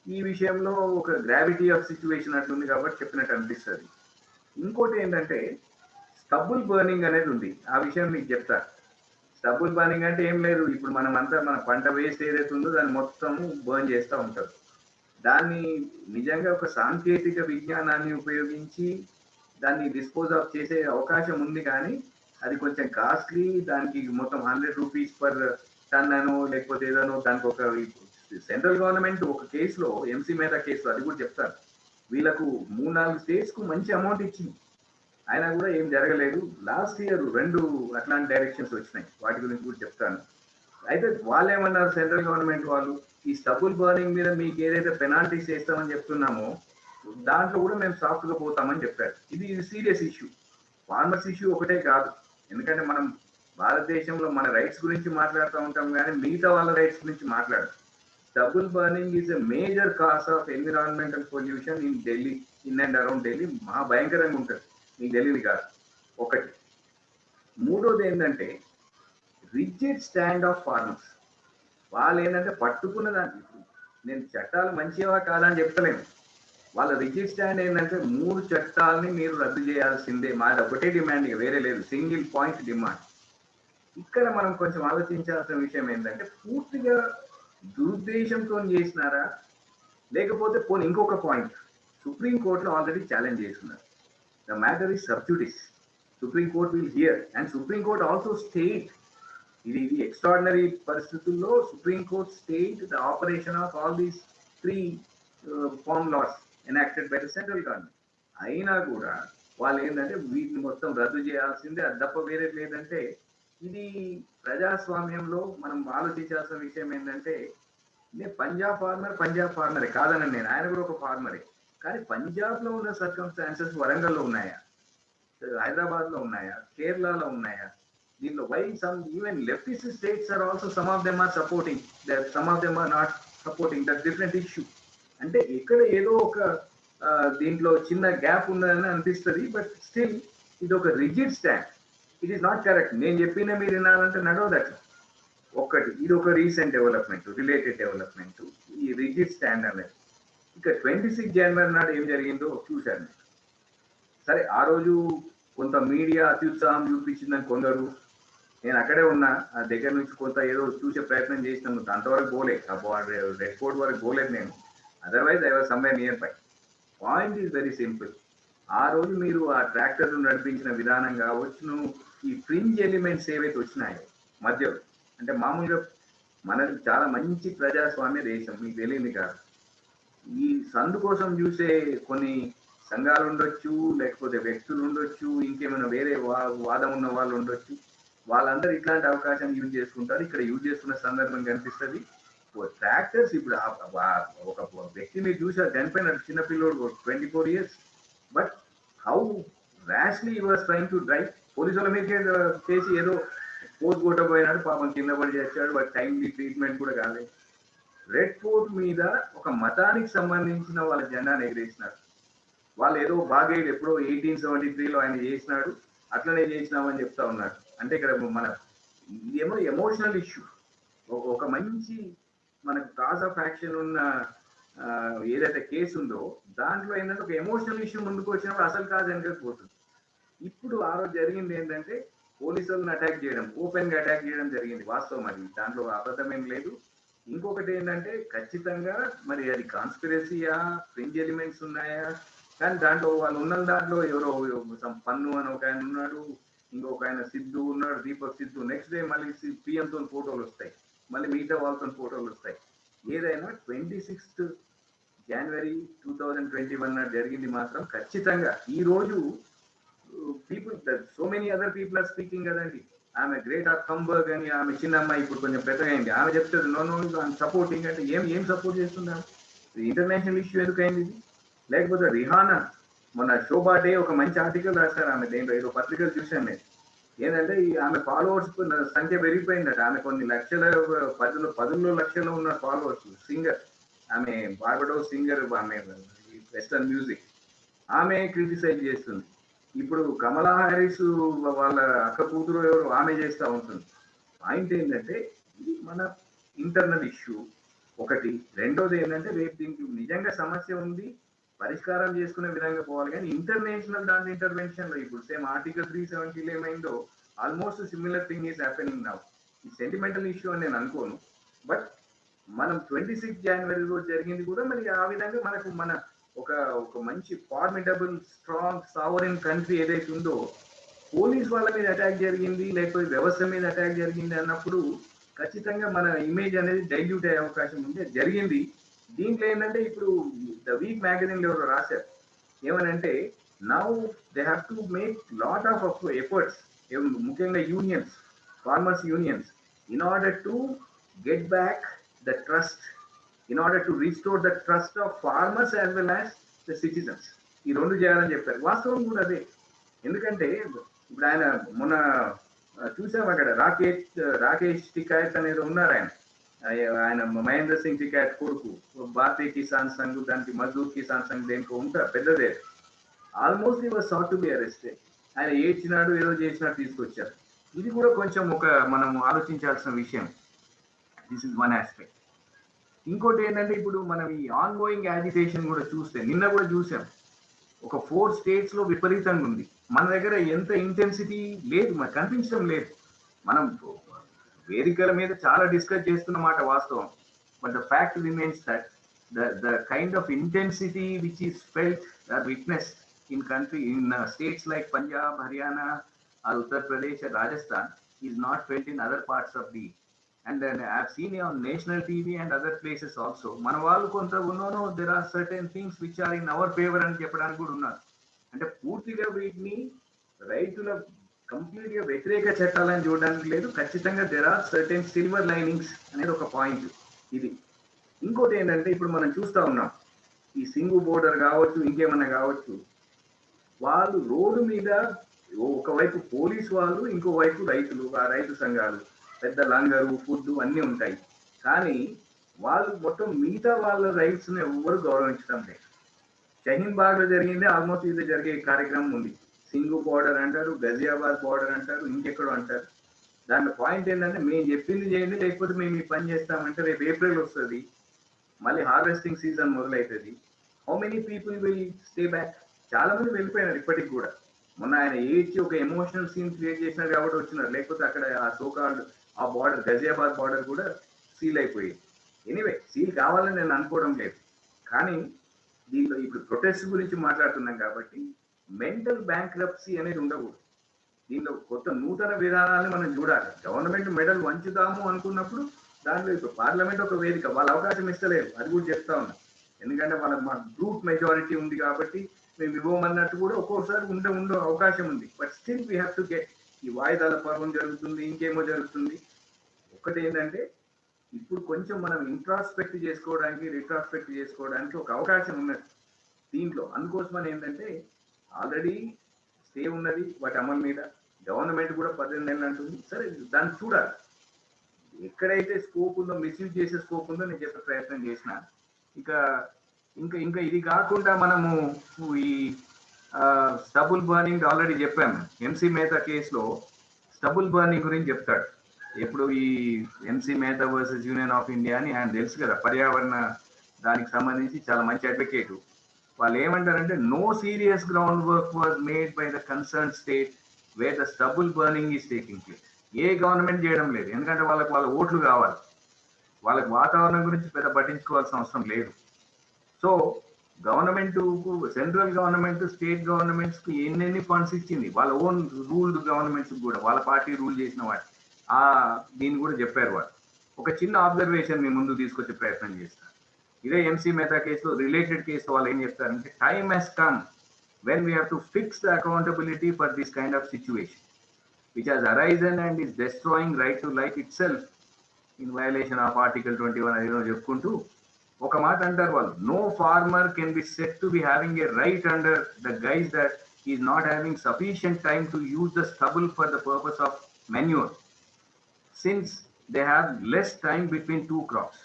ఈ విషయంలో ఒక గ్రావిటీ ఆఫ్ సిచ్యువేషన్ అట్లుంది కాబట్టి చెప్పినట్టు అనిపిస్తుంది. ఇంకోటి ఏంటంటే స్టబుల్ బర్నింగ్ అనేది ఉంది, ఆ విషయం మీకు చెప్తా. స్టబుల్ బర్నింగ్ అంటే ఏం లేదు, ఇప్పుడు మనం అంతా మన పంట వేస్ట్ ఏదైతే ఉందో దాన్ని మొత్తం బర్న్ చేస్తూ ఉంటారు. దాన్ని నిజంగా ఒక సాంకేతిక విజ్ఞానాన్ని ఉపయోగించి దాన్ని డిస్పోజ్ ఆఫ్ చేసే అవకాశం ఉంది, కానీ అది కొంచెం కాస్ట్లీ. దానికి మొత్తం 100 రూపీస్ పర్ టన్ అనో లేకపోతే ఏదనో దానికి ఒక సెంట్రల్ గవర్నమెంట్ ఒక కేసులో, ఎంసీ మేధా కేసులో అది కూడా చెప్తారు, వీళ్ళకు 3-4 స్టేట్స్ కు మంచి అమౌంట్ ఇచ్చింది, అయినా కూడా ఏం జరగలేదు. లాస్ట్ ఇయర్ 2 అట్లాంటి డైరెక్షన్స్ వచ్చినాయి, వాటి గురించి కూడా చెప్తాను. అయితే వాళ్ళు ఏమన్నారు, సెంట్రల్ గవర్నమెంట్ వాళ్ళు, ఈ స్టబుల్ బర్నింగ్ మీద మీకు ఏదైతే పెనాల్టీస్ వేస్తామని చెప్తున్నామో దాంట్లో కూడా మేము సాఫ్ట్ గా పోతామని చెప్పారు. ఇది సీరియస్ ఇష్యూ, ఫార్మర్స్ ఇష్యూ ఒకటే కాదు. ఎందుకంటే మనం భారతదేశంలో మన రైట్స్ గురించి మాట్లాడుతూ ఉంటాం, కానీ మిగతా వాళ్ళ రైట్స్ గురించి మాట్లాడదు. Stubble burning is a major cause of environmental pollution in Delhi, in and around Delhi. మహా భయంకరంగా ఉంటుంది, మీకు తెలియదు కాదు. ఒకటి. మూడోది ఏంటంటే రిజిడ్ స్టాండ్ ఆఫ్ ఫార్మర్స్. వాళ్ళు ఏంటంటే పట్టుకున్న దానికి, నేను చట్టాలు మంచివా కాదని చెప్తలేను, వాళ్ళ రిజిడ్ స్టాండ్ ఏంటంటే 3 చట్టాలని మీరు రద్దు చేయాల్సిందే, మాది ఒకటే డిమాండ్, వేరే లేదు, సింగిల్ పాయింట్ డిమాండ్. ఇక్కడ మనం కొంచెం ఆలోచించాల్సిన విషయం ఏంటంటే పూర్తిగా దురుద్దేశంతో చేసినారా, లేకపోతే పోనీ ఇంకొక పాయింట్, సుప్రీం కోర్టులో ఆల్రెడీ ఛాలెంజ్ చేస్తున్నారు. The matter is sub judice, supreme court will hear, and supreme court also state, ఇది ఎక్స్ట్రాడినరీ పరిస్థితుల్లో supreme court state the operation of all these 3 farm laws enacted by the central government. అయినా కూడా వాళ్ళు ఏంటంటే వీటిని మొత్తం రద్దు చేయాల్సిందే, అది తప్ప వేరే లేదంటే. ఇది ప్రజాస్వామ్యంలో మనం ఆలోచించాల్సిన విషయం ఏంటంటే, నేను పంజాబ్ ఫార్మరే కాదని నేను, ఆయన కూడా ఒక ఫార్మరే, కానీ పంజాబ్ లో ఉన్న సర్కమ్స్టాన్సెస్ వరంగల్లో ఉన్నాయా, హైదరాబాద్ లో ఉన్నాయా, కేరళలో ఉన్నాయా? దీనిలో why some even leftist states are also, some of them are supporting, some of them are not supporting, that different issue. అంటే ఇక్కడ ఏదో ఒక దీంట్లో చిన్న గ్యాప్ ఉన్నదని అనిపిస్తుంది, బట్ స్టిల్ ఇది ఒక rigid stand, it is not correct. నేను చెప్పిన మీరు వినాలంటే నడవదు అట్లా. ఒక్కటి, ఇది ఒక రీసెంట్ డెవలప్మెంట్, రిలేటెడ్ డెవలప్మెంట్, ఈ రిజిడ్ స్టాండ్ అనేది. ఇక 26 జనవరి నాడు ఏం జరిగిందో చూశాను. సరే, ఆ రోజు కొంత మీడియా అత్యుత్సాహం చూపించిందని కొందరు, నేను అక్కడే ఉన్నా, ఆ దగ్గర నుంచి కొంత ఏదో చూసే ప్రయత్నం చేసినాను, అంతవరకు పోలే, రెడ్ ఫోర్ట్ వరకు పోలేదు నేను, otherwise I was somewhere near by. Point is very simple. ఆ రోజు మీరు ఆ ట్రాక్టర్ నడిపించిన విధానం కావచ్చు, ఈ ఫ్రింజ్ ఎలిమెంట్స్ ఏవైతే వచ్చినాయో మధ్యలో, అంటే మామూలుగా మనది చాలా మంచి ప్రజాస్వామ్య దేశం, మీకు తెలియదు కాదు. ఈ సందు కోసం చూసే కొన్ని సంఘాలు ఉండొచ్చు, లేకపోతే వ్యక్తులు ఉండొచ్చు, ఇంకేమైనా వేరే వాదం ఉన్న వాళ్ళు ఉండొచ్చు, వాళ్ళందరూ ఇట్లాంటి అవకాశం యూజ్ చేసుకుంటారు. ఇక్కడ యూజ్ చేసుకున్న సందర్భం కనిపిస్తుంది. ట్రాక్టర్స్ ఇప్పుడు ఒక వ్యక్తి మీరు చూసారు, చనిపోయిన చిన్నపిల్లోడు 24 years, but how rashly he was trying to drive. పోలీసుల మీదకే చేసి ఏదో పోస్ట్ కొట్టబోయినాడు, పాపం కింద పడి చేశాడు, బట్ టైంలీ ట్రీట్మెంట్ కూడా కాలేదు. రెడ్ ఫోర్ట్ మీద ఒక మతానికి సంబంధించిన వాళ్ళ జెండాను ఎగిరేసినారు. వాళ్ళు ఏదో బాగేడు ఎప్పుడో 1873లో ఆయన చేసినాడు, అట్లనే చేసినామని చెప్తా ఉన్నారు. అంటే ఇక్కడ మన ఇదేమో ఎమోషనల్ ఇష్యూ. ఒక మంచి మనకు కాజ్ ఆఫ్ యాక్షన్ ఉన్న ఏదైతే కేసు ఉందో దాంట్లో ఏంటంటే ఒక ఎమోషనల్ ఇష్యూ ముందుకు వచ్చినప్పుడు అసలు కాజ్ వెనకపోతుంది. ఇప్పుడు ఆ రోజు జరిగింది ఏంటంటే పోలీసులను అటాక్ చేయడం, ఓపెన్ గా అటాక్ చేయడం జరిగింది. వాస్తవం అది, దాంట్లో అబద్ధం ఏం లేదు. ఇంకొకటి ఏంటంటే ఖచ్చితంగా మరి అది కాన్స్పిరసీయా, ఫ్రింజ్ ఎలిమెంట్స్ ఉన్నాయా, కానీ దాంట్లో వాళ్ళు ఉన్న దాంట్లో ఎవరో పన్ను అని ఒక ఆయన ఉన్నాడు, ఇంకొక ఆయన సిద్ధు ఉన్నాడు, దీపక్ సిద్ధు. నెక్స్ట్ డే మళ్ళీ పిఎంతో ఫోటోలు వస్తాయి, మళ్ళీ మిగతా వాళ్ళతో ఫోటోలు వస్తాయి. ఏదైనా 26 జనవరి 2021 నాడు జరిగింది మాత్రం ఖచ్చితంగా. ఈ రోజు people, so many other people are speaking కదండి. ఆమె గ్రేట్ ఆఫ్ కంబర్గ్ అని, ఆమె చిన్న అమ్మాయి ఇప్పుడు కొంచెం పెద్దగా అయింది, ఆమె చెప్తుంది నో ఐఎమ్ సపోర్టింగ్ అంటే. ఏం సపోర్ట్ చేస్తున్నాం? ఇంటర్నేషనల్ ఇష్యూ ఎందుకైంది ఇది? లేకపోతే రిహానా మొన్న శోభా డే ఒక మంచి ఆర్టికల్ రాశారు ఆమె, దేంట్లో ఏదో పత్రికలు చూశాను నేను. ఏంటంటే ఈ ఆమె ఫాలోవర్స్ సంఖ్య పెరిగిపోయిందట. ఆమె కొన్ని లక్షల పదుల్లో లక్షల్లో ఉన్న ఫాలోవర్స్. సింగర్, ఆమె బార్బడోస్ సింగర్, ఆమె వెస్టర్న్ మ్యూజిక్. ఆమె క్రిటిసైజ్ చేస్తుంది. ఇప్పుడు కమలా హారిస్ వాళ్ళ అక్క కూతురు ఎవరు ఆమె చేస్తూ ఉంటుంది. పాయింట్ ఏంటంటే ఇది మన ఇంటర్నల్ ఇష్యూ ఒకటి. రెండోది ఏంటంటే రేపు దీనికి నిజంగా సమస్య ఉంది, పరిష్కారం చేసుకునే విధంగా పోవాలి. కానీ ఇంటర్నేషనల్ దాంట్లో ఇంటర్వెన్షన్ ఇప్పుడు సేమ్ ఆర్టికల్ 370 ఏమైందో almost similar thing is happening now. ఈ సెంటిమెంటల్ ఇష్యూ అని నేను అనుకోను. బట్ మనం 26 జనవరి రోజు జరిగింది కూడా మరి ఆ విధంగా మనకు మన ఒక మంచి ఫార్మిడబుల్ స్ట్రాంగ్ సావరిన్ కంట్రీ ఏదైతే ఉందో పోలీస్ వాళ్ళ మీద అటాక్ జరిగింది లేకపోతే వ్యవస్థ మీద అటాక్ జరిగింది అన్నప్పుడు ఖచ్చితంగా మన ఇమేజ్ అనేది డైల్యూట్ అయ్యే అవకాశం ఉంది. జరిగింది. దీంట్లో ఏంటంటే ఇప్పుడు ద వీక్ మ్యాగజైన్ ఎవరు రాశారు ఏమనంటే now they have to make lot of efforts, ముఖ్యంగా unions, farmers unions, in order to get back the trust, in order to restore the trust of farmers as well as the citizens. ఈ రెండు చేయాలని చెప్పారు. వాస్తవం కూడా అదే. ఎందుకంటే ఇప్పుడు ఆయన మొన్న చూసాం అక్కడ రాకేష్ టికాయత్ అనేది ఉన్నారు. ఆయన మహేంద్ర సింగ్ టికాయత్ కొడుకు, భారతీయ కిసాన్ సంఘ్, దానికి మజ్దూర్ కిసాన్ సంఘ్ దేనికో ఉంటారు, పెద్దదే. ఆల్మోస్ట్ ఈ was sought to be arrested. ఆయన ఏడ్చినాడు, ఏదో చేసినాడు, తీసుకొచ్చారు. ఇది కూడా కొంచెం మనం ఆలోచించాల్సిన విషయం. This is one aspect. ఇంకోటి ఏంటంటే ఇప్పుడు మనం ఈ ఆన్ గోయింగ్ యాజిటేషన్ కూడా చూస్తే, నిన్న కూడా చూసాం, ఒక 4 states లో విపరీతంగా ఉంది. మన దగ్గర ఎంత ఇంటెన్సిటీ లేదు, మనకు కనిపించడం లేదు. మనం వేదికల మీద చాలా డిస్కస్ చేస్తున్నమాట వాస్తవం. But the fact remains that the kind of intensity which is felt or witnessed in states like Punjab, Haryana, or Uttar Pradesh, or Rajasthan is not felt in other parts of the. And then I've seen on national TV and other places also. మన వాళ్ళు కొంత no, there are certain things which are in our favor అని చెప్పడానికి కూడా ఉన్నారు. అంటే పూర్తిగా వీటిని రైతుల కంప్లీట్ గా వ్యతిరేక చట్టాలని చూడడానికి లేదు. ఖచ్చితంగా there are certain silver linings అనేది ఒక పాయింట్. ఇది ఇంకోటి ఏంటంటే ఇప్పుడు మనం చూస్తా ఉన్నాం, ఈ సింగు బోర్డర్ కావచ్చు, ఇంకేమన్నా కావచ్చు, వాళ్ళు రోడ్డు మీద ఒకవైపు పోలీసు వాళ్ళు, ఇంకోవైపు రైతులు, ఆ రైతు సంఘాలు, పెద్ద లంగరు, ఫుడ్ అన్నీ ఉంటాయి. కానీ వాళ్ళు మొత్తం మిగతా వాళ్ళ రైట్స్ ని ఎవరు గౌరవించడం లేదు. షహీన్ బాగ్ లో జరిగింది, ఆల్మోస్ట్ ఇది జరిగే కార్యక్రమం ఉంది. సింగు బోర్డర్ అంటారు, గజియాబాద్ బోర్డర్ అంటారు, ఇంకెక్కడో అంటారు. దాని పాయింట్ ఏంటంటే మేము చెప్పింది చేయండి, లేకపోతే మేము ఈ పని చేస్తామంటే రేపు ఏప్రిల్ వస్తుంది, మళ్ళీ హార్వెస్టింగ్ సీజన్ మొదలవుతుంది. How many people will stay back? చాలా మంది వెళ్ళిపోయినారు ఇప్పటికి కూడా. మొన్న ఆయన ఏడ్చి ఒక ఎమోషనల్ సీన్ క్రియేట్ చేసినారు కాబట్టి వచ్చినారు, లేకపోతే అక్కడ ఆ సోకాల్డ్ ఆ బార్డర్, గజియాబాద్ బార్డర్ కూడా సీల్ అయిపోయింది. ఎనీవే, సీల్ కావాలని నేను అనుకోవడం లేదు. కానీ దీంట్లో ఇప్పుడు ప్రొటెస్ట్ గురించి మాట్లాడుతున్నాం కాబట్టి మెంటల్ బ్యాంక్రప్సీ అనేది ఉండకూడదు. దీంట్లో కొత్త నూతన విధానాన్ని మనం చూడాలి. గవర్నమెంట్ మెడల్ వంచుదాము అనుకున్నప్పుడు దాంట్లో ఇప్పుడు పార్లమెంట్ ఒక వేదిక, వాళ్ళ అవకాశం ఇస్తలేదు, అది కూడా చెప్తా ఉన్నా. ఎందుకంటే వాళ్ళకి మా గ్రూప్ మెజారిటీ ఉంది కాబట్టి మేము ఇవ్వమన్నట్టు కూడా ఒక్కోసారి ఉండే అవకాశం ఉంది. But still we have to get. ఈ వాయిదాల పర్వం జరుగుతుంది, ఇంకేమో జరుగుతుంది. ఒకటి ఏంటంటే ఇప్పుడు కొంచెం మనం ఇంట్రాస్పెక్ట్ చేసుకోవడానికి, రిట్రాస్పెక్ట్ చేసుకోవడానికి ఒక అవకాశం ఉన్నది దీంట్లో. అందుకోసమని ఏంటంటే ఆల్రెడీ స్టే ఉన్నది వాటి అమలు మీద. గవర్నమెంట్ కూడా 18 నెలలు అంటుంది. సరే, దాన్ని చూడాలి. ఎక్కడైతే స్కోప్ ఉందో, మిస్యూజ్ చేసే స్కోప్ ఉందో నేను చెప్పే ప్రయత్నం చేసిన. ఇంకా ఇది కాకుండా మనము ఈ స్టబుల్ బర్నింగ్ ఆల్రెడీ చెప్పాము. ఎంసీ మేతా కేసులో స్టబుల్ బర్నింగ్ గురించి చెప్తాడు. ఎప్పుడు ఈ MC Mehta versus union of India అని ఆయన తెలుసు కదా, పర్యావరణ దానికి సంబంధించి చాలా మంచి అడ్వకేటు. వాళ్ళు ఏమంటారంటే no serious ground work was made by the concern state where the stubble burning is taking place. ఏ గవర్నమెంట్ చేయడం లేదు, ఎందుకంటే వాళ్ళ ఓట్లు కావాలి. వాళ్ళకి వాతావరణం గురించి పెద్ద పట్టించుకోవాల్సిన అవసరం లేదు. So government, central government, state governments కి ఎన్ని ఫండ్స్ ఇచ్చింది, వాళ్ళ ఓన్ రూల్డ్ గవర్నమెంట్స్ కూడా, వాళ్ళ పార్టీ రూల్ చేసిన వాటి దీన్ని కూడా చెప్పారు వాళ్ళు. ఒక చిన్న ఆబ్జర్వేషన్ మీ ముందు తీసుకొచ్చే ప్రయత్నం చేస్తారు. ఇదే ఎంసీ మెహతా కేసులో రిలేటెడ్ కేసు వాళ్ళు ఏం చెప్తారంటే time has come when we have to fix the accountability for this kind of situation which has arisen and is destroying right to life itself in violation of article 21 అనేది చెప్పుకుంటూ ఒక మాట అంటారు వాళ్ళు, no farmer can be said to be having a right under the guise that is not having sufficient time to use the stubble for the purpose of manure, since they have less time between two crops.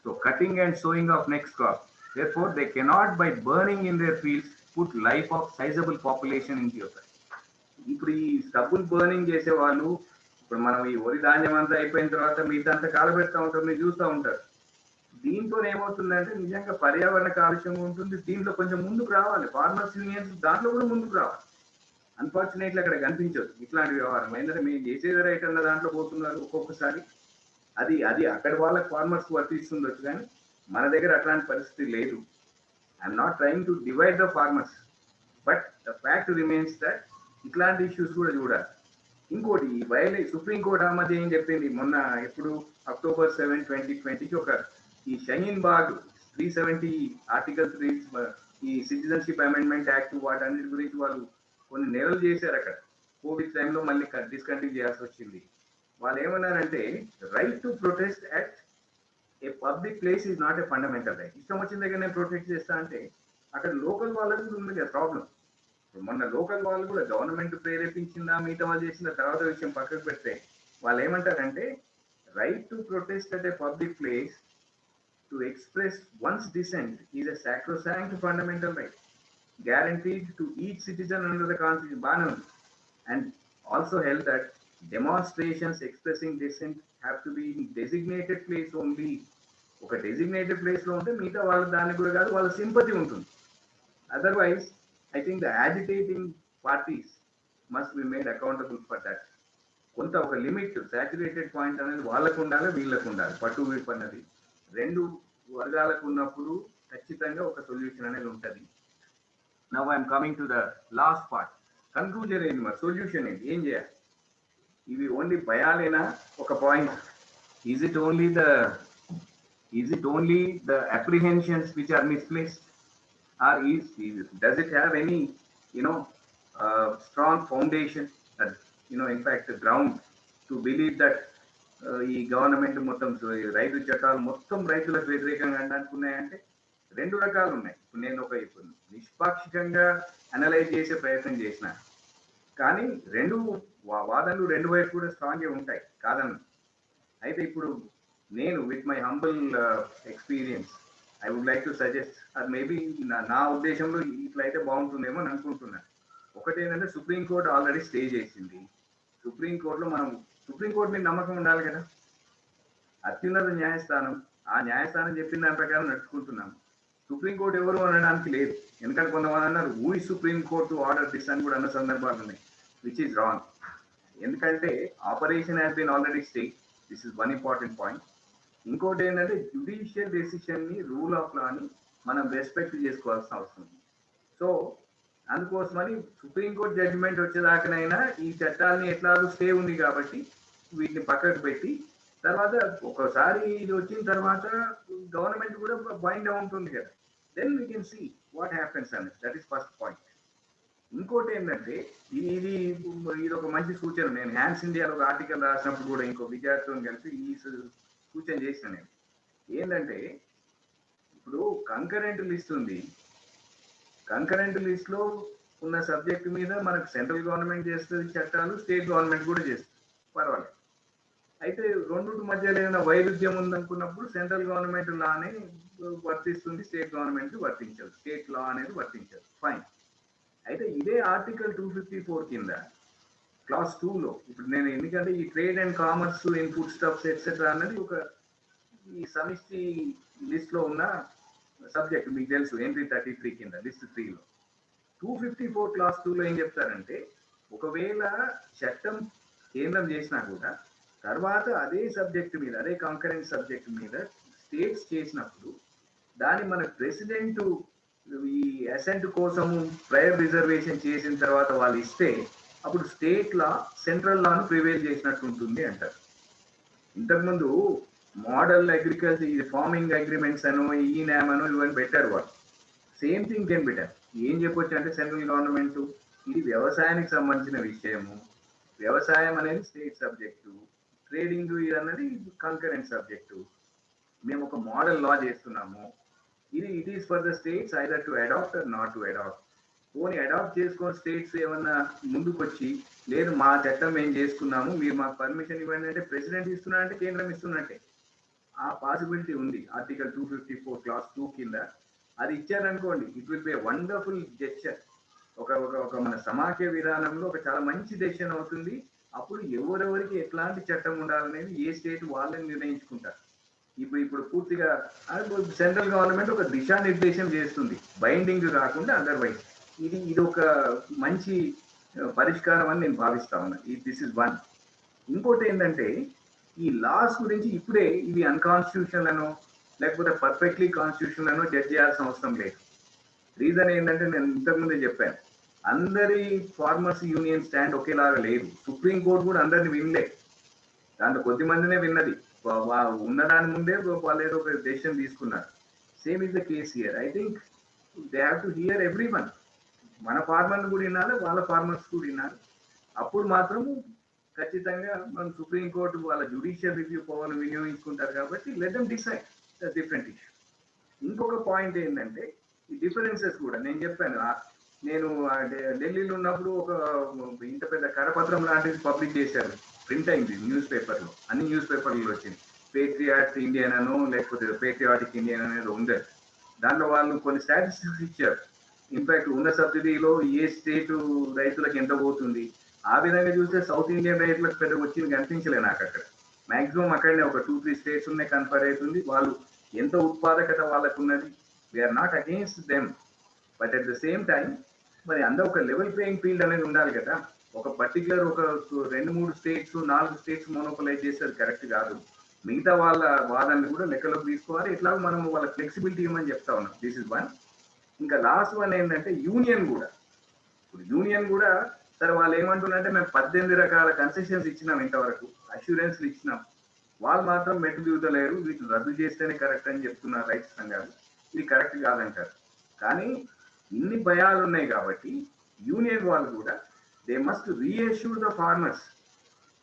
So cutting and sowing of next crop. Therefore, they cannot, by burning in their fields, put life of sizable population in jeopardy. ఇప్పుడు ఈ స్టబ్బుల్ burning చేసే వాళ్ళు, ఇప్పుడు మనం ఈ వరి ధాన్యం అంతా అయిపోయిన తర్వాత మిగతా అంతా కాలబెడతా ఉంటారు, మీరు చూస్తూ ఉంటారు. దీంతో ఏమవుతుందంటే నిజంగా పర్యావరణ కాలుష్యం ఉంటుంది. దీంట్లో కొంచెం ముందుకు రావాలి ఫార్మర్స్ యూనియన్స్, దాంట్లో కూడా ముందుకు రావాలి. అన్ఫార్చునేట్లీ అక్కడ కనిపించదు ఇట్లాంటి వ్యవహారం. ఎందుకంటే మీరు చేసేది రైట్ అన్న దాంట్లో పోతున్నారు ఒక్కొక్కసారి. అది అది అక్కడ వాళ్ళకి ఫార్మర్స్ వర్తిస్తుండొచ్చు, కానీ మన దగ్గర అట్లాంటి పరిస్థితి లేదు. I'm not trying to divide the farmers, but the fact remains that ఇట్లాంటి ఇష్యూస్ కూడా చూడాలి. ఇంకోటి సుప్రీంకోర్టు ఆ మధ్య ఏం చెప్పింది, మొన్న ఎప్పుడు October 7, 2020 ఒక ఈ షహీన్ బాగ్ 370 ఆర్టికల్ 3 ఈ సిటిజన్షిప్ అమెండ్మెంట్ యాక్ట్ వాటన్నిటి గురించి వాళ్ళు కొన్ని నెలలు చేశారు. అక్కడ కోవిడ్ టైంలో మళ్ళీ డిస్కంటిన్యూ చేయాల్సి వచ్చింది. వాళ్ళు ఏమన్నారంటే right to protest at a public place is not a fundamental right. ఇష్టం వచ్చిన దగ్గర నేను ప్రొటెక్ట్ చేస్తా అంటే అక్కడ లోకల్ వాళ్ళకి కూడా ఉంది కదా ప్రాబ్లం. మొన్న లోకల్ వాళ్ళు కూడా గవర్నమెంట్ ప్రేరేపించిందా మిగతా వాళ్ళు చేసిన తర్వాత విషయం పక్కకు పెడితే వాళ్ళు ఏమంటారంటే right to protest at a public place to express one's dissent is a sacrosanct fundamental right guaranteed to each citizen under the Constitution. బాగానే ఉంది. And also held that demonstrations expressing dissent have to be in designated place only. ఒక designated place లో ఉంటే మిగతా వాళ్ళ దానికి కూడా కాదు, వాళ్ళ సింపతి ఉంటుంది. Otherwise I think the agitating parties must be made accountable for that. కొంత ఒక లిమిట్ సాచురేటెడ్ పాయింట్ అనేది వాళ్ళకు ఉండాలి, వీళ్ళకు ఉండాలి. పట్టు వీపు అన్నది రెండు వర్గాలకు ఉన్నప్పుడు ఖచ్చితంగా ఒక సొల్యూషన్ అనేది ఉంటుంది. Now I am coming to the last part. Conclusion ఏంటి, మరి సొల్యూషన్ ఏంటి, ఏం చేయాలి? ఇవి ఓన్లీ భయాలేనా? ఒక point, is it only the apprehensions which are misplaced, or does it have any strong foundation, in fact ground to believe that ఈ government మొత్తం రైతు చట్టాలు మొత్తం రైతులకు వ్యతిరేకంగా అనుకున్నాయంటే రెండు రకాలు ఉన్నాయి. ఇప్పుడు నేను ఇప్పుడు నిష్పాక్షికంగా అనలైజ్ చేసే ప్రయత్నం చేసిన, కానీ రెండు వాదనలు రెండు వైపు కూడా స్ట్రాంగ్గా ఉంటాయి కాదన్న. అయితే ఇప్పుడు నేను with my humble experience I would like to suggest, అది మేబీ నా ఉద్దేశంలో ఇట్లయితే బాగుంటుందేమో అని అనుకుంటున్నాను. ఒకటి ఏంటంటే సుప్రీంకోర్టు ఆల్రెడీ స్టే చేసింది. సుప్రీంకోర్టులో మనం సుప్రీంకోర్టు మీద నమ్మకం ఉండాలి కదా, అత్యున్నత న్యాయస్థానం. ఆ న్యాయస్థానం చెప్పిన దాని ప్రకారం నడుచుకుంటున్నాం. సుప్రీంకోర్టు ఎవరు అనడానికి లేదు. ఎందుకంటే కొంతమంది అన్నారు who is supreme court order this అని కూడా అన్న సందర్భాలు ఉన్నాయి, విచ్ ఈస్ రాంగ్. ఎందుకంటే operation has been already stay. This is one important point. ఇంకోటి ఏంటంటే జ్యుడిషియల్ డెసిషన్ ని, రూల్ ఆఫ్ లా ని మనం రెస్పెక్ట్ చేసుకోవాల్సిన అవసరం ఉంది. సో అందుకోసమని సుప్రీంకోర్టు జడ్జిమెంట్ వచ్చేదాకానైనా ఈ చట్టాలని ఎట్లాగూ స్టే ఉంది కాబట్టి వీటిని పక్కకు పెట్టి, తర్వాత ఒకసారి ఇది వచ్చిన తర్వాత గవర్నమెంట్ కూడా బైండ్ ఉంటుంది కదా, then we can see what happens అనేది. That is first point. ఇంకోటి ఏంటంటే ఇది ఒక మంచి సూచన. నేను హ్యాండ్స్ ఇండియాలో ఒక ఆర్టికల్ రాసినప్పుడు కూడా ఇంకో విద్యార్థులను కలిసి ఈ సూచన చేసిన నేను ఏంటంటే, ఇప్పుడు కంకరెంట్ లిస్ట్ ఉంది. కంకరెంట్ లిస్ట్ లో ఉన్న సబ్జెక్ట్ మీద మనకు సెంట్రల్ గవర్నమెంట్ చేస్తుంది చట్టాలు, స్టేట్ గవర్నమెంట్ కూడా చేస్తుంది, పర్వాలేదు. అయితే రెండింటి మధ్యలో ఏదైనా వైరుధ్యం ఉందనుకున్నప్పుడు సెంట్రల్ గవర్నమెంట్ లానే వర్తిస్తుంది, స్టేట్ గవర్నమెంట్ వర్తించదు, స్టేట్ లా అనేది వర్తించదు, ఫైన్. అయితే ఇదే ఆర్టికల్ 254 కింద క్లాస్ 2లో ఇప్పుడు నేను, ఎందుకంటే ఈ trade and commerce, input stuffs etcetera అన్నది ఒక ఈ సమిష్టి లిస్ట్ లో ఉన్న సబ్జెక్ట్ మీకు తెలుసు, ఎంట్రీ 33 కింద లిస్ట్ 3లో. 254 క్లాస్ 2లో ఏం చెప్తారంటే, ఒకవేళ చట్టం కేంద్రం చేసినా కూడా తర్వాత అదే సబ్జెక్ట్ మీద, అదే కంకరెంట్ సబ్జెక్ట్ మీద స్టేట్స్ చేసినప్పుడు దాన్ని మన ప్రెసిడెంట్ ఈ అసెంట్ కోసము ప్రయర్ రిజర్వేషన్ చేసిన తర్వాత వాళ్ళు ఇస్తే అప్పుడు స్టేట్ లా సెంట్రల్ లాను ప్రివేల్ చేసినట్టు ఉంటుంది అంటారు. ఇంతకుముందు మోడల్ అగ్రికల్చర్, ఇది ఫార్మింగ్ అగ్రిమెంట్స్ అనో ఈ నామ్ అనో ఇవన్నీ పెట్టారు వాళ్ళు. Same thing can better. ఏం చెప్పొచ్చు అంటే సెంట్రల్ గవర్నమెంట్ ఇది వ్యవసాయానికి సంబంధించిన విషయము, వ్యవసాయం అనేది స్టేట్ సబ్జెక్టు, ట్రేడింగ్ ఇది అన్నది కంకరెంట్ సబ్జెక్టు, మేము ఒక మోడల్ లా చేస్తున్నాము, ఇది it is for the states either to adopt or not to adopt. పోనీ అడాప్ట్ చేసుకొని స్టేట్స్ ఏమన్నా ముందుకు వచ్చి లేదు మా చట్టం మేము చేసుకున్నాము మీరు మాకు పర్మిషన్ ఇవ్వండి అంటే ప్రెసిడెంట్ ఇస్తున్నా అంటే కేంద్రం ఇస్తున్నట్టే. ఆ పాసిబిలిటీ ఉంది ఆర్టికల్ 254 క్లాస్ 2 కింద. అది ఇచ్చారనుకోండి, it will be wonderful gesture. ఒక ఒక ఒక మన సమాఖ్య విధానంలో ఒక చాలా మంచి డెసిషన్ అవుతుంది. అప్పుడు ఎవరెవరికి ఎట్లాంటి చట్టం ఉండాలనేది ఏ స్టేట్ వాళ్ళని నిర్ణయించుకుంటారు. ఇప్పుడు పూర్తిగా సెంట్రల్ గవర్నమెంట్ ఒక దిశానిర్దేశం చేస్తుంది, బైండింగ్ కాకుండా అదర్వైజ్. ఇది ఒక మంచి పరిష్కారం అని నేను భావిస్తా ఉన్నా. This is one. ఇంకోటి ఏంటంటే ఈ లాస్ గురించి ఇప్పుడే ఇవి అన్కాన్స్టిట్యూషనల్ అనో లేకపోతే పర్ఫెక్ట్లీ కాన్స్టిట్యూషనల్ అనో జడ్జ్ చేయాల్సిన అవసరం లేదు. రీజన్ ఏంటంటే నేను ఇంతకుముందే చెప్పాను, అందరి ఫార్మర్స్ యూనియన్ స్టాండ్ ఒకేలాగా లేదు. సుప్రీం కోర్టు కూడా అందరిని వినలేదు, దాంట్లో కొద్ది మందినే విన్నది. ఉన్నదాని ముందే వాళ్ళు ఏదో ఒక డెసిషన్ తీసుకున్నారు. Same is the case here. I think they have to hear every one. మన ఫార్మర్లు కూడా వినాలి, వాళ్ళ ఫార్మర్స్ కూడా వినాలి. అప్పుడు మాత్రం ఖచ్చితంగా మనం సుప్రీంకోర్టు వాళ్ళ జ్యుడిషియల్ రివ్యూ పవర్ వినియోగించుకుంటారు కాబట్టి let them decide the different issue. ఇంకొక పాయింట్ ఏంటంటే ఈ డిఫరెన్సెస్ కూడా నేను చెప్పాను. నేను ఢిల్లీలో ఉన్నప్పుడు ఒక ఇంత పెద్ద కరపత్రం లాంటిది పబ్లిక్ చేశారు, ప్రింట్ అయింది న్యూస్ పేపర్లో, అన్ని న్యూస్ పేపర్లలో వచ్చింది. పేట్రియాట్ ఇండియన్ అనో లేకపోతే పేట్రియాటిక్ ఇండియన్ అనేది ఉంది. దాంట్లో వాళ్ళు కొన్ని స్టాటిస్టిక్స్ ఇచ్చారు. ఇన్ఫాక్ట్ ఉన్న సబ్సిడీలో ఏ స్టేట్ రైతులకు ఎంత పోతుంది, ఆ విధంగా చూస్తే సౌత్ ఇండియన్ రైతులకు పెద్దగా వచ్చింది కనిపించలే నాకు అక్కడ. మాక్సిమం అక్కడనే ఒక 2-3 స్టేట్స్ ఉన్నాయి కన్ఫర్ అవుతుంది. వాళ్ళు ఎంత ఉత్పాదకత వాళ్ళకు ఉన్నది. We're not against them, but at the same time మరి అందరూ ఒక లెవెల్ ప్లేయింగ్ ఫీల్డ్ అనేది ఉండాలి కదా. ఒక పర్టికులర్ ఒక 2-3 స్టేట్స్ 4 స్టేట్స్ మోనోపలైజ్ చేసేది కరెక్ట్ కాదు. మిగతా వాళ్ళ వాదనలు కూడా లెక్కలోకి తీసుకోవాలి. ఇట్లా మనం వాళ్ళ ఫ్లెక్సిబిలిటీ ఇవ్వమని చెప్తా ఉన్నాం. This is one. ఇంకా లాస్ట్ వన్ ఏంటంటే యూనియన్ కూడా. ఇప్పుడు యూనియన్ కూడా సరే వాళ్ళు ఏమంటున్నారంటే మేము 18 రకాల కన్సెషన్స్ ఇచ్చినాం, ఇంతవరకు అష్యూరెన్స్లు ఇచ్చినాం, వాళ్ళు మాత్రం మెట్టు దిగుతలేరు, వీటిని రద్దు చేస్తేనే కరెక్ట్ అని చెప్తున్నారు రైతు సంఘాలు. ఇది కరెక్ట్ కాదంటారు. కానీ ఇన్ని భయాలు ఉన్నాయి కాబట్టి యూనియన్ వాళ్ళు కూడా they must reassure the farmers.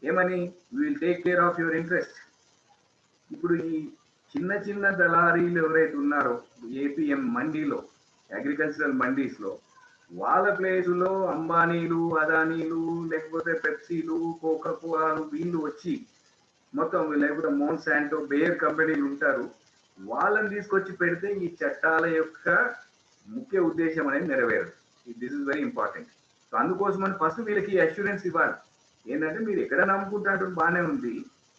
ఏమని? Will take care of your interest. ఇప్పుడు ఈ చిన్న చిన్న దళారీలు ఎవరైతే ఉన్నారో ఏపీఎం మండీలో, అగ్రికల్చరల్ మండీస్లో, వాళ్ళ ప్లేసులో అంబానీలు, అదానీలు, లేకపోతే పెప్సీలు, కోకా కోలాలు వీళ్ళు వచ్చి మొత్తం, లేకపోతే మోన్సాంటో, బేయర్ కంపెనీలు ఉంటారు, వాళ్ళని తీసుకొచ్చి పెడితే ఈ చట్టాల యొక్క ముఖ్య ఉద్దేశం అనేది నెరవేరదు. This is very important. So అందుకోసమని ఫస్ట్ వీళ్ళకి అష్యూరెన్స్ ఇవ్వాలి. ఏంటంటే మీరు ఎక్కడ నమ్ముకుంటారు బాగానే ఉంది,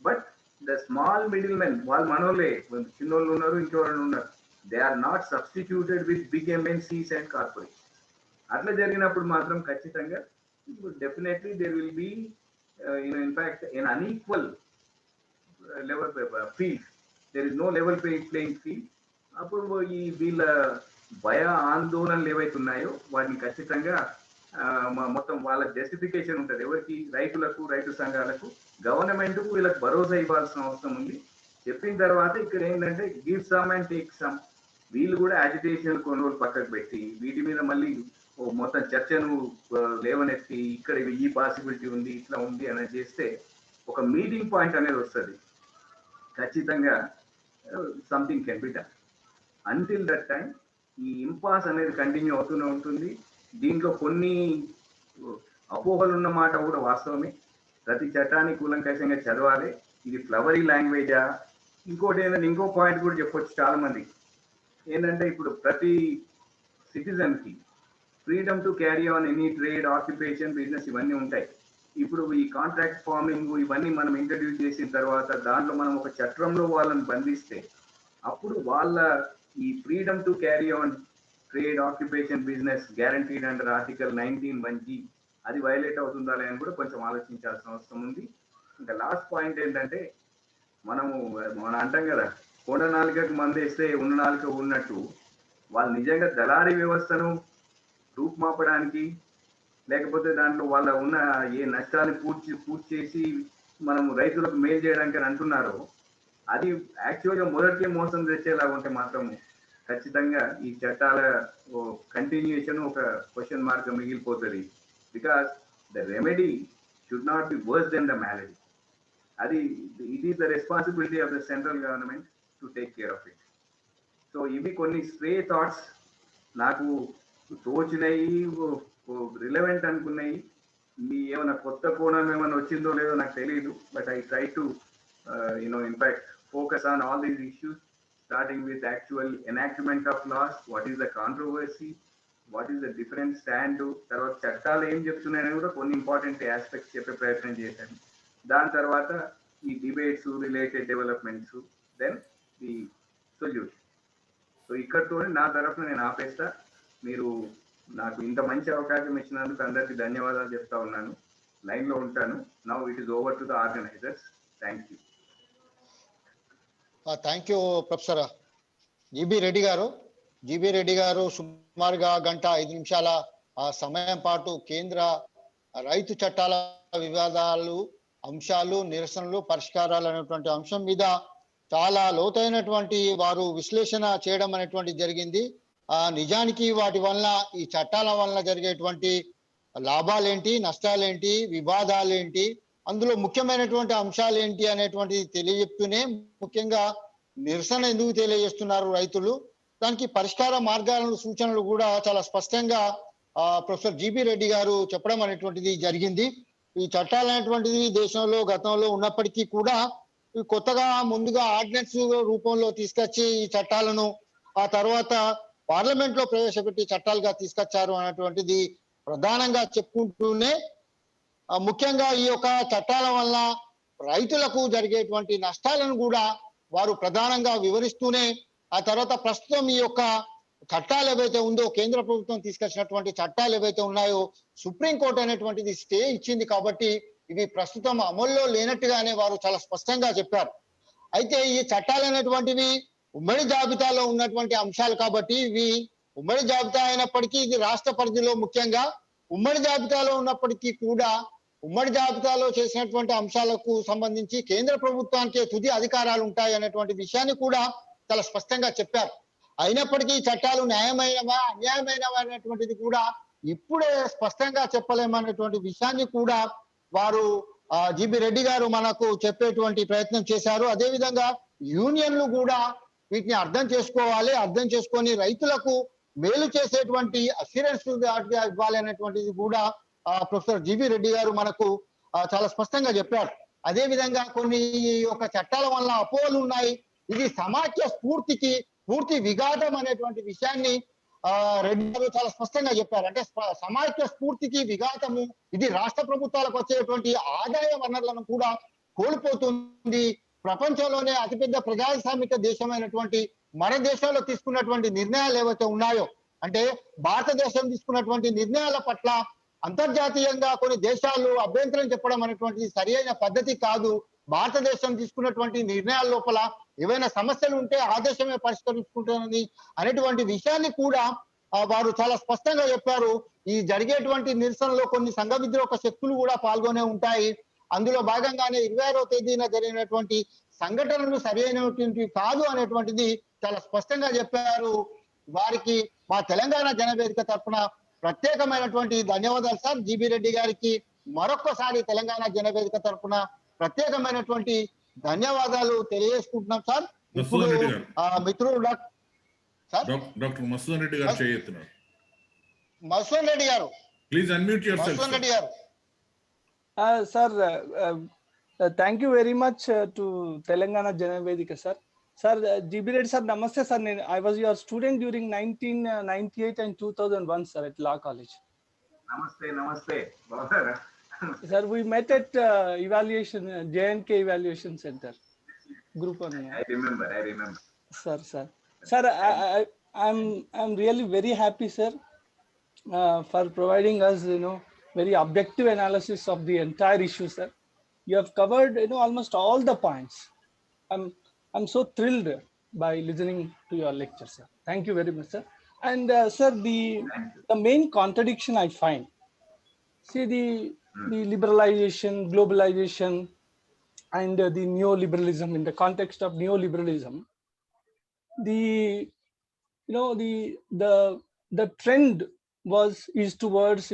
but the small middlemen, వాళ్ళు మనోళ్ళే, చిన్నోళ్ళు ఉన్నారు, ఇంకెవరైనా ఉన్నారు, they are not substituted with big MNCs and corporates. అట్లా జరిగినప్పుడు మాత్రం ఖచ్చితంగా definitely there will be in fact an unequal level field. There is no level playing field. అప్పుడు ఈ వీళ్ళ భయ ఆందోళనలు ఏవైతే ఉన్నాయో వాటిని ఖచ్చితంగా మొత్తం వాళ్ళ జస్టిఫికేషన్ ఉంటుంది. ఎవరికి? రైతులకు, రైతు సంఘాలకు, గవర్నమెంట్కు వీళ్ళకి భరోసా ఇవ్వాల్సిన అవసరం ఉంది. చెప్పిన తర్వాత ఇక్కడ ఏంటంటే give some and take some. వీళ్ళు కూడా యాజిటేషన్ కొన్ని రోజులు పక్కకు పెట్టి వీటి మీద మళ్ళీ మొత్తం చర్చను లేవనెత్తి ఇక్కడ ఈ పాసిబిలిటీ ఉంది, ఇట్లా ఉంది అనేది చేస్తే ఒక మీటింగ్ పాయింట్ అనేది వస్తుంది. ఖచ్చితంగా something can be done. Until that time ఈ ఇంపాస్ అనేది కంటిన్యూ అవుతూనే ఉంటుంది. దీంట్లో కొన్ని అపోహలు ఉన్న మాట కూడా వాస్తవమే. ప్రతి చట్టాన్ని కూలంకషంగా చదవాలి. ఇది ఫ్లవరీ లాంగ్వేజా? ఇంకోటి ఏంటంటే ఇంకో పాయింట్ కూడా చెప్పొచ్చు చాలా మంది. ఏంటంటే ఇప్పుడు ప్రతి సిటిజన్కి freedom to carry on any trade, occupation, business ఇవన్నీ ఉంటాయి. ఇప్పుడు ఈ కాంట్రాక్ట్ ఫార్మింగ్ ఇవన్నీ మనం ఇంట్రడ్యూస్ చేసిన తర్వాత దాంట్లో మనం ఒక చట్టంలో వాళ్ళని బంధిస్తే అప్పుడు వాళ్ళ ఈ freedom to carry on trade, occupation, business guaranteed under article 19(1)(g) అది వైలేట్ అవుతుందా అని కూడా కొంచెం ఆలోచించాల్సిన అవసరం ఉంది. ఇంకా లాస్ట్ పాయింట్ ఏంటంటే మనం అంటాం కదా, కొండ నాలుకకు మందేస్తే ఉన్న నాలుక ఉన్నట్టు, వాళ్ళు నిజంగా దళారీ వ్యవస్థను రూపుమాపడానికి లేకపోతే దాంట్లో వాళ్ళ ఉన్న ఏ నష్టాన్ని పూర్తి చేసి మనం రైతులకు మేలు చేయడానికి అని అంటున్నారో అది యాక్చువల్గా మొదటికే మోసం తెచ్చేలాగా ఉంటే మాత్రం ఖచ్చితంగా ఈ చట్టాల కంటిన్యూషన్ ఒక క్వశ్చన్ మార్క్ మిగిలిపోతుంది. Because the remedy should not be worse than the malady. అది it is the responsibility of the central government to take care of it. So ఇవి కొన్ని స్ట్రే థాట్స్. నాకు తోచినవి రిలవెంట్ అనుకున్నాయి. మీ ఏమైనా కొత్త కోణం ఏమైనా వచ్చిందో లేదో నాకు తెలియదు, but I try to in fact focus on all these issues, starting with actual enactment of laws, what is the controversy, what is the different stand, తర్వాత చట్టాలు ఏం చెప్తున్నాయని కూడా కొన్ని ఇంపార్టెంట్ ఆస్పెక్ట్స్ చెప్పే ప్రయత్నం చేశాను. దాని తర్వాత ఈ debates, related developments, then the solution. So ఇక్కడితోనే నా తరఫున నేను ఆపేస్తా. మీరు నాకు ఇంత మంచి అవకాశం ఇచ్చినందుకు అందరికీ ధన్యవాదాలు చెప్తా ఉన్నాను. లైన్లో ఉంటాను. Now it is over to the organisers. Thank you. Thank you professor GB Reddy గారు సుమారుగా 1:05 సమయం పాటు కేంద్ర రైతు చట్టాల వివాదాలు, అంశాలు, నిరసనలు, పరిష్కారాలు అనేటువంటి అంశం మీద చాలా లోతైనటువంటి వారు విశ్లేషణ చేయడం అనేటువంటి జరిగింది. నిజానికి వాటి వలన, ఈ చట్టాల వలన జరిగేటువంటి లాభాలేంటి, నష్టాలేంటి, వివాదాలేంటి, అందులో ముఖ్యమైనటువంటి అంశాలు ఏంటి అనేటువంటిది తెలియజెప్తూనే ముఖ్యంగా నిరసన ఎందుకు తెలియజేస్తున్నారు రైతులు, దానికి పరిష్కార మార్గాలను, సూచనలు కూడా చాలా స్పష్టంగా ప్రొఫెసర్ జీబీ రెడ్డి గారు చెప్పడం అనేటువంటిది జరిగింది. ఈ చట్టాలు అనేటువంటిది దేశంలో గతంలో ఉన్నప్పటికీ కూడా కొత్తగా ముందుగా ఆర్డినెన్స్ రూపంలో తీసుకొచ్చి ఈ చట్టాలను ఆ తర్వాత పార్లమెంట్ లో ప్రవేశపెట్టి చట్టాలుగా తీసుకొచ్చారు అనేటువంటిది ప్రధానంగా చెప్పుకుంటూనే ముఖ్యంగా ఈ యొక్క చట్టాల వల్ల రైతులకు జరిగేటువంటి నష్టాలను కూడా వారు ప్రధానంగా వివరిస్తూనే ఆ తర్వాత ప్రస్తుతం ఈ యొక్క చట్టాలు ఏవైతే ఉందో, కేంద్ర ప్రభుత్వం తీసుకొచ్చినటువంటి చట్టాలు ఏవైతే ఉన్నాయో, సుప్రీంకోర్టు అనేటువంటిది స్టే ఇచ్చింది కాబట్టి ఇవి ప్రస్తుతం అమల్లో లేనట్టుగానే వారు చాలా స్పష్టంగా చెప్పారు. అయితే ఈ చట్టాలు అనేటువంటివి ఉమ్మడి జాబితాలో ఉన్నటువంటి అంశాలు కాబట్టి ఇవి ఉమ్మడి జాబితా అయినప్పటికీ ఇది రాష్ట్ర పరిధిలో, ముఖ్యంగా ఉమ్మడి జాబితాలో ఉన్నప్పటికీ కూడా ఉమ్మడి జాబితాలో చేసినటువంటి అంశాలకు సంబంధించి కేంద్ర ప్రభుత్వానికి తుది అధికారాలు ఉంటాయి అనేటువంటి విషయాన్ని కూడా చాలా స్పష్టంగా చెప్పారు. అయినప్పటికీ చట్టాలు న్యాయమైనవా, అన్యాయమైనవా అనేటువంటిది కూడా ఇప్పుడే స్పష్టంగా చెప్పలేమనేటువంటి విషయాన్ని కూడా వారు జీబీ రెడ్డి గారు మనకు చెప్పేటువంటి ప్రయత్నం చేశారు. అదేవిధంగా యూనియన్లు కూడా వీటిని అర్థం చేసుకోవాలి, అర్థం చేసుకొని రైతులకు మేలు చేసేటువంటి అష్యూరెన్స్ ఇవ్వాలి అనేటువంటిది కూడా ప్రొఫెసర్ జీబీ రెడ్డి గారు మనకు చాలా స్పష్టంగా చెప్పారు. అదే విధంగా కొన్ని ఒక చట్టాల వల్ల అపోహలు ఉన్నాయి, ఇది సమాఖ్య స్ఫూర్తికి పూర్తి విఘాతం అనేటువంటి విషయాన్ని రెడ్డి గారు చాలా స్పష్టంగా చెప్పారు. అంటే సమాఖ్య స్ఫూర్తికి విఘాతము, ఇది రాష్ట్ర ప్రభుత్వాలకు వచ్చేటువంటి ఆదాయ వనరులను కూడా కోల్పోతుంది. ప్రపంచంలోనే అతిపెద్ద ప్రజాస్వామిక దేశమైనటువంటి మన దేశంలో తీసుకున్నటువంటి నిర్ణయాలు ఏవైతే ఉన్నాయో, అంటే భారతదేశం తీసుకున్నటువంటి నిర్ణయాల పట్ల అంతర్జాతీయంగా కొన్ని దేశాలు అభ్యంతరం చెప్పడం అనేటువంటిది సరైన పద్ధతి కాదు. భారతదేశం తీసుకున్నటువంటి నిర్ణయాల లోపల ఏవైనా సమస్యలు ఉంటే ఆ దేశమే పరిష్కరించుకుంటున్నది అనేటువంటి విషయాన్ని కూడా వారు చాలా స్పష్టంగా చెప్పారు. ఈ జరిగేటువంటి నిరసనలో కొన్ని సంఘ విద్రోహ శక్తులు కూడా పాల్గొనే ఉంటాయి. అందులో భాగంగానే 26వ తేదీన జరిగినటువంటి సంఘటనలు సరైనటువంటి కాదు అనేటువంటిది చాలా స్పష్టంగా చెప్పారు. వారికి మా తెలంగాణ జనవేదిక తరఫున ప్రత్యేకమైనటువంటి ధన్యవాదాలు సార్. జీబీ రెడ్డి గారికి మరొక్కసారి తెలంగాణ జనవేదిక తరఫున ప్రత్యేకమైనటువంటి ధన్యవాదాలు తెలియజేసుకుంటున్నాం సార్. ఇప్పుడు మిత్రుడు డాక్టర్ మసూదన్ రెడ్డి గారు చేస్తున్నారు. మసూదన్ రెడ్డి గారు please unmute your self. Masudan Reddy గారు sir, thank you very much to Telangana Janavedika sir. Sir, GB Reddy sir, namaste sir. I was your student during 1998 and 2001 sir at Law College. Namaste. Sir, we met at evaluation JNK Evaluation Center group on. I remember. Sir, I'm really very happy sir for providing us very objective analysis of the entire issue sir. You have covered almost all the points. I'm so thrilled by listening to your lecture sir. Thank you very much sir. And sir, the main contradiction I find, see the liberalization, globalization and the neoliberalism. In the context of neoliberalism, the trend is towards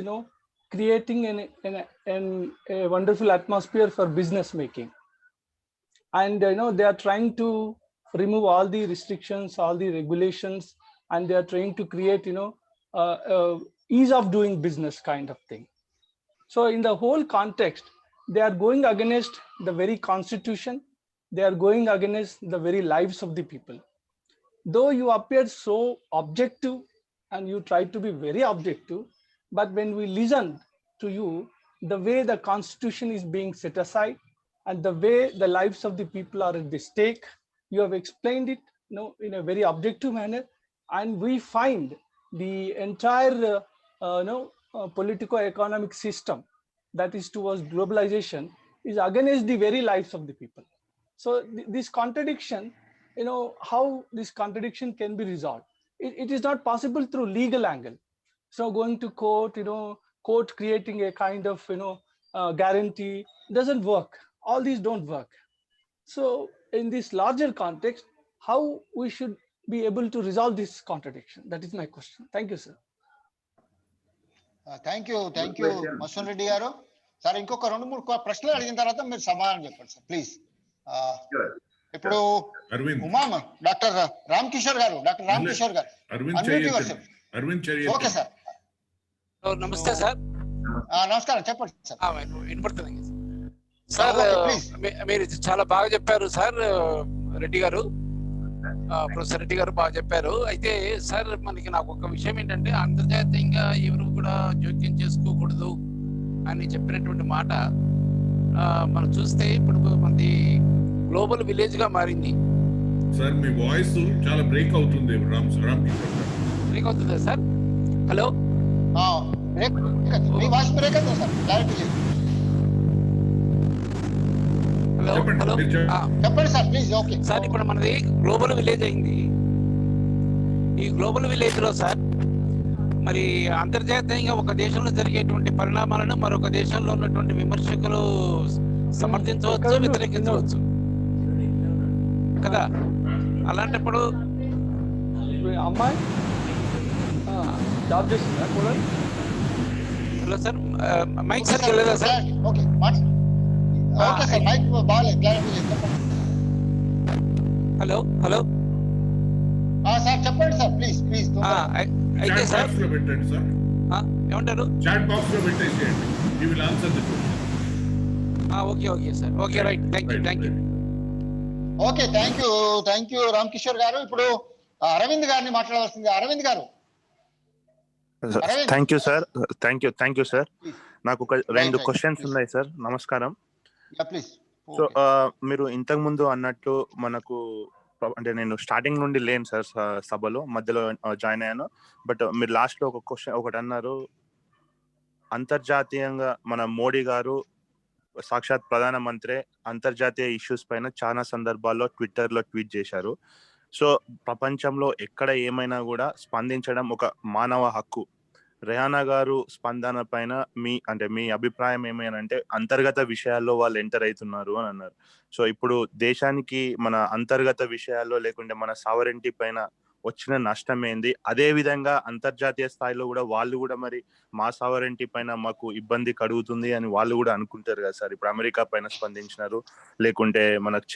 creating a wonderful atmosphere for business making, and they are trying to remove all the restrictions, all the regulations, and they are trying to create ease of doing business kind of thing. So in the whole context, they are going against the very constitution. They are going against the very lives of the people. Though you appear so objective and you try to be very objective, but when we listen to you, the way the constitution is being set aside and the way the lives of the people are at the stake, you have explained it, in a very objective manner, and we find the entire politico-economic system that is towards globalization is against the very lives of the people. So this contradiction, how this contradiction can be resolved. It is not possible through legal angle. So going to court, court creating a kind of, guarantee doesn't work. All these don't work. So in this larger context, how we should be able to resolve this contradiction? That is my question. Thank you, sir. Thank you mason Reddy గారు. Sir ఇంకొక 2-3 ప్రశ్నలు అడిగిన తర్వాత మీరు సమాధానం చెప్పండి sir please. ఇప్పుడు doctor Ram Kishore గారు ఓకే సార్. నమస్తే సార్. నమస్కారం, చెప్పండి సార్. వినపడుతుంది సార్. మీరు చాలా బాగా చెప్పారు సార్, రెడ్డి గారు, ప్రొఫెసర్ రెడ్డి గారు బాగా చెప్పారు. అయితే సార్ నాకు ఒక విషయం ఏంటంటే, అంతర్జాతీయంగా ఎవరు కూడా జోక్యం చేసుకోకూడదు అని చెప్పినటువంటి మాట మనం చూస్తే ఇప్పుడు మనది గ్లోబల్ విలేజ్ గా మారింది. సార్ మీ వాయిస్ చాలా బ్రేక్ అవుతుంది. బ్రేక్ అవుతుందా సార్? హలో, హలో చెప్పండి సార్ ప్లీజ్. ఓకే సార్, ఇప్పుడు మనది గ్లోబల్ విలేజ్ అయింది. ఈ గ్లోబల్ విలేజ్ లో సార్ మరి అంతర్జాతీయంగా ఒక దేశంలో జరిగేటువంటి పరిణామాలను మరొక దేశంలో ఉన్నటువంటి విమర్శకులు సమర్థించవచ్చు, వ్యతిరేకించవచ్చు కదా. అలాంటప్పుడు అమ్మాయి జాబ్ చేస్తుందా కూడా? హలో సార్, మైక్ సార్ వెళ్ళలేదా సార్? ఓకే సార్, మైక్ బాగాలేదు, క్లారిటీ చెప్పండి. హలో సార్ చెప్పండి సార్ ప్లీజ్. అయితే సార్ ఏమంటారు? చాట్ బాక్స్ లో పెట్టేసేయండి. He will answer the question. Okay sir. Okay, right. Thank you. Okay, thank you Ram Kishore గారు. ఇప్పుడు అరవింద్ గారిని మాట్లాడవలసింది. అరవింద్ గారు. Thank you sir. నాకు ఒక 2 క్వశ్చన్స్ ఉన్నాయి సార్. నమస్కారం. సో మీరు ఇంతకు ముందు అన్నట్టు మనకు, అంటే నేను స్టార్టింగ్ నుండి లేను సార్ సభలో, మధ్యలో జాయిన్ అయ్యాను. బట్ మీరు లాస్ట్ లో ఒకటి అన్నారు, అంతర్జాతీయంగా మన మోడీ గారు సాక్షాత్ ప్రధానమంత్రి అంతర్జాతీయ ఇష్యూస్ పైన చాలా సందర్భాల్లో ట్విట్టర్ లో ట్వీట్ చేశారు. సో ప్రపంచంలో ఎక్కడ ఏమైనా కూడా స్పందించడం ఒక మానవ హక్కు. రేహానా గారు స్పందన పైన మీ అభిప్రాయం ఏమైనంటే, అంతర్గత విషయాల్లో వాళ్ళు ఎంటర్ అవుతున్నారు అని అన్నారు. సో ఇప్పుడు దేశానికి మన అంతర్గత విషయాల్లో లేకుంటే మన సావరెంటీ పైన వచ్చిన నష్టం ఏంది? అదే విధంగా అంతర్జాతీయ స్థాయిలో కూడా వాళ్ళు కూడా మరి మా సావరెంటీ పైన మాకు ఇబ్బంది కలుగుతుంది అని వాళ్ళు కూడా అనుకుంటారు కదా సార్. ఇప్పుడు అమెరికా పైన స్పందించినారు, లేకుంటే మనకు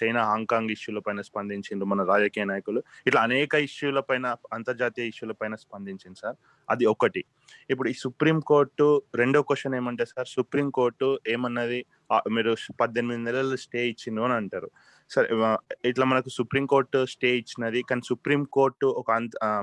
చైనా హాంకాంగ్ ఇష్యూల పైన స్పందించిండ్రు మన రాజకీయ నాయకులు. ఇట్లా అనేక ఇష్యూల పైన, అంతర్జాతీయ ఇష్యూల పైన స్పందించింది సార్. అది ఒకటి. ఇప్పుడు ఈ సుప్రీంకోర్టు, రెండో క్వశ్చన్ ఏమంటే సార్, సుప్రీంకోర్టు ఏమన్నది, మీరు 18 నెలలు స్టే ఇచ్చిండ్రు అని అంటారు. సరే, ఇట్లా మనకు సుప్రీంకోర్టు స్టే ఇచ్చినది, కానీ సుప్రీంకోర్టు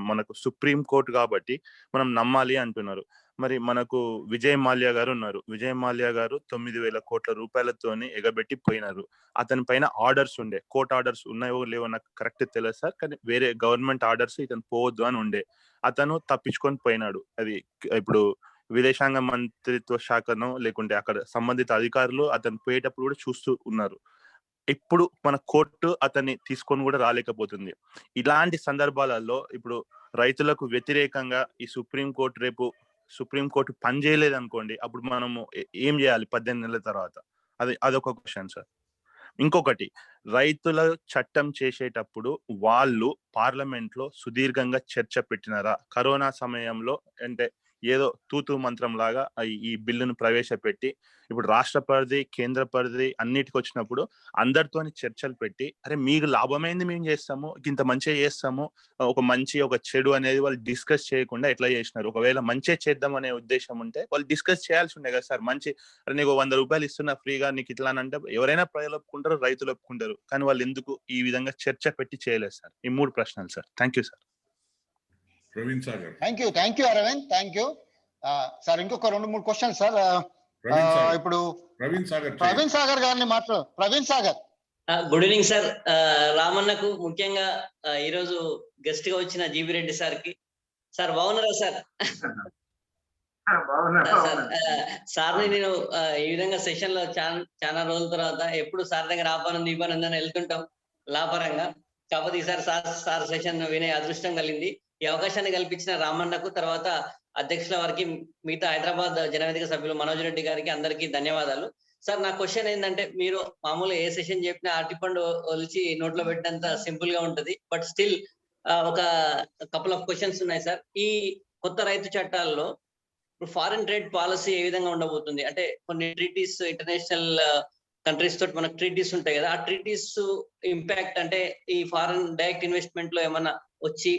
మనకు సుప్రీంకోర్టు కాబట్టి మనం నమ్మాలి అంటున్నారు. మరి మనకు విజయ్ మాల్యా గారు ఉన్నారు. విజయ్ మాల్యా గారు 9,000 కోట్ల రూపాయలతోని ఎగబెట్టి పోయినారు. అతని పైన ఆర్డర్స్ ఉండే, కోర్ట్ ఆర్డర్స్ ఉన్నాయో లేవో నాకు కరెక్ట్ తెలియదు సార్, కానీ వేరే గవర్నమెంట్ ఆర్డర్స్ ఇతను పోవద్దు అని ఉండే. అతను తప్పించుకొని పోయినాడు. అది ఇప్పుడు విదేశాంగ మంత్రిత్వ శాఖను లేకుంటే అక్కడ సంబంధిత అధికారులు అతను పోయేటప్పుడు కూడా చూస్తూ ఉన్నారు. ఇప్పుడు మన కోర్టు అతన్ని తీసుకొని కూడా రాలేకపోతుంది. ఇలాంటి సందర్భాలలో ఇప్పుడు రైతులకు వ్యతిరేకంగా ఈ సుప్రీంకోర్టు పని చేయలేదు అనుకోండి, అప్పుడు మనము ఏం చేయాలి 18 నెలల తర్వాత? అదొక క్వశ్చన్ సార్. ఇంకొకటి, రైతుల చట్టం చేసేటప్పుడు వాళ్ళు పార్లమెంట్ లో సుదీర్ఘంగా చర్చ పెట్టినారా? కరోనా సమయంలో అంటే ఏదో తూతూ మంత్రం లాగా ఈ బిల్లును ప్రవేశపెట్టి ఇప్పుడు రాష్ట్ర పరిధి, కేంద్ర పరిధి అన్నిటికి వచ్చినప్పుడు అందరితోని చర్చలు పెట్టి, అరే మీకు లాభమైంది మేము చేస్తాము, ఇంత మంచిగా చేస్తాము, ఒక మంచి ఒక చెడు అనేది వాళ్ళు డిస్కస్ చేయకుండా ఎట్లా చేసినారు. ఒకవేళ మంచిగా చేద్దాం అనే ఉద్దేశం ఉంటే వాళ్ళు డిస్కస్ చేయాల్సి ఉండే కదా సార్. మంచి నీకు 100 రూపాయలు ఇస్తున్నా ఫ్రీగా నీకు ఇట్లా అంటే ఎవరైనా ప్రజలు ఒప్పుకుంటారు, రైతులు ఒప్పుకుంటారు. కానీ వాళ్ళు ఎందుకు ఈ విధంగా చర్చ పెట్టి చేయలేదు సార్? ఈ 3 ప్రశ్నలు sir. Thank you sir. Praveen Sagar. Thank you Arvind, thank you sir. ఇంకొక 2-3 క్వశ్చన్ సార్. ఇప్పుడు ప్రవీణ్ సాగర్ గారిని Praveen Sagar. Good evening sir. రామన్నకు ముఖ్యంగా ఈరోజు గెస్ట్ గా వచ్చిన జీవి రెడ్డి సార్ కి. సార్ బాగున్నారా సార్? సార్ని నేను ఈ విధంగా సెషన్ లో చాలా రోజుల తర్వాత ఎప్పుడు సార్ దగ్గర ఆపానంది ఈ పని వెళ్తుంటాం లాపరంగా. కాకపోతే ఈసారి సార్ సెషన్ వినే అదృష్టం కలిగింది. ఈ అవకాశాన్ని కల్పించిన రామన్నకు, తర్వాత అధ్యక్షుల వారికి, మిగతా హైదరాబాద్ జనవేదిక సభ్యులు మనోజ్ రెడ్డి గారికి అందరికీ ధన్యవాదాలు. సార్ నా క్వశ్చన్ ఏంటంటే, మీరు మామూలుగా ఏ సెషన్ చెప్పినా అరటిపండు ఒలిచి నోట్లో పెట్టినంత సింపుల్ గా ఉంటది. బట్ స్టిల్ ఒక కపుల్ ఆఫ్ క్వశ్చన్స్ ఉన్నాయి సార్. ఈ కొత్త రైతు చట్టాల్లో ఇప్పుడు ఫారిన్ ట్రేడ్ పాలసీ ఏ విధంగా ఉండబోతుంది? అంటే కొన్ని ట్రీటీస్, ఇంటర్నేషనల్ కంట్రీస్ తోటి మనకు ట్రీటీస్ ఉంటాయి కదా, ఆ ట్రీటీస్ ఇంపాక్ట్ అంటే ఈ ఫారిన్ డైరెక్ట్ ఇన్వెస్ట్మెంట్ లో ఏమన్నా వచ్చి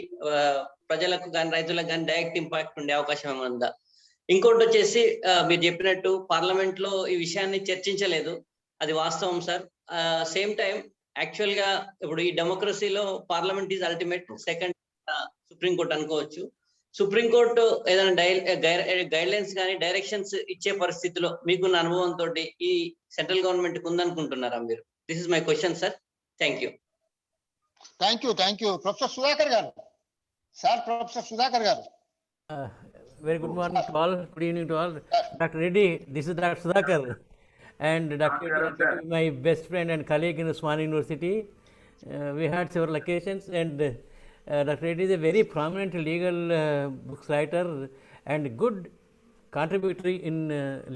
ప్రజలకు కానీ రైతులకు కానీ డైరెక్ట్ ఇంపాక్ట్ ఉండే అవకాశం ఏమైనా ఉందా? ఇంకోటి వచ్చేసి మీరు చెప్పినట్టు పార్లమెంట్ లో ఈ విషయాన్ని చర్చించలేదు, అది వాస్తవం సార్. సేమ్ టైం యాక్చువల్ గా ఇప్పుడు ఈ డెమోక్రసీలో parliament is ultimate, second supreme court అనుకోవచ్చు. సుప్రీంకోర్టు ఏదైనా గైడ్ లైన్స్ కానీ డైరెక్షన్స్ ఇచ్చే పరిస్థితిలో మీకున్న అనుభవంతో ఈ సెంట్రల్ గవర్నమెంట్ ఉందనుకుంటున్నారా మీరు? This is my question sir. Thank you. Thank you. Professor Sudhakar గారు సార్. ప్రొఫెసర్ సుధాకర్ గారు. Very good morning to all. Good evening to all. Dr. Reddy, this is Dr. Sudhakar, and Dr. Reddy, my best friend and colleague in Usmania University. We had several occasions, and Dr. Reddy is a very prominent legal books writer and good contributory in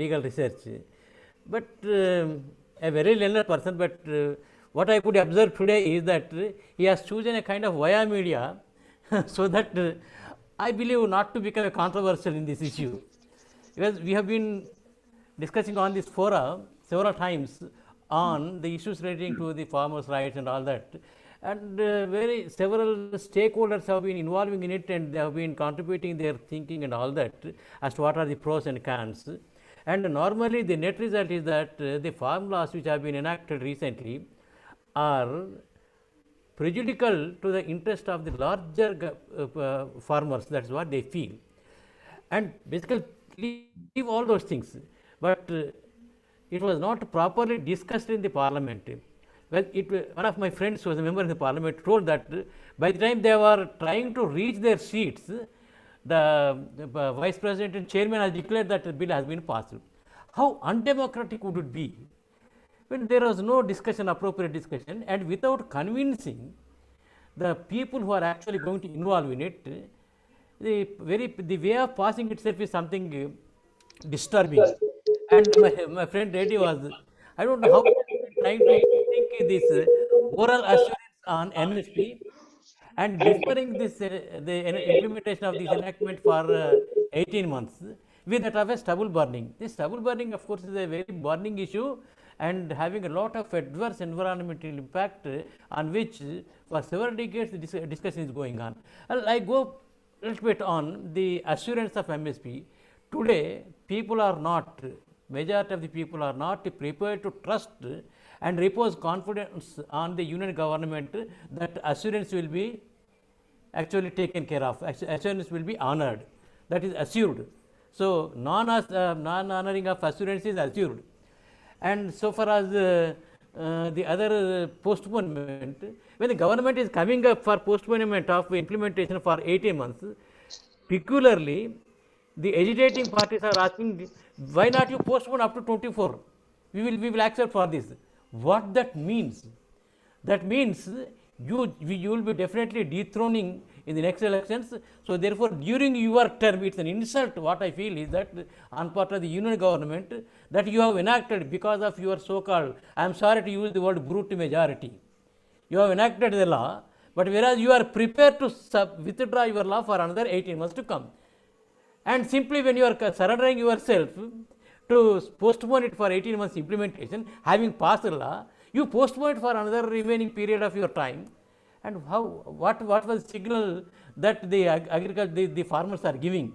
legal research. But a very learned person. But what I could observe today is that he has chosen a kind of via media so that I believe not to become a controversial in this issue, because we have been discussing on this forum several times on the issues relating to the farmers' rights and all that, and several stakeholders have been involving in it, and they have been contributing their thinking and all that as to what are the pros and cons. And normally the net result is that the farm laws which have been enacted recently are prejudicial to the interest of the larger farmers. That is what they feel, and basically leave all those things. But it was not properly discussed in the parliament. Well, one of my friends who was a member of the parliament told that by the time they were trying to reach their seats, the vice president and chairman has declared that the bill has been passed. How undemocratic would it be when there was no discussion, appropriate discussion, and without convincing the people who are actually going to involve in it? The way of passing itself is something disturbing. And my friend Reddy was, I don't know how trying to think this oral assurance on MSP and deferring this the implementation of this enactment for 18 months with that of a stubble burning. This stubble burning, of course, is a very burning issue and having a lot of adverse environmental impact on which for several decades the discussion is going on. I go a little bit on the assurance of MSP. Today, people are not, majority of the people are not prepared to trust and repose confidence on the union government that assurance will be actually taken care of, assurance will be honored, that is assured. So, non-honoring of assurance is assured. And so far as the other postponement, when the government is coming up for postponement of implementation for 18 months, peculiarly the agitating parties are asking, why not you postpone up to 24? We will accept for this. What that means? That means you will be definitely dethroning in the next elections. So therefore, during your term, it's an insult. What I feel is that on part of the union government that you have enacted because of your so-called, I am sorry to use the word brute majority. You have enacted the law, but whereas you are prepared to withdraw your law for another 18 months to come. And simply when you are surrendering yourself to postpone it for 18 months implementation, having passed the law, you postpone it for another remaining period of your time. And what was the signal that the agriculture, the farmers are giving?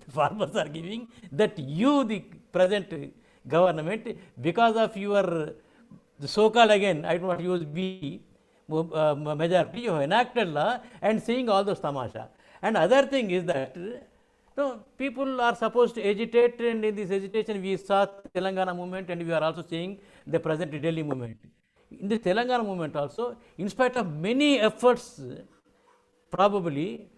The farmers are giving that you, the present government, because of your the so-called, again, I do not use we, majority, you have enacted law and seeing all those tamasha. And other thing is that no, people are supposed to agitate, and in this agitation we saw Telangana movement, and we are also seeing the present Delhi movement. In the Telangana movement also, in spite of many efforts probably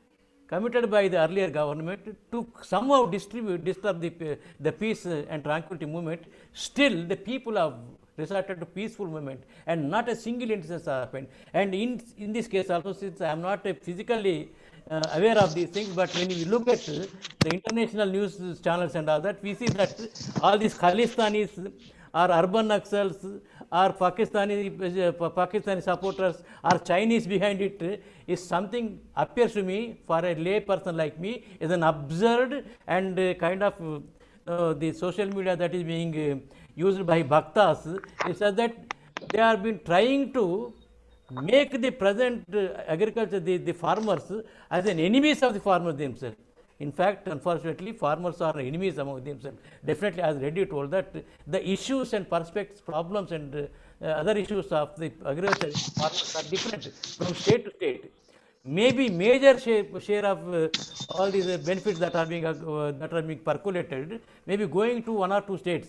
committed by the earlier government to somehow disturb the peace and tranquility movement, still the people have resorted to peaceful movement and not a single incident happened. And in this case also, since I am not physically aware of these things, but when we look at the international news channels and all that, we see that all these Khalistanis or urban Naxals or Pakistani supporters or Chinese behind it is something appears to me, for a lay person like me, is an absurd and kind of the social media that is being used by bhaktas, is such that they have been trying to make the present agriculture, the farmers, as an enemies of the farmers themselves. In fact, unfortunately, farmers are enemies among themselves. Definitely, as Reddy told, that the issues and perspectives, problems and other issues of the agriculture farmers are different from state to state. Maybe major share of all these benefits that are being percolated may be going to one or two states,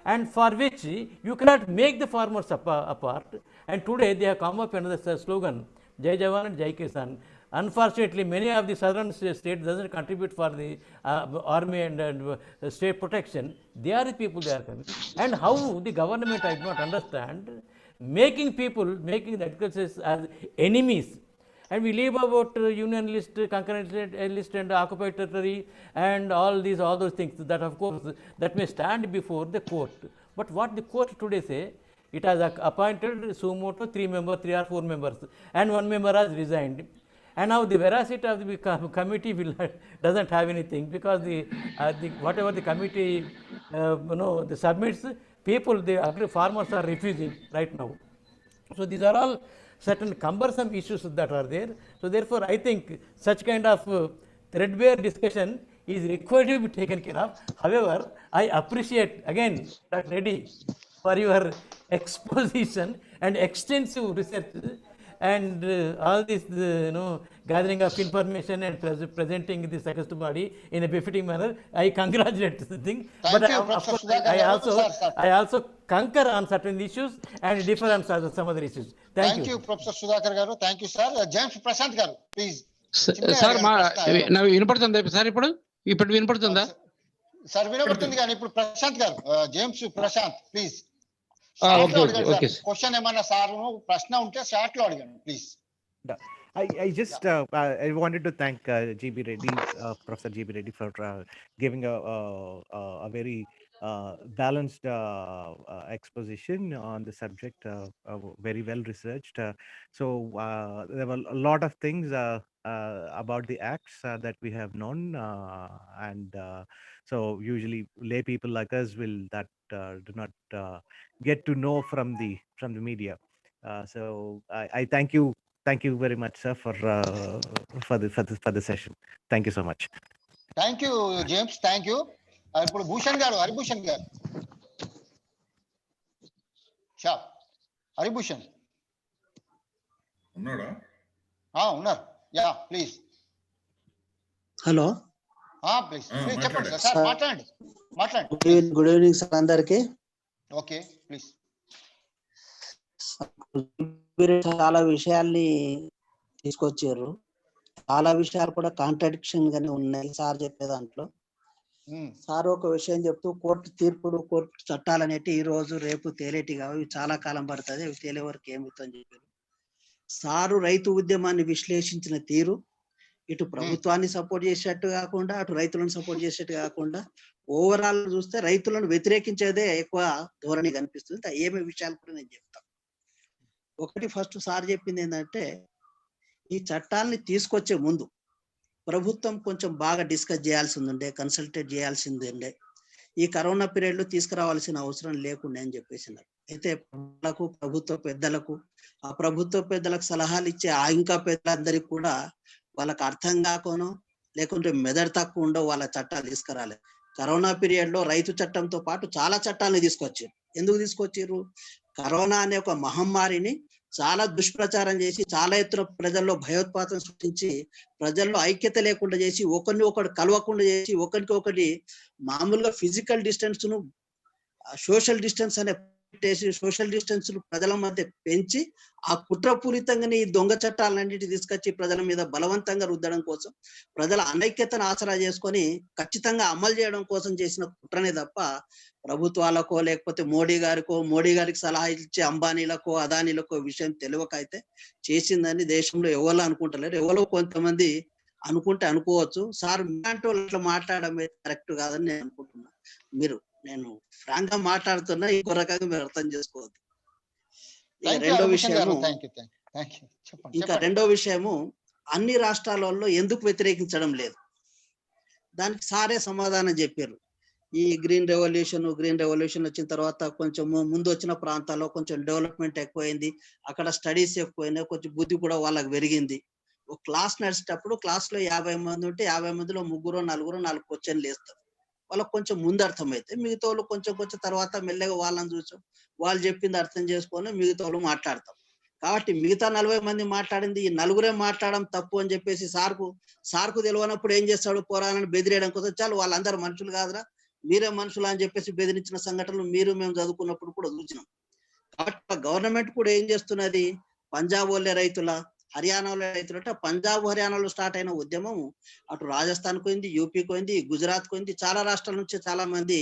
and for which you cannot make the farmers apart. And today they have come up with another slogan, Jai Jawan and Jai Kisan. Unfortunately, many of the southern states doesn't contribute for the army and state protection. They are the people they are coming. And how the government, I do not understand, making the agriculture as enemies. And we leave about union list, concurrent list and occupied territory and all those things that, of course, that may stand before the court. But what the court today say, it has appointed sumo to 3 or 4 members, and 1 member has resigned. And now the veracity of the committee doesn't have anything, because whatever the committee the submits, the farmers are refusing right now. So these are all certain cumbersome issues that are there. So therefore, I think such kind of threadbare discussion is required to be taken care of. However, I appreciate again, Dr. Reddy, for your exposition and extensive research and all this gathering of information and presenting this august body in a befitting manner. I congratulate the thing. But of course, I also concur on certain issues and differ on some other issues. Thank you, Professor Sudhakar garu. Thank you, sir. James Prashant garu, please. Sir వినపడుతుందా sir? ఇప్పుడు వినపడుతుందా sir? వినపడుతుంది, కానీ ఇప్పుడు ప్రశాంత్ గారు, James Prashanth, please question ఏమన్నా sir ప్రశ్న ఉంటే షార్ట్ లో అడగండి, please. I just I wanted to thank GB Reddy, Professor GB Reddy, for giving a very balanced exposition on the subject, very well researched. So there were a lot of things about the acts that we have known, and so usually lay people like us will do not get to know from the media. So I thank you very much, sir, for the session. Thank you so much. Thank you, James. Thank you. ఇప్పుడు భూషణ్ గారు, హరిభూషణ్ గారు, shop Haribhushan ఉన్నాడా? ఉన్నారు. Yeah, please. Hello, please చెప్పండి sir, మాట్లాడండి. Good evening sir అందరికి. Okay, please. చాలా విషయాల్ని తీసుకొచ్చారు. చాలా విషయాలు కూడా కాంట్రాడిక్షన్ గానే ఉన్నాయి సార్ చెప్పే దాంట్లో. సార్ ఒక విషయం చెప్తూ, కోర్టు తీర్పులు, కోర్టు చట్టాలు అనేవి ఈ రోజు రేపు తేలేటి కావు, చాలా కాలం పడుతుంది, అవి తేలే వరకు ఏమిటని చెప్పారు. సారు రైతు ఉద్యమాన్ని విశ్లేషించిన తీరు ఇటు ప్రభుత్వాన్ని సపోర్ట్ చేసేట్టు కాకుండా, అటు రైతులను సపోర్ట్ చేసేట్టు కాకుండా, ఓవరాల్ చూస్తే రైతులను వ్యతిరేకించేదే ఎక్కువ ధోరణి కనిపిస్తుంది. ఏమే విషయాలు కూడా నేను చెప్తాను. ఒకటి, ఫస్ట్ సార్ చెప్పింది ఏంటంటే, ఈ చట్టాలని తీసుకొచ్చే ముందు ప్రభుత్వం కొంచెం బాగా డిస్కస్ చేయాల్సింది ఉండే, కన్సల్టేట్ చేయాల్సింది ఉండే. ఈ కరోనా పీరియడ్ లో తీసుకురావాల్సిన అవసరం లేకుండా అని చెప్పేసినారు. అయితే ప్రభుత్వ పెద్దలకు, ఆ ప్రభుత్వ పెద్దలకు సలహాలు ఇచ్చే ఆ ఇంకా పెద్దలందరికీ కూడా వాళ్ళకి అర్థం కాకనో లేకుంటే మెదడు తక్కువ ఉండో వాళ్ళ చట్టాలు తీసుకురాలేదు. కరోనా పీరియడ్ లో రైతు చట్టంతో పాటు చాలా చట్టాలను తీసుకొచ్చారు. ఎందుకు తీసుకొచ్చారు? కరోనా అనే ఒక మహమ్మారిని చాలా దుష్ప్రచారం చేసి, చాలా ఎత్తున ప్రజల్లో భయోత్పాతం సృష్టించి, ప్రజల్లో ఐక్యత లేకుండా చేసి, ఒకరిని ఒకటి కలవకుండా చేసి, ఒకరికి ఒకటి మామూలుగా ఫిజికల్ డిస్టెన్స్ ను సోషల్ డిస్టెన్స్ అనే సోషల్ డిస్టెన్స్ ప్రజల మధ్య పెంచి, ఆ కుట్రపూరితంగానే ఈ దొంగ చట్టాలన్నిటి తీసుకొచ్చి ప్రజల మీద బలవంతంగా రుద్దడం కోసం, ప్రజల అనైక్యతను ఆసరా చేసుకొని ఖచ్చితంగా అమలు చేయడం కోసం చేసిన కుట్రనే తప్ప ప్రభుత్వాలకో లేకపోతే మోడీ గారికి సలహా ఇచ్చే అంబానీలకో అదానీలకో విషయం తెలియకైతే చేసిందని దేశంలో ఎవరు అనుకుంటలేరు. ఎవరో కొంతమంది అనుకుంటే అనుకోవచ్చు. సార్ మీలాంటి వాళ్ళు అట్లా మాట్లాడడం కరెక్ట్ కాదని నేను అనుకుంటున్నా. నేను ఫ్రాంక్ గా మాట్లాడుతున్నా, ఇంకో రకంగా మీరు అర్థం చేసుకోవద్దు. రెండో విషయము అన్ని రాష్ట్రాలలో ఎందుకు వ్యతిరేకించడం లేదు, దానికి సారే సమాధానం చెప్పారు. ఈ గ్రీన్ రెవల్యూషన్ వచ్చిన తర్వాత కొంచెం ముందు వచ్చిన ప్రాంతాల్లో కొంచెం డెవలప్మెంట్ ఎక్కువైంది, అక్కడ స్టడీస్ ఎక్కువైనాయి, కొంచెం బుద్ధి కూడా వాళ్ళకి పెరిగింది. ఒక క్లాస్ నడిచేటప్పుడు క్లాస్ లో 50 మంది ఉంటే 50 మందిలో 3-4 క్వశ్చన్లు వేస్తారు. వాళ్ళకి కొంచెం ముందు అర్థమైతే మిగతా వాళ్ళు కొంచెం తర్వాత మెల్లగా వాళ్ళని చూసాం, వాళ్ళు చెప్పింది అర్థం చేసుకొని మిగతా వాళ్ళు మాట్లాడతాం. కాబట్టి మిగతా 40 మంది మాట్లాడింది ఈ 4 మాట్లాడడం తప్పు అని చెప్పేసి సార్కు తెలియనప్పుడు ఏం చేస్తాడు, పోరాలని బెదిరేయడం కోసం, చాలు వాళ్ళందరూ మనుషులు కాదురా, మీరే మనుషులు అని చెప్పేసి బెదిరించిన సంఘటనలు మేము చదువుకున్నప్పుడు కూడా చూసినాం. కాబట్టి గవర్నమెంట్ కూడా ఏం చేస్తున్నది, పంజాబ్ వాళ్ళే రైతుల, హర్యానాలో రైతులు అంటే పంజాబ్ హర్యానాలో స్టార్ట్ అయిన ఉద్యమం అటు రాజస్థాన్ పోయింది, యూపీకి పోయింది, గుజరాత్ పోయింది, చాలా రాష్ట్రాల నుంచి చాలా మంది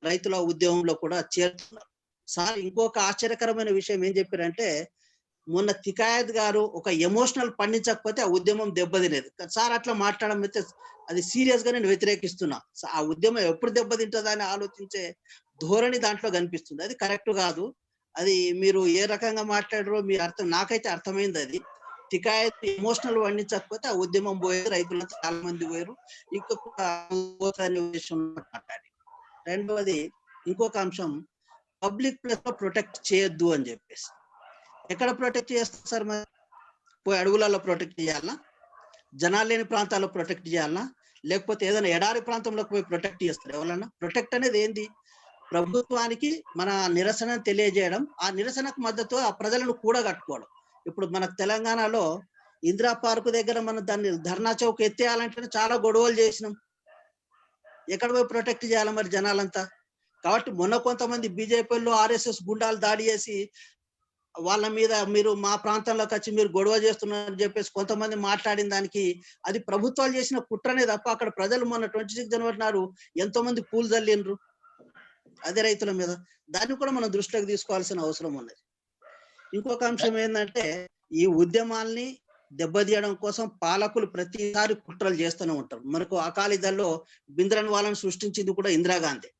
రైతుల ఉద్యమంలో కూడా చేరుతున్నారు. సార్ ఇంకొక ఆశ్చర్యకరమైన విషయం ఏం చెప్పారంటే, మొన్న తికాయత్ గారు ఒక ఎమోషనల్ పండించకపోతే ఆ ఉద్యమం దెబ్బతినేది. సార్ అట్లా మాట్లాడడం అయితే అది సీరియస్ గా నేను వ్యతిరేకిస్తున్నా. ఆ ఉద్యమం ఎప్పుడు దెబ్బతింటుందా అని ఆలోచించే ధోరణి దాంట్లో కనిపిస్తుంది. అది కరెక్ట్ కాదు. అది మీరు ఏ రకంగా మాట్లాడారో మీరు నాకైతే అర్థమైంది. అది తికాయత్ ఎమోషనల్ పండించకపోతే ఆ ఉద్యమం పోయేది, రైతులంతా చాలా మంది పోయారు. ఇంకొక మాట్లాడి రెండవది ఇంకొక అంశం, పబ్లిక్ ప్లేస్ లో ప్రొటెక్ట్ చేయొద్దు అని చెప్పేసి. ఎక్కడ ప్రొటెక్ట్ చేస్తారు సార్? మరి పోయి అడవులలో ప్రొటెక్ట్ చేయాలనా, జనాలు లేని ప్రాంతాల్లో ప్రొటెక్ట్ చేయాలనా, లేకపోతే ఏదైనా ఎడారి ప్రాంతంలోకి పోయి ప్రొటెక్ట్ చేస్తారు ఎవరన్నా? ప్రొటెక్ట్ అనేది ఏంది? ప్రభుత్వానికి మన నిరసన తెలియజేయడం, ఆ నిరసనకు మద్దతు ఆ ప్రజలను కూడా కట్టుకోవడం. ఇప్పుడు మన తెలంగాణలో ఇందిరా పార్కు దగ్గర మనం దాన్ని ధర్నా చౌక్ ఎత్తేయాలంటే చాలా గొడవలు చేసినాం. ఎక్కడ పోయి ప్రొటెక్ట్ చేయాలి మరి జనాలంతా? కాబట్టి మొన్న కొంతమంది బీజేపీలో ఆర్ఎస్ఎస్ గుండాలు దాడి చేసి వాళ్ళ మీద మీరు మా ప్రాంతంలోకి వచ్చి మీరు గొడవ చేస్తున్నారని చెప్పేసి కొంతమంది మాట్లాడిన దానికి అది ప్రభుత్వాలు చేసిన కుట్రనే తప్ప అక్కడ ప్రజలు మొన్న 26 జనవరి నాడు ఎంతో మంది పూలు చల్లిండ్రు అదే రైతుల మీద. దాన్ని కూడా మనం దృష్టిలోకి తీసుకోవాల్సిన అవసరం ఉన్నది. ఇంకొక అంశం ఏంటంటే, ఈ ఉద్యమాల్ని దెబ్బతీయడం కోసం పాలకులు ప్రతిసారి కుట్రలు చేస్తూనే ఉంటారు. మనకు అకాలీదల్లో బింద్రన్ వాళ్ళని సృష్టించింది కూడా ఇందిరాగాంధీ.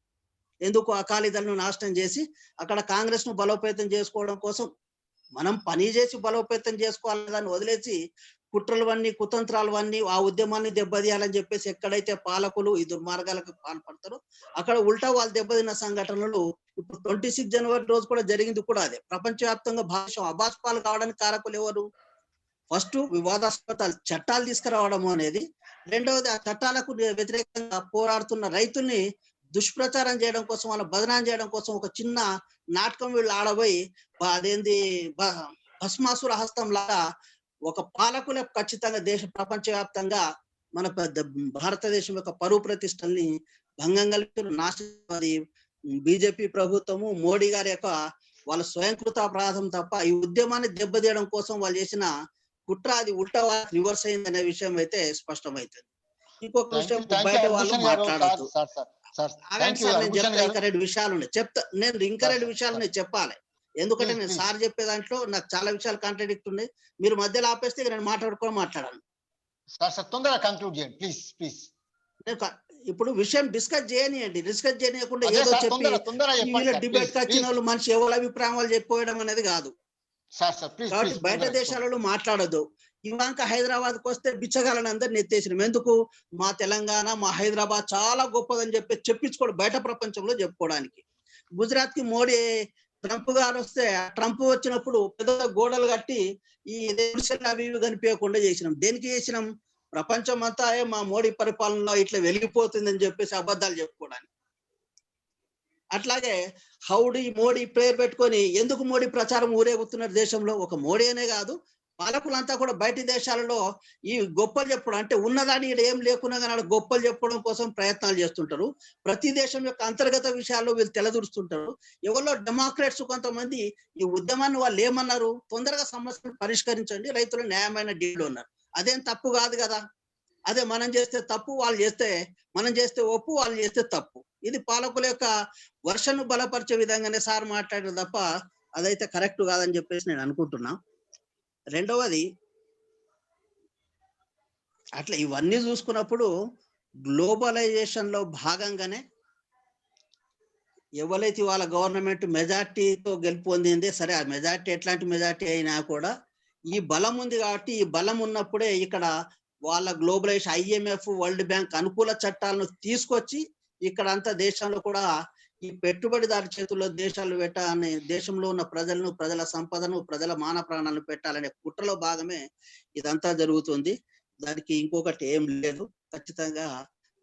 ఎందుకు అకాలీదళ్ను నాశనం చేసి అక్కడ కాంగ్రెస్ ను బలోపేతం చేసుకోవడం కోసం మనం పని చేసి బలోపేతం చేసుకోవాలని దాన్ని వదిలేసి కుట్రలవన్నీ కుతంత్రాలవన్నీ ఆ ఉద్యమాన్ని దెబ్బతీయాలని చెప్పేసి ఎక్కడైతే పాలకులు ఈ దుర్మార్గాలకు పాల్పడతారో అక్కడ ఉల్టా వాళ్ళు దెబ్బతిన్న సంఘటనలు ఇప్పుడు 26 జనవరి రోజు కూడా జరిగింది కూడా అదే. ప్రపంచవ్యాప్తంగా అభాస్పాలు కావడానికి కారకులు ఎవరు? ఫస్ట్ వివాదాస్పద చట్టాలు తీసుకురావడం అనేది, రెండవది ఆ చట్టాలకు వ్యతిరేకంగా పోరాడుతున్న రైతుల్ని దుష్ప్రచారం చేయడం కోసం, వాళ్ళ బదనాం చేయడం కోసం ఒక చిన్న నాటకం వీళ్ళు ఆడబోయి అదేంది భస్మాసుర హస్తం లాగా ఒక పాలకుల ఖచ్చితంగా ప్రపంచవ్యాప్తంగా మన భారతదేశం యొక్క పరువు ప్రతిష్టల్ని భంగం కలిపి నాశనది బీజేపీ ప్రభుత్వము, మోడీ గారి యొక్క వాళ్ళ స్వయంకృత అపరాధం తప్ప ఈ ఉద్యమాన్ని దెబ్బతీయడం కోసం వాళ్ళు చేసిన కుట్ర అది ఉల్టా రివర్స్ అయింది అనే విషయం అయితే స్పష్టమవుతుంది. ఇంకొక విషయం, బయట వాళ్ళు మాట్లాడద్దు. ఇంకా 2 విషయాలు ఉన్నాయి చెప్తా. నేను ఇంకా 2 విషయాలు చెప్పాలి, ఎందుకంటే నేను సార్ చెప్పే దాంట్లో నాకు చాలా విషయాలు కాంట్రాడిక్ట్ ఉన్నాయి. మీరు మధ్యలో ఆపేస్తే నేను మాట్లాడాను. తొందరగా కంక్లూడ్ చేయండి ప్లీజ్ ప్లీజ్. ఇప్పుడు విషయం డిస్కస్ చేయనీయకుండా ఏదో చెప్పి డిబేట్ వచ్చిన వాళ్ళు మనిషి ఎవరి అభిప్రాయం వాళ్ళు చెప్పిపోయడం అనేది కాదు. కాబట్టి బయట దేశాలలో మాట్లాడద్దు. ఇవాంక హైదరాబాద్కి వస్తే బిచ్చగాళ్ళని అందరిని ఎత్తేసినాం. ఎందుకు? మా తెలంగాణ, మా హైదరాబాద్ చాలా గొప్పదని చెప్పించుకోవడం, బయట ప్రపంచంలో చెప్పుకోవడానికి. గుజరాత్ కి మోడీ ట్రంప్ గారు వస్తే, ట్రంప్ వచ్చినప్పుడు పెద్ద గోడలు కట్టి ఈ గుడిసెలు అవి ఇవి కనిపించకుండా చేసినాం. దేనికి చేసినాం? ప్రపంచం అంతా మా మోడీ పరిపాలనలో ఇట్లా వెలిగిపోతుందని చెప్పేసి అబద్ధాలు చెప్పుకోవడానికి. అట్లాగే హౌడీ మోడీ పేరు పెట్టుకొని ఎందుకు మోడీ ప్రచారం ఊరేగుతున్నారు దేశంలో? ఒక మోడీ అనే కాదు, పాలకులంతా కూడా బయట దేశాలలో ఈ గొప్పలు చెప్పడం, అంటే ఉన్నదాన్ని ఇక్కడ ఏం లేకున్నా కానీ గొప్పలు చెప్పడం కోసం ప్రయత్నాలు చేస్తుంటారు. ప్రతి దేశం యొక్క అంతర్గత విషయాల్లో వీళ్ళు తెలదూరుస్తుంటారు. ఎవరో డెమోక్రాట్స్ కొంతమంది ఈ ఉద్యమాన్ని వాళ్ళు ఏమన్నారు? తొందరగా సమస్యను పరిష్కరించండి, రైతులు న్యాయమైన డీల్ ఉన్నారు. అదేం తప్పు కాదు కదా. అదే మనం చేస్తే తప్పు, వాళ్ళు చేస్తే, మనం చేస్తే ఒప్పు, వాళ్ళు చేస్తే తప్పు. ఇది పాలకుల యొక్క వర్షను బలపరిచే విధంగానే సార్ మాట్లాడారు తప్ప అదైతే కరెక్ట్ కాదని చెప్పేసి నేను అనుకుంటున్నా. రెండవది, అట్లా ఇవన్నీ చూసుకున్నప్పుడు గ్లోబలైజేషన్ లో భాగంగానే ఎవరైతే వాళ్ళ గవర్నమెంట్ మెజార్టీతో గెలుపు పొందిందే, సరే ఆ మెజార్టీ ఎట్లాంటి మెజార్టీ అయినా కూడా ఈ బలం ఉంది కాబట్టి, ఈ బలం ఉన్నప్పుడే ఇక్కడ వాళ్ళ గ్లోబలైజేషన్, IMF, వరల్డ్ బ్యాంక్ అనుకూల చట్టాలను తీసుకొచ్చి ఇక్కడ అంతా దేశంలో కూడా ఈ పెట్టుబడిదారు చేతుల్లో దేశాలు పెట్టాలని, దేశంలో ఉన్న ప్రజలను, ప్రజల సంపదను, ప్రజల మాన ప్రాణాలను పెట్టాలనే కుట్రలో భాగమే ఇదంతా జరుగుతుంది. దానికి ఇంకొకటి ఏం లేదు. ఖచ్చితంగా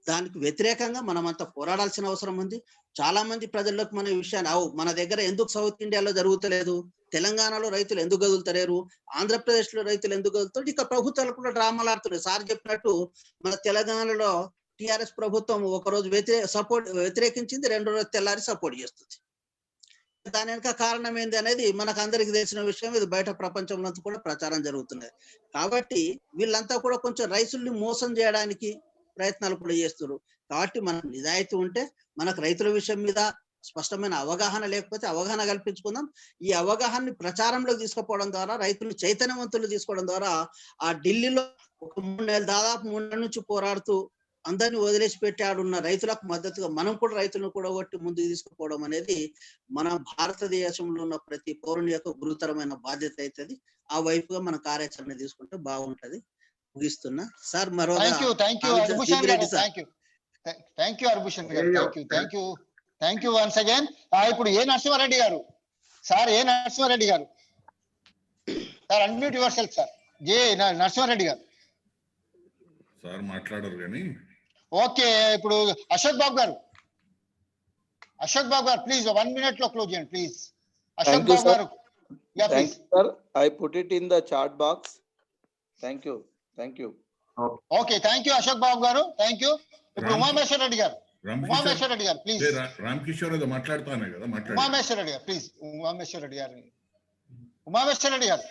దానికి వ్యతిరేకంగా మనమంతా పోరాడాల్సిన అవసరం ఉంది. చాలా మంది ప్రజల్లోకి మన విషయాన్ని, మన దగ్గర ఎందుకు సౌత్ ఇండియాలో జరుగుతలేదు, తెలంగాణలో రైతులు ఎందుకు గదులుతలేరు, ఆంధ్రప్రదేశ్ లో రైతులు ఎందుకు గదులుతారు, ఇక ప్రభుత్వాలు కూడా డ్రామాలు ఆడుతున్నాయి. సార్ చెప్పినట్టు మన తెలంగాణలో టిఆర్ఎస్ ప్రభుత్వం ఒకరోజు వ్యతిరేకించింది, రెండో రోజు తెల్లారి సపోర్ట్ చేస్తుంది. దాని వెనక కారణం ఏంది అనేది మనకు అందరికి తెలిసిన విషయం. ఇది బయట ప్రపంచంలో కూడా ప్రచారం జరుగుతున్నది. కాబట్టి వీళ్ళంతా కూడా కొంచెం రైతుల్ని మోసం చేయడానికి ప్రయత్నాలు కూడా చేస్తున్నారు. కాబట్టి మనకు నిజాయితీ ఉంటే, మనకు రైతుల విషయం మీద స్పష్టమైన అవగాహన లేకపోతే అవగాహన కల్పించుకుందాం. ఈ అవగాహనని ప్రచారంలోకి తీసుకుపోవడం ద్వారా, రైతులు చైతన్యవంతులు తీసుకోవడం ద్వారా, ఆ ఢిల్లీలో ఒక 3 నెలలు, దాదాపు 3 నెలల నుంచి పోరాడుతూ అందరినీ వదిలేసి పెట్టాడున్న రైతులకు మద్దతుగా మనం కూడా రైతులను కూడా కొట్టి ముందుకు తీసుకుపోవడం అనేది మన భారతదేశంలో ఉన్న ప్రతి పౌరుని యొక్క గురుతరమైన బాధ్యత అవుతుంది. ఆ వైపుగా మన కార్యాచరణ తీసుకుంటే బాగుంటది. ముగిస్తున్నా సార్. మరో థ్యాంక్ యూ వన్స్ అగైన్. ఇప్పుడు ఏ నరసింహారెడ్డి గారు, సార్ ఏ నరసింహారెడ్డి గారు, sir unmute yourself sir. Narasimha Reddy గారు సార్ మాట్లాడరు కానీ ఓకే. ఇప్పుడు అశోక్ బాబు గారు, ప్లీజ్ 1 minute లో క్లోజ్ చేయండి ప్లీజ్. అశోక్ బాబు గారు, sir, I put it in the chat box. Thank you. Okay, thank you Ashok Babu గారు, థ్యాంక్ యూ. ఇప్పుడు ఉమామేశ్వర రెడ్డి గారు, ప్లీజ్. రామకిషోర్ ఏదో మాట్లాడుతానే కదా, ఉమామేశ్వర రెడ్డి గారు ప్లీజ్. ఉమామేశ్వర రెడ్డి గారు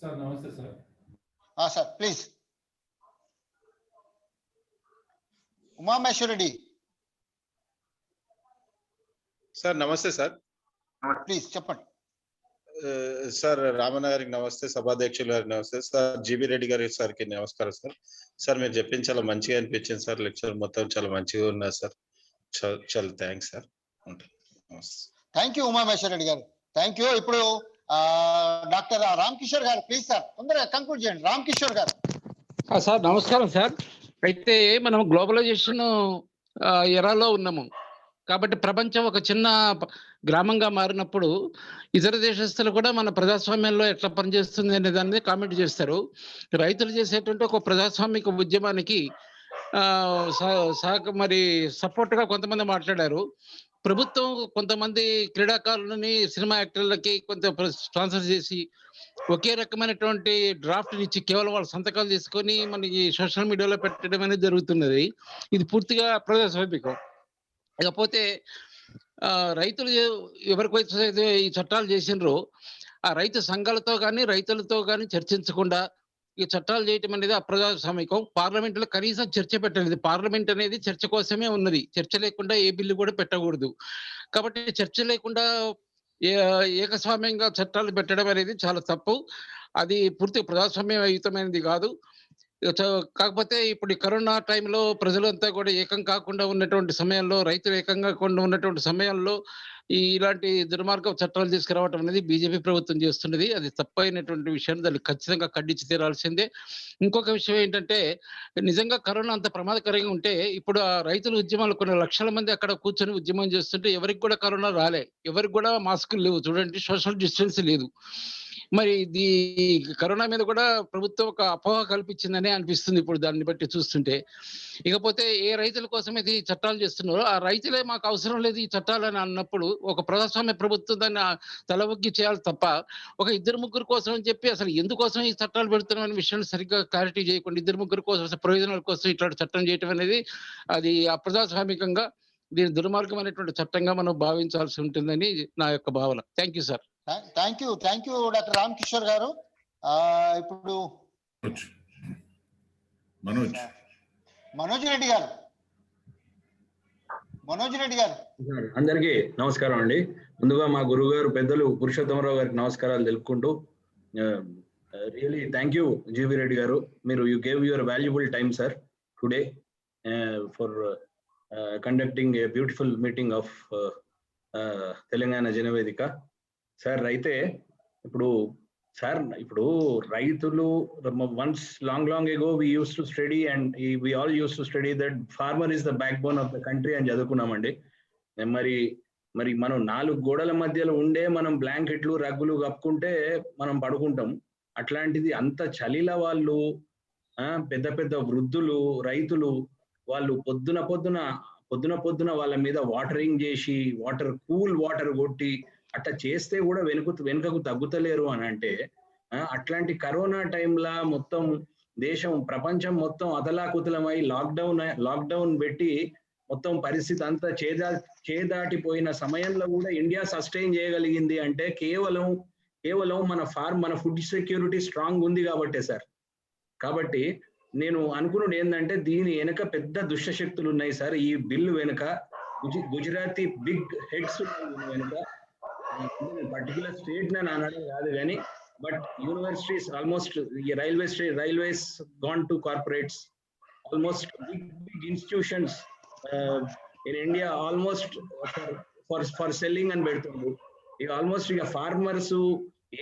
సార్. నమస్తే sir. Sir please. Umameshwara Reddy sir. నమస్తే సార్. ప్లీజ్ చెప్పండి సార్. రామన్న గారికి నమస్తే, సభాధ్యక్షులు గారికి నమస్తే సార్. జీబీ రెడ్డి గారి సార్కి నమస్కారం సార్. సార్ మీరు చెప్పింది చాలా మంచిగా అనిపించింది సార్. లెక్చర్ మొత్తం చాలా మంచిగా ఉన్నది సార్. చాలా thanks sir. Thank you Umameshwara Reddy గారు, థ్యాంక్ యూ. ఇప్పుడు డాక్టర్ రామకిషోర్ గారు ప్లీజ్ సార్, తొందరగా కంక్లూడ్ చేయండి. రామకిషోర్ గారు. సార్ నమస్కారం సార్. అయితే మనం గ్లోబలైజేషన్ ఎరాలో ఉన్నాము కాబట్టి ప్రపంచం ఒక చిన్న గ్రామంగా మారినప్పుడు ఇతర దేశస్తులు కూడా మన ప్రజాస్వామ్యంలో ఎట్లా పనిచేస్తుంది అనే దాని మీద కామెంట్ చేస్తారు. రైతులు చేసేటువంటి ఒక ప్రజాస్వామిక ఉద్యమానికి మరి సపోర్ట్గా కొంతమంది మాట్లాడారు. ప్రభుత్వం కొంతమంది క్రీడాకారులని, సినిమా యాక్టర్లకి కొంత స్పాన్సర్ చేసి ఒకే రకమైనటువంటి డ్రాఫ్ట్ ఇచ్చి కేవలం వాళ్ళ సంతకాలు తీసుకొని మనకి సోషల్ మీడియాలో పెట్టడం అనేది జరుగుతున్నది. ఇది పూర్తిగా ప్రజాస్వామికం. ఇకపోతే రైతులు ఎవరికైతే ఈ చట్టాలు చేసినారో ఆ రైతు సంఘాలతో కానీ రైతులతో కానీ చర్చించకుండా ఈ చట్టాలు చేయటం అనేది అప్రజాస్వామికం. పార్లమెంట్లో కనీసం చర్చ పెట్టలేదు. పార్లమెంట్ అనేది చర్చ కోసమే ఉన్నది. చర్చ లేకుండా ఏ బిల్లు కూడా పెట్టకూడదు. కాబట్టి చర్చ లేకుండా ఏకస్వామ్యంగా చట్టాలు పెట్టడం అనేది చాలా తప్పు. అది పూర్తి ప్రజాస్వామ్యయుతమైనది కాదు. కాకపోతే ఇప్పుడు ఈ కరోనా టైంలో ప్రజలంతా కూడా ఏకం కాకుండా ఉన్నటువంటి సమయంలో, రైతులు ఏకం కాకుండా ఉన్నటువంటి సమయంలో ఇలాంటి దుర్మార్గ చట్టాలు తీసుకురావటం అనేది బీజేపీ ప్రభుత్వం చేస్తున్నది. అది తప్పైనటువంటి విషయాన్ని దాన్ని ఖచ్చితంగా ఖండించి తీరాల్సిందే. ఇంకొక విషయం ఏంటంటే, నిజంగా కరోనా అంత ప్రమాదకరంగా ఉంటే ఇప్పుడు ఆ రైతుల ఉద్యమాలు కొన్ని లక్షల మంది అక్కడ కూర్చొని ఉద్యమం చేస్తుంటే ఎవరికి కూడా కరోనా రాలే, ఎవరికి కూడా మాస్కులు లేవు, చూడండి సోషల్ డిస్టెన్స్ లేదు. మరి ఇది కరోనా మీద కూడా ప్రభుత్వం ఒక అపోహ కల్పించిందనే అనిపిస్తుంది ఇప్పుడు దాన్ని బట్టి చూస్తుంటే. ఇకపోతే ఏ రైతుల కోసం అయితే ఈ చట్టాలు చేస్తున్నారో ఆ రైతులే మాకు అవసరం లేదు ఈ చట్టాలని అన్నప్పుడు ఒక ప్రజాస్వామ్య ప్రభుత్వం దాన్ని తలవొగ్గి చేయాలి తప్ప ఒక ఇద్దరు ముగ్గురు కోసం అని చెప్పి అసలు ఎందుకోసం ఈ చట్టాలు పెడుతున్నాం అనే విషయాన్ని సరిగ్గా క్లారిటీ చేయకుండా ఇద్దరు ముగ్గురు కోసం ప్రయోజనాల కోసం ఇట్లాంటి చట్టం చేయటం అనేది అది అప్రజాస్వామికంగా దీని దుర్మార్గమైనటువంటి చట్టంగా మనం భావించాల్సి ఉంటుందని నా యొక్క భావన. Thank you sir. Thank you doctor Ram Kishore గారు. ఇప్పుడు మనోజ్ రెడ్డి గారు. అందరికీ నమస్కారం అండి. ముందుగా మా గురువు గారు పెద్దలు పురుషోత్తమరావు గారికి నమస్కారాలు తెలుపుకుంటూ, really thank you G V Reddy గారు. మీరు you gave your valuable time sir today for conducting a beautiful meeting of Telangana Janavedika. Sir అయితే ఇప్పుడు రైతులు once long ago we used to study and we all used to study that farmer is the backbone of the country అని చదువుకున్నామండి. మరి మనం 4 గోడల మధ్యలో ఉండే మనం బ్లాంకెట్లు రగ్గులు కప్పుకుంటే మనం పడుకుంటాం. అట్లాంటిది అంత చలిల వాళ్ళు పెద్ద పెద్ద వృద్ధులు రైతులు వాళ్ళు పొద్దున వాళ్ళ మీద వాటరింగ్ చేసి కూల్ వాటర్ కొట్టి అట్లా చేస్తే కూడా వెనుకకు తగ్గుతలేరు అని అంటే, అట్లాంటి కరోనా టైంలో మొత్తం ప్రపంచం మొత్తం అతలాకుతలమై లాక్డౌన్ పెట్టి మొత్తం పరిస్థితి అంతా చేదాటిపోయిన సమయంలో కూడా ఇండియా సస్టైన్ చేయగలిగింది అంటే కేవలం మన ఫుడ్ సెక్యూరిటీ స్ట్రాంగ్ ఉంది కాబట్టే సార్. కాబట్టి నేను అనుకున్నది ఏంటంటే దీని వెనుక పెద్ద దుష్టశక్తులు ఉన్నాయి సార్. ఈ బిల్లు వెనుక గుజరాతీ బిగ్ హెడ్స్ వెనుక, పర్టికులర్ స్టేట్ నేను అనడం కాదు కానీ, but universities almost railways gone to corporates, almost big institutions in India almost for selling అని పెడుతుండ్రు. ఇక ఆల్మోస్ట్ ఇక ఫార్మర్స్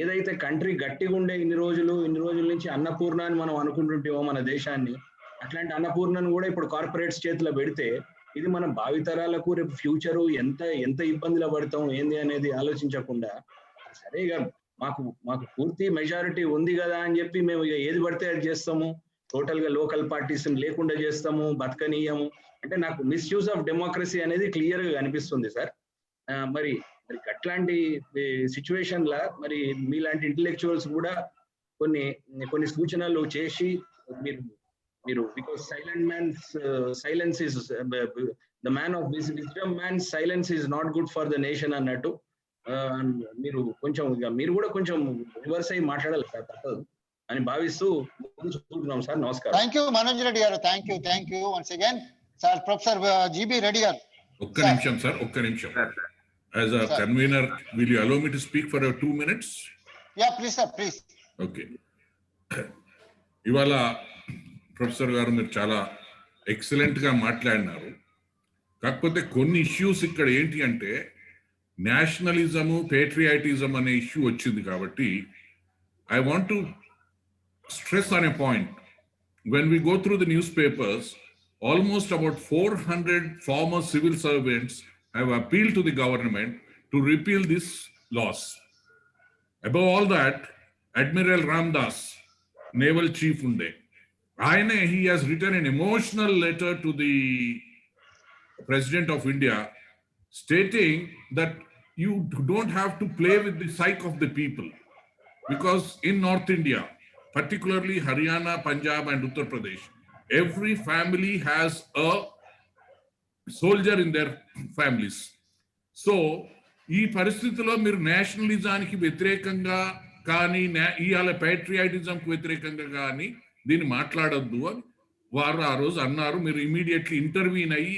ఏదైతే కంట్రీ గట్టిగా ఉండే ఇన్ని రోజుల నుంచి అన్నపూర్ణ అని మనం అనుకుంటుంటేమో మన దేశాన్ని, అట్లాంటి అన్నపూర్ణను కూడా ఇప్పుడు కార్పొరేట్స్ చేతిలో పెడితే ఇది మన భావితరాలకు రేపు ఫ్యూచరు ఎంత ఇబ్బందిలో పడతాం ఏంది అనేది ఆలోచించకుండా, సరే ఇక మాకు పూర్తి మెజారిటీ ఉంది కదా అని చెప్పి మేము ఇక ఏది పడితే అది చేస్తాము, టోటల్ గా లోకల్ పార్టీస్ లేకుండా చేస్తాము, బతకనీయము అంటే నాకు మిస్యూజ్ ఆఫ్ డెమోక్రసీ అనేది క్లియర్ గా కనిపిస్తుంది సార్. మరి అట్లాంటి సిచ్యువేషన్ లా మరి మీలాంటి ఇంటెలెక్చువల్స్ కూడా కొన్ని సూచనలు చేసి మీరు because silence is the man of wisdom man, silence is not good for the nation అన్నట్టు మీరు కూడా కొంచెం రివర్స్ అయ్యి మాట్లాడాలి సార్, తప్పదు అని భావిస్తూ చూస్తున్నాం సార్. నమస్కారం. థ్యాంక్ యూ మనోజ్ రెడ్డి గారు. Thank you once again sir. Professor GB Reddy గారు. ఒక్క నిమిషం. As a convener, will you allow me to speak for 2 minutes? Yeah, please sir, please. Okay. ఇవాళ ప్రొఫెసర్ గారు మీరు చాలా ఎక్సలెంట్ గా మాట్లాడినారు. కాకపోతే కొన్ని ఇష్యూస్ ఇక్కడ ఏంటి అంటే నేషనలిజము పేట్రియాటిజం అనే ఇష్యూ వచ్చింది కాబట్టి I want to stress on a point. When we go through the newspapers, almost about 400 former civil servants have appealed to the government to repeal these laws. Above all that, Admiral Ramdas, naval chief unde, he has written an emotional letter to the President of India stating that you don't have to play with the psyche of the people, because in North India, particularly Haryana, Punjab and Uttar Pradesh, every family has a soldier in their families. So ఈ పరిస్థితిలో మీరు నేషనలిజానికి వ్యతిరేకంగా కానీ ఇవాళ పేట్రియాటిజంకి వ్యతిరేకంగా కానీ దీన్ని మాట్లాడొద్దు అని వారు ఆ రోజు అన్నారు. మీరు ఇమీడియట్లీ ఇంటర్వ్యూన్ అయ్యి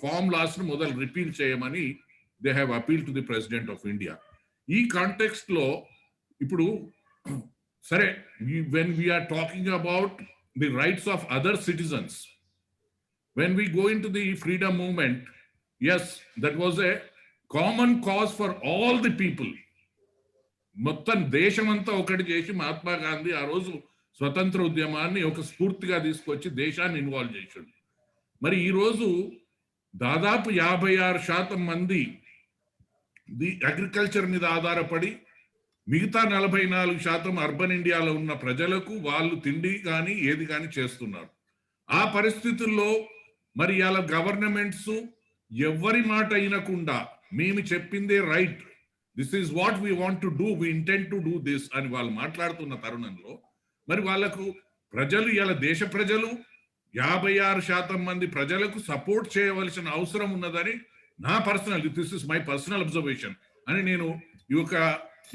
ఫామ్ లాస్ ను మొదలు రిపీల్ చేయమని they have appeal to the president of India. ఈ కాంటెక్స్ట్ లో ఇప్పుడు సరే, when we're talking about the rights of other citizens. When we go into the freedom movement, yes, that was a common cause for all the people. మొత్తం దేశమంతా ఒకటి చేసి మహాత్మా గాంధీ ఆ రోజు స్వతంత్ర ఉద్యమాన్ని ఒక స్ఫూర్తిగా తీసుకొచ్చి దేశాన్ని ఇన్వాల్వ్ చేశాడు. మరి ఈరోజు దాదాపు 56% మంది అగ్రికల్చర్ మీద ఆధారపడి, మిగతా 44% అర్బన్ ఇండియాలో ఉన్న ప్రజలకు వాళ్ళు తిండి కానీ ఏది కానీ చేస్తున్నారు. ఆ పరిస్థితుల్లో మరి ఇలా గవర్నమెంట్స్ ఎవరి మాట అయినకుండా మేము చెప్పిందే right, this is what we want to do, we intend to do this అని వాళ్ళు మాట్లాడుతున్న తరుణంలో మరి వాళ్ళకు ప్రజలు, ఇలా దేశ ప్రజలు 56% మంది ప్రజలకు సపోర్ట్ చేయవలసిన అవసరం ఉన్నదని నా personal, this is my personal observation అని నేను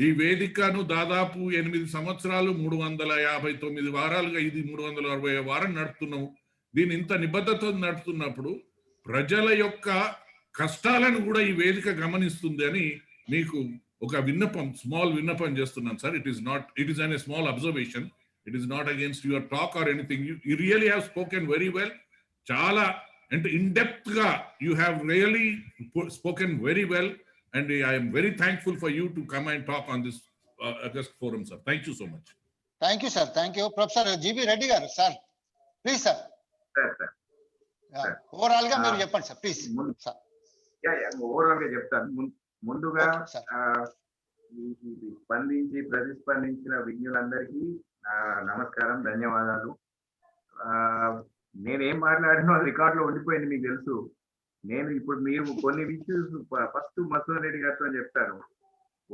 ఈ వేదికను దాదాపు 8 సంవత్సరాలు 359 వారాలుగా, ఇది 360 వారం నడుపుతున్నాము. దీన్ని ఇంత నిబద్ధతతో నడుపుతున్నప్పుడు ప్రజల యొక్క కష్టాలను కూడా ఈ వేదిక గమనిస్తుంది అని మీకు ఒక విన్నపం, స్మాల్ విన్నపం చేస్తున్నాను sir. It is an a small observation. It is not against your talk or anything. You really have spoken very well. Chala and in-depth ga you have really spoken very well, and I am very thankful for you to come and talk on this August forum, sir. Thank you so much. Thank you, sir. Thank you. Professor GB Reddy garu, sir. Please, sir. Sir. Overall ga meer cheppandi, sir. Please, sir. Yeah. Overall ga cheptanu. Munduga స్పందించి ప్రతిస్పందించిన విజ్ఞులందరికీ నమస్కారం, ధన్యవాదాలు. నేనేం మాట్లాడినో రికార్డులో ఉండిపోయింది, మీకు తెలుసు. నేను ఇప్పుడు మీరు కొన్ని ఇష్యూస్ ఫస్ట్ మసూదన్ రెడ్డి గారితో చెప్తాను.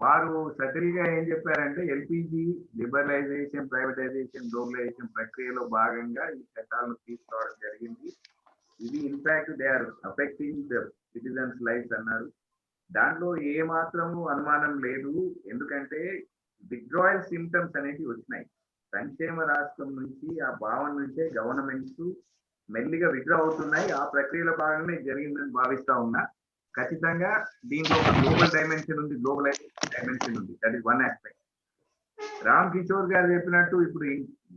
వారు సటిల్ గా ఏం చెప్పారంటే ఎల్పిజి లిబరలైజేషన్, ప్రైవేటైజేషన్, గ్లోబలైజేషన్ ప్రక్రియలో భాగంగా ఈ చట్టాలను తీసుకురావడం జరిగింది. ఇది in fact they are affecting the citizens life అన్నారు. దాంట్లో ఏ మాత్రము అనుమానం లేదు. ఎందుకంటే విత్డ్రాయల్ సిమ్టమ్స్ అనేవి వచ్చినాయి. సంక్షేమ రాష్ట్రం నుంచి, ఆ భావన నుంచే గవర్నమెంట్స్ మెల్లిగా విత్డ్రా అవుతున్నాయి. ఆ ప్రక్రియలో భాగంగా జరిగిందని భావిస్తా ఉన్నా. ఖచ్చితంగా దీంట్లో ఒక గ్లోబల్ డైమెన్షన్ ఉంది, గ్లోబలైజేషన్ డైమెన్షన్ ఉంది. That is one aspect. Ram Kishore గారు చెప్పినట్టు ఇప్పుడు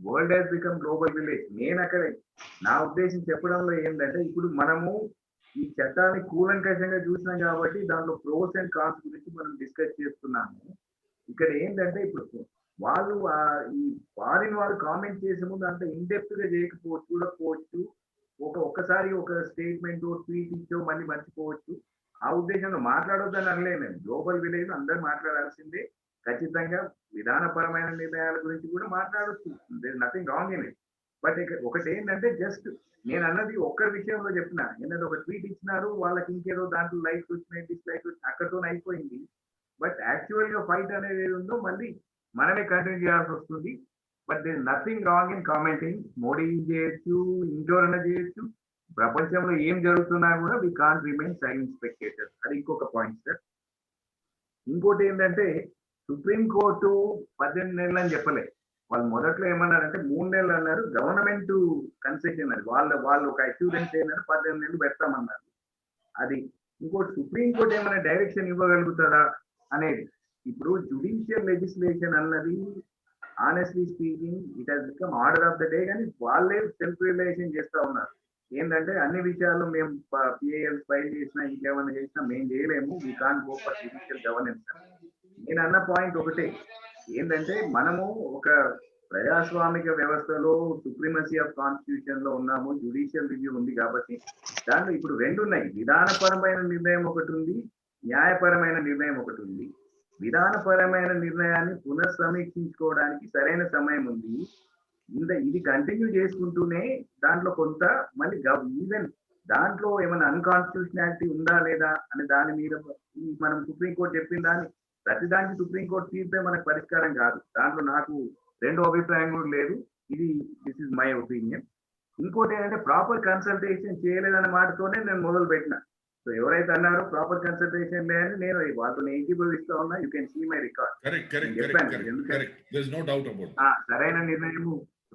world has become global village. నేను అక్కడ నా ఉద్దేశం చెప్పడంలో ఏంటంటే, ఇప్పుడు మనము ఈ చట్టాన్ని కూలంకషంగా చూసినాం కాబట్టి దాంట్లో ప్రోస్ అండ్ కాన్స్ గురించి మనం డిస్కస్ చేస్తున్నాము. ఇక్కడ ఏంటంటే ఇప్పుడు వాళ్ళు ఈ ఫారిన్ వాళ్ళు కామెంట్ చేసే ముందు అంత ఇన్డెప్త్ గా చేయకపోవచ్చు, చూడకపోవచ్చు. ఒక్కసారి ఒక స్టేట్మెంట్ ట్వీట్ ఇచ్చో మళ్ళీ మర్చిపోవచ్చు. ఆ ఉద్దేశంలో మాట్లాడొద్దని అనలేదు నేను. గ్లోబల్ విలేజ్ అందరూ మాట్లాడాల్సిందే. ఖచ్చితంగా విధానపరమైన నిర్ణయాల గురించి కూడా మాట్లాడొచ్చు, nothing wrong in it. But ఒకటి ఏంటంటే జస్ట్ నేను అన్నది ఒక్కరి విషయంలో చెప్పిన, ఏంటంటే ఒక ట్వీట్ ఇచ్చినారు, వాళ్ళకి ఇంకేదో దాంట్లో లైక్స్ వచ్చినాయి, డిస్లైక్స్ వచ్చినాయి, అక్కడితో అయిపోయింది. బట్ యాక్చువల్ గా ఫైట్ అనేది ఏది ఉందో మళ్ళీ మనమే కంటిన్యూ చేయాల్సి వస్తుంది. But there nothing wrong in commenting. Modi చేయొచ్చు, ఇంకెవరైనా చేయొచ్చు. ప్రపంచంలో ఏం జరుగుతున్నా కూడా we can't remain silent spectators. అది ఇంకొక పాయింట్ సార్. ఇంకోటి ఏంటంటే సుప్రీంకోర్టు 18 నెలలు అని చెప్పలే. వాళ్ళు మొదట్లో ఏమన్నారంటే 3 నెలలు అన్నారు. గవర్నమెంట్ కన్సెషన్ అది. వాళ్ళు ఒక అష్యూరెన్స్ ఏంటంటే 18 నెలలు పెడతామన్నారు. అది ఇంకోటి సుప్రీంకోర్టు ఏమైనా డైరెక్షన్ ఇవ్వగలుగుతారా అనేది. ఇప్పుడు జుడిషియల్ లెజిస్లేషన్ అన్నది honestly speaking it has become order of the day. కానీ వాళ్ళే సెల్ఫ్ రియలైజేషన్ చేస్తా ఉన్నారు. ఏంటంటే అన్ని విషయాల్లో మేము పిఐఎల్ ఫైల్ చేసినా ఇంకేమైనా చేసినా మేము చేయలేము, we can't go for judicial governance. నేను అన్న పాయింట్ ఒకటే ఏంటంటే, మనము ఒక ప్రజాస్వామిక వ్యవస్థలో సుప్రీమసీ ఆఫ్ కాన్స్టిట్యూషన్ లో ఉన్నాము, జ్యుడిషియల్ రివ్యూ ఉంది. కాబట్టి దాంట్లో ఇప్పుడు 2 ఉన్నాయి. విధానపరమైన నిర్ణయం ఒకటి ఉంది, న్యాయపరమైన నిర్ణయం ఒకటి ఉంది. విధానపరమైన నిర్ణయాన్ని పునఃసమీక్షించుకోవడానికి సరైన సమయం ఉంది. ఇది కంటిన్యూ చేసుకుంటూనే దాంట్లో కొంత మళ్ళీ ఈవెన్ దాంట్లో ఏమైనా అన్కాన్స్టిట్యూషనాలిటీ ఉందా లేదా అనే దాని మీద మనం సుప్రీంకోర్టు చెప్పిన దాన్ని ప్రతిదానికి సుప్రీంకోర్టు తీర్పే మనకు పరిష్కారం కాదు. దాంట్లో నాకు 2 అభిప్రాయం కూడా లేదు. This is my opinion. ఇంకోటి ఏంటంటే ప్రాపర్ కన్సల్టేషన్ చేయలేదన్న మాటతోనే నేను మొదలు పెట్టిన. సో ఎవరైతే అన్నారో ప్రాపర్ కన్సల్టేషన్ లేదని నేను వాళ్ళతో ఏకీభవిస్తా ఉన్నా. You can see my record. సరైన నిర్ణయం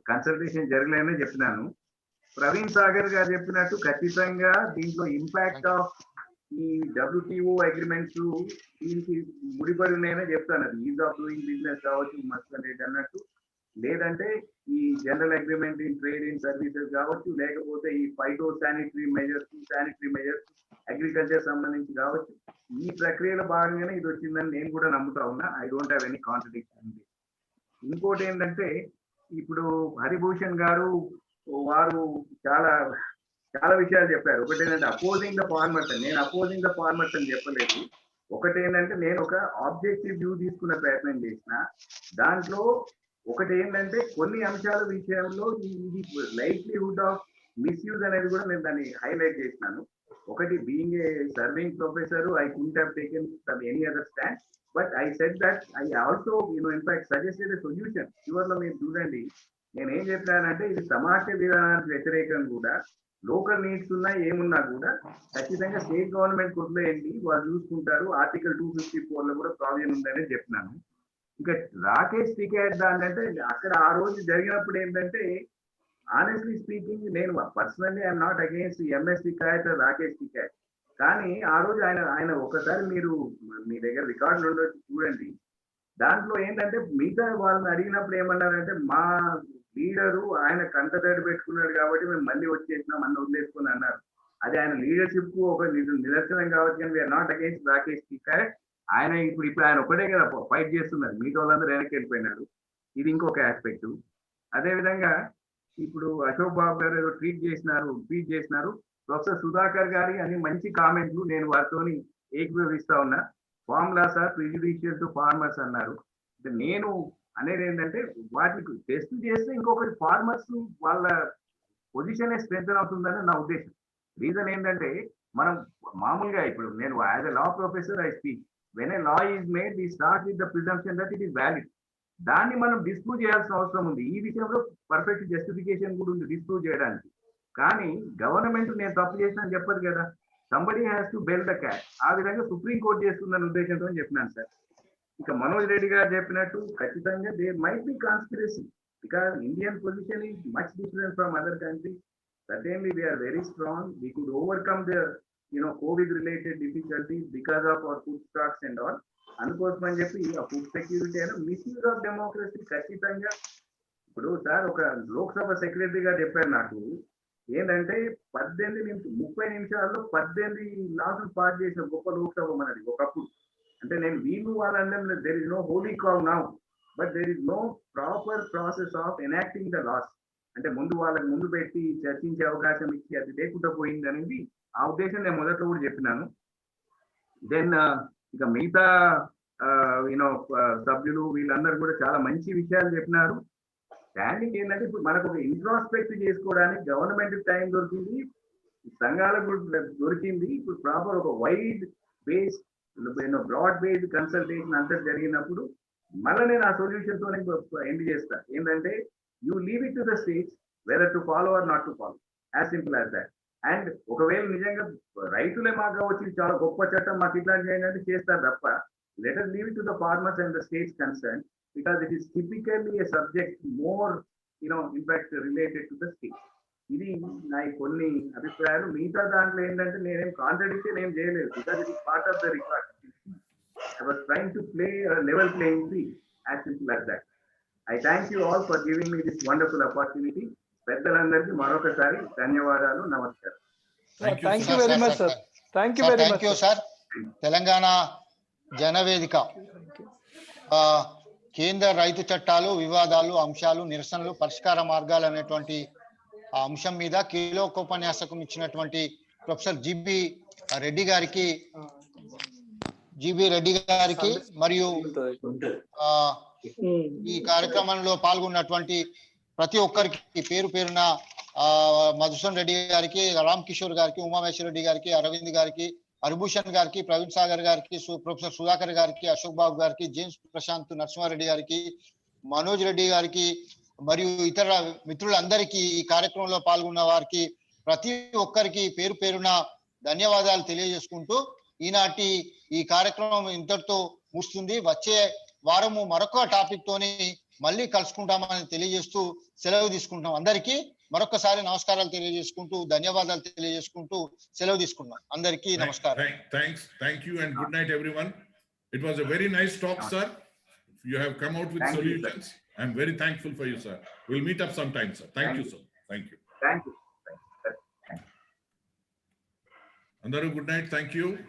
కన్సల్టేషన్ జరగలేదని చెప్పినాను. ప్రవీణ్ సాగర్ గారు చెప్పినట్టు ఖచ్చితంగా దీంట్లో ఇంపాక్ట్ ఆఫ్ ఈ WTO అగ్రిమెంట్స్ దీనికి ముడిపడి ఉన్నాయని చెప్తాను. అది ఈజ్ ఆఫ్ డూయింగ్ బిజినెస్ కావచ్చు, మస్ట్ అనేది అన్నట్టు లేదంటే ఈ general agreement in trade in services కావచ్చు, లేకపోతే ఈ ఫైటో శానిటరీ మెజర్స్ అగ్రికల్చర్ సంబంధించి కావచ్చు, ఈ ప్రక్రియలో భాగంగానే ఇది వచ్చిందని నేను కూడా నమ్ముతా ఉన్నా. I don't have any contradiction. ఇంకోటి ఏంటంటే ఇప్పుడు హరిభూషణ్ గారు వారు చాలా చాలా విషయాలు చెప్పారు. ఒకటి ఏంటంటే అపోజింగ్ ద ఫార్మర్స్ అని. నేను అపోజింగ్ ద ఫార్మర్స్ అని చెప్పలేదు. ఒకటి ఏంటంటే నేను ఒక ఆబ్జెక్టివ్ వ్యూ తీసుకునే ప్రయత్నం చేసిన. దాంట్లో ఒకటి ఏంటంటే కొన్ని అంశాల విషయంలో ఇది లైవ్లీహుడ్ ఆఫ్ మిస్యూజ్ అనేది కూడా నేను దాన్ని హైలైట్ చేసినాను. ఒకటి being a serving professor, I couldn't have taken some any other stand, but I said that I also in fact suggested a solution. చివరిలో మీరు చూడండి నేను ఏం చెప్పానంటే ఇది సమాజ విధానానికి వ్యతిరేకం కూడా, లోకల్ నీడ్స్ ఉన్నా ఏమున్నా కూడా ఖచ్చితంగా స్టేట్ గవర్నమెంట్ కొద్దిలేండి, వాళ్ళు చూసుకుంటారు. ఆర్టికల్ 254 లో కూడా ప్రావిజన్ ఉందని చెప్పినాను. ఇంకా రాకేష్ టికెట్ దాని అంటే అక్కడ ఆ రోజు జరిగినప్పుడు ఏంటంటే ఆనెస్ట్లీ స్పీకింగ్ నేను personally I'm not against MS ticket Rakesh ticket, కానీ ఆ రోజు ఆయన ఒకసారి మీరు మీ దగ్గర రికార్డులు ఉండొచ్చు చూడండి. దాంట్లో ఏంటంటే మిగతా వాళ్ళని అడిగినప్పుడు ఏమన్నారంటే మా లీడరు ఆయన కంటతడి పెట్టుకున్నాడు కాబట్టి మేము మళ్ళీ వచ్చేసినాం అన్న వదిలేసుకుని అన్నారు. అది ఆయన లీడర్షిప్ కు ఒక నిదర్శనం కాబట్టి, కానీ we're not against Rakesh Tikait. ఆయన ఇప్పుడు ఆయన ఒకటే కదా ఫైట్ చేస్తున్నారు, మిగతా వాళ్ళందరూ వెనక్కి వెళ్ళిపోయినారు. ఇది ఇంకొక ఆస్పెక్ట్. అదేవిధంగా ఇప్పుడు అశోక్ బాబు గారు ఏదో ట్వీట్ చేసినారు. ప్రొఫెసర్ సుధాకర్ గారి అన్ని మంచి కామెంట్లు, నేను వారితో ఏకీభవిస్తా ఉన్నా. Farm laws are prejudicial to farmers అన్నారు. నేను అనేది ఏంటంటే వాటికి టెస్ట్ చేస్తే ఇంకొకటి ఫార్మర్స్ వాళ్ళ పొజిషన్ స్ట్రెంథెన్ అవుతుందని నా ఉద్దేశం. రీజన్ ఏంటంటే మనం మామూలుగా ఇప్పుడు నేను as a law professor I speak, when a law is made we start with the presumption that it is valid. దాన్ని మనం డిస్ప్రూవ్ చేయాల్సిన అవసరం ఉంది. ఈ విషయంలో పర్ఫెక్ట్ జస్టిఫికేషన్ కూడా ఉంది డిస్ప్రూవ్ చేయడానికి. కానీ గవర్నమెంట్ నేను తప్పు చేసినా అని చెప్పదు కదా, somebody has to bell the cat. ఆ విధంగా సుప్రీంకోర్టు చేస్తుందన్న ఉద్దేశంతో చెప్పినాను సార్. ఇక మనోజ్ రెడ్డి గారు చెప్పినట్టు ఖచ్చితంగా there might be conspiracy, because Indian position is much different from other countries. Certainly we are very strong. We could overcome the COVID related difficulties because of our food stocks and all. అందుకోసమని చెప్పి ఆ food security అయినా misuse of democracy ఖచ్చితంగా. ఇప్పుడు sir ఒక Lok Sabha secretary గారు చెప్పారు నాకు ఏంటంటే 30 నిమిషాల్లో 18 లాసులు పాస్ చేసిన గొప్ప లోక్సభ మనది ఒకప్పుడు. అంటే నేను వీళ్ళు వాళ్ళంటే there is no holy cow now, but there is no proper process of enacting the laws. అంటే వాళ్ళకి ముందు పెట్టి చర్చించే అవకాశం ఇచ్చి అది లేకుండా పోయింది అనేది ఆ ఉద్దేశం నేను మొదట్లో కూడా చెప్పినాను. దెన్ ఇక మిగతా సభ్యులు వీళ్ళందరూ కూడా చాలా మంచి విషయాలు చెప్పినారు. స్టాండింగ్ ఏంటంటే ఇప్పుడు మనకు ఒక ఇంట్రాస్పెక్ట్ చేసుకోవడానికి గవర్నమెంట్ టైం దొరికింది, సంఘాలకు దొరికింది. ఇప్పుడు ప్రాపర్ ఒక wide based broad based consultation అంతా జరిగినప్పుడు మళ్ళీ నేను ఆ సొల్యూషన్ తో ఎండ్ చేస్తా. ఏంటంటే you leave it to the states whether to follow or not to follow, as simple as that. And ఒకవేళ నిజంగా రైతులే మాకు వచ్చి చాలా గొప్ప చట్టం మాకు ఇట్లా చేయాలంటే చేస్తారు తప్ప, let us leave it to the farmers and the states concerned, because it is typically a subject more in fact related to the state. ఇది నా కొన్ని అభిప్రాయాలు. మిగతా దాంట్లో ఏంటంటే నేనేం కాంట్రడిక్షన్ ఏం చేయలేదు, because it is part of the record. I was trying to play a level playing field, as simple as that. I thank you all for giving me this wonderful opportunity. పెద్దలందరికీ మరొకసారి ధన్యవాదాలు, నమస్కారం. Thank you very much sir. Thank you sir. Telangana Janavedika కేంద్ర రైతు చట్టాలు, వివాదాలు, అంశాలు, నిరసనలు, పరిష్కార మార్గాలు అనేటువంటి అంశం మీద కీలకోపన్యాసకం ఇచ్చినటువంటి ప్రొఫెసర్ జిబి రెడ్డి గారికి మరియు ఈ కార్యక్రమంలో పాల్గొన్నటువంటి ప్రతి ఒక్కరికి పేరు పేరున మధుసూదన్ రెడ్డి గారికి, రామ్ కిషోర్ గారికి, ఉమామేశ్వర రెడ్డి గారికి, అరవింద్ గారికి, హరిభూషణ్ గారికి, ప్రవీణ్ సాగర్ గారికి, ప్రొఫెసర్ సుధాకర్ గారికి, అశోక్ బాబు గారికి, జేమ్స్ ప్రశాంత్ నరసింహారెడ్డి గారికి, మనోజ్ రెడ్డి గారికి మరియు ఇతర మిత్రులందరికీ ఈ కార్యక్రమంలో పాల్గొన్న వారికి ప్రతి ఒక్కరికి పేరు పేరున ధన్యవాదాలు తెలియజేసుకుంటూ ఈనాటి ఈ కార్యక్రమం ఇంతటితో ముగుస్తుంది. వచ్చే వారము మరొక టాపిక్ తోని మళ్ళీ కలుసుకుంటామని తెలియజేస్తూ సెలవు తీసుకుంటాం. అందరికీ మరొకసారి నమస్కారాలు తెలియజేసుకుంటూ, ధన్యవాదాలు తెలియజేసుకుంటూ సెలవు తీసుకున్నాం. అందరికీ నమస్కారం. Thank you and good night everyone. It was a very nice talk, sir. You have come out with Thank you, sir. solutions. I'm very thankful for you, sir. We'll meet up sometime, sir. Thank you, sir. Thank you. Thank you. Andaru, good night. Thank you.